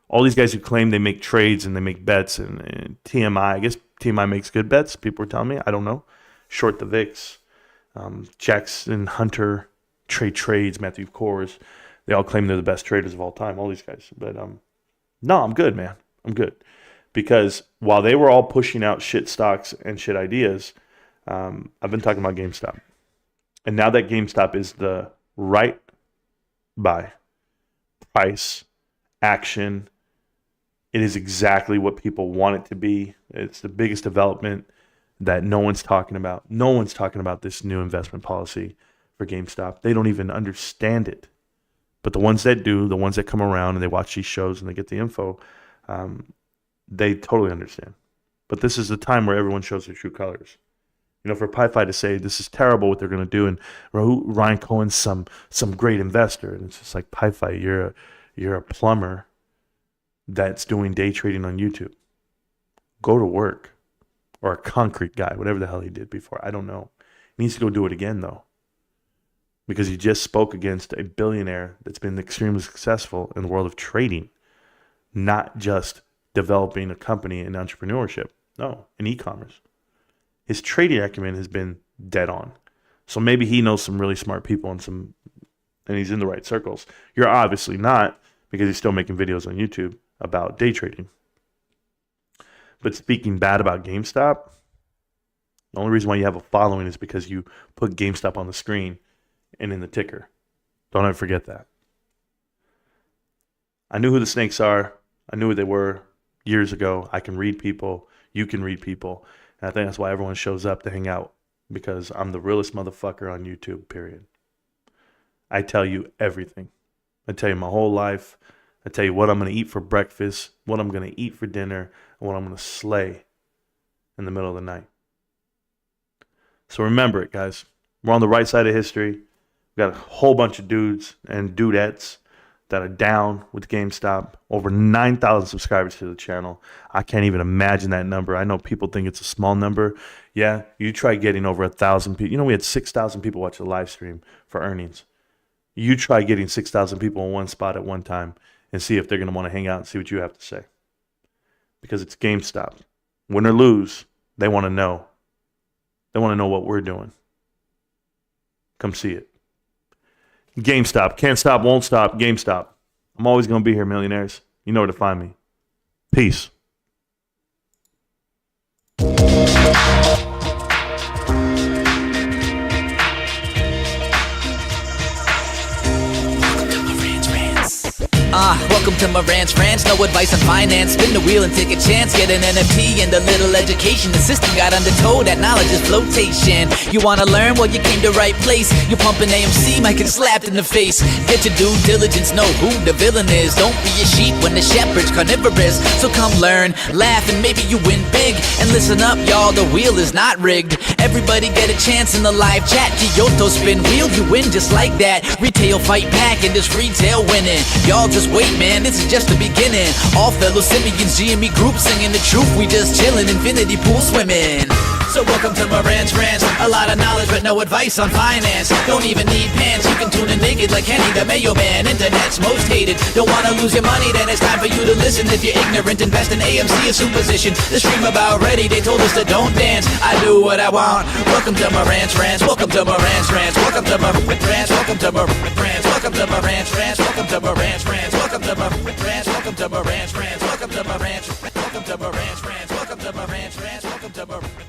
Speaker 6: all these guys who claim they make trades and they make bets, and TMI. I guess TMI makes good bets. People were telling me. I don't know. Short the VIX. Jackson Hunter, trades, Matthew Kors. They all claim they're the best traders of all time, all these guys. But no, I'm good, man. I'm good. Because while they were all pushing out shit stocks and shit ideas, I've been talking about GameStop. And now that GameStop is the right buy, price, action, it is exactly what people want it to be. It's the biggest development that no one's talking about. No one's talking about this new investment policy for GameStop. They don't even understand it. But the ones that do, the ones that come around and they watch these shows and they get the info, they totally understand. But this is the time where everyone shows their true colors. For Pi-Fi to say this is terrible what they're going to do, and Ryan Cohen's some great investor, and it's just like, Pi-Fi, you're a plumber that's doing day trading on YouTube. Go to work. Or a concrete guy, whatever the hell he did before. I don't know. He needs to go do it again, though. Because he just spoke against a billionaire that's been extremely successful in the world of trading, not just developing a company in entrepreneurship. No, in e-commerce. His trading acumen has been dead on. So maybe he knows some really smart people and he's in the right circles. You're obviously not, because he's still making videos on YouTube about day trading. But speaking bad about GameStop, the only reason why you have a following is because you put GameStop on the screen and in the ticker. Don't ever forget that. I knew who the snakes are. I knew what they were. years ago. I can read people. You can read people. And I think that's why everyone shows up to hang out, because I'm the realest motherfucker on YouTube, period. I tell you everything. I tell you my whole life. I tell you what I'm going to eat for breakfast, what I'm going to eat for dinner, and what I'm going to slay in the middle of the night. So remember it, guys. We're on the right side of history. We've got a whole bunch of dudes and dudettes that are down with GameStop. Over 9,000 subscribers to the channel. I can't even imagine that number. I know people think it's a small number. Yeah, you try getting over 1,000 people. You know, we had 6,000 people watch the live stream for earnings. You try getting 6,000 people in one spot at one time and see if they're going to want to hang out and see what you have to say. Because it's GameStop. Win or lose, they want to know. They want to know what we're doing. Come see it. GameStop. Can't stop, won't stop. GameStop. I'm always going to be here, millionaires. You know where to find me. Peace.
Speaker 3: Welcome to Marantz Rantz, no advice on finance. Spin the wheel and take a chance. Get an NFT and a little education. The system got undertow, that knowledge is flotation. You wanna learn? Well, you came to right place. You're pumping AMC, might get slapped in the face. Get your due diligence, know who the villain is. Don't be a sheep when the shepherd's carnivorous. So come learn, laugh, and maybe you win big. And listen up, y'all, the wheel is not rigged. Everybody get a chance in the live chat. Kyoto spin wheel, you win just like that. Retail fight back and this retail winning. Y'all just wait, man, this is just the beginning. All fellow simians, GME group singing the truth. We just chillin', infinity pool swimming. So welcome to Marantz Rantz. A lot of knowledge but no advice on finance. Don't even need pants, you can tune in naked like Henny the Mayo Man. Internet's most hated. Don't wanna lose your money, then it's time for you to listen. If you're ignorant, invest in AMC or Superposition. The stream about ready, they told us to don't dance. I do what I want. Welcome to Marantz Rantz. Welcome to Marantz Rantz. Welcome to Marantz Rantz. Welcome to Marantz Rantz. Welcome to Marantz Rantz. Welcome to Marantz Rantz. Welcome to Marantz Rantz. Welcome to Marantz Rantz. Welcome to Marantz Rantz. Welcome to Marantz Rantz. Welcome to Marantz Rantz. Welcome to Marantz Rantz.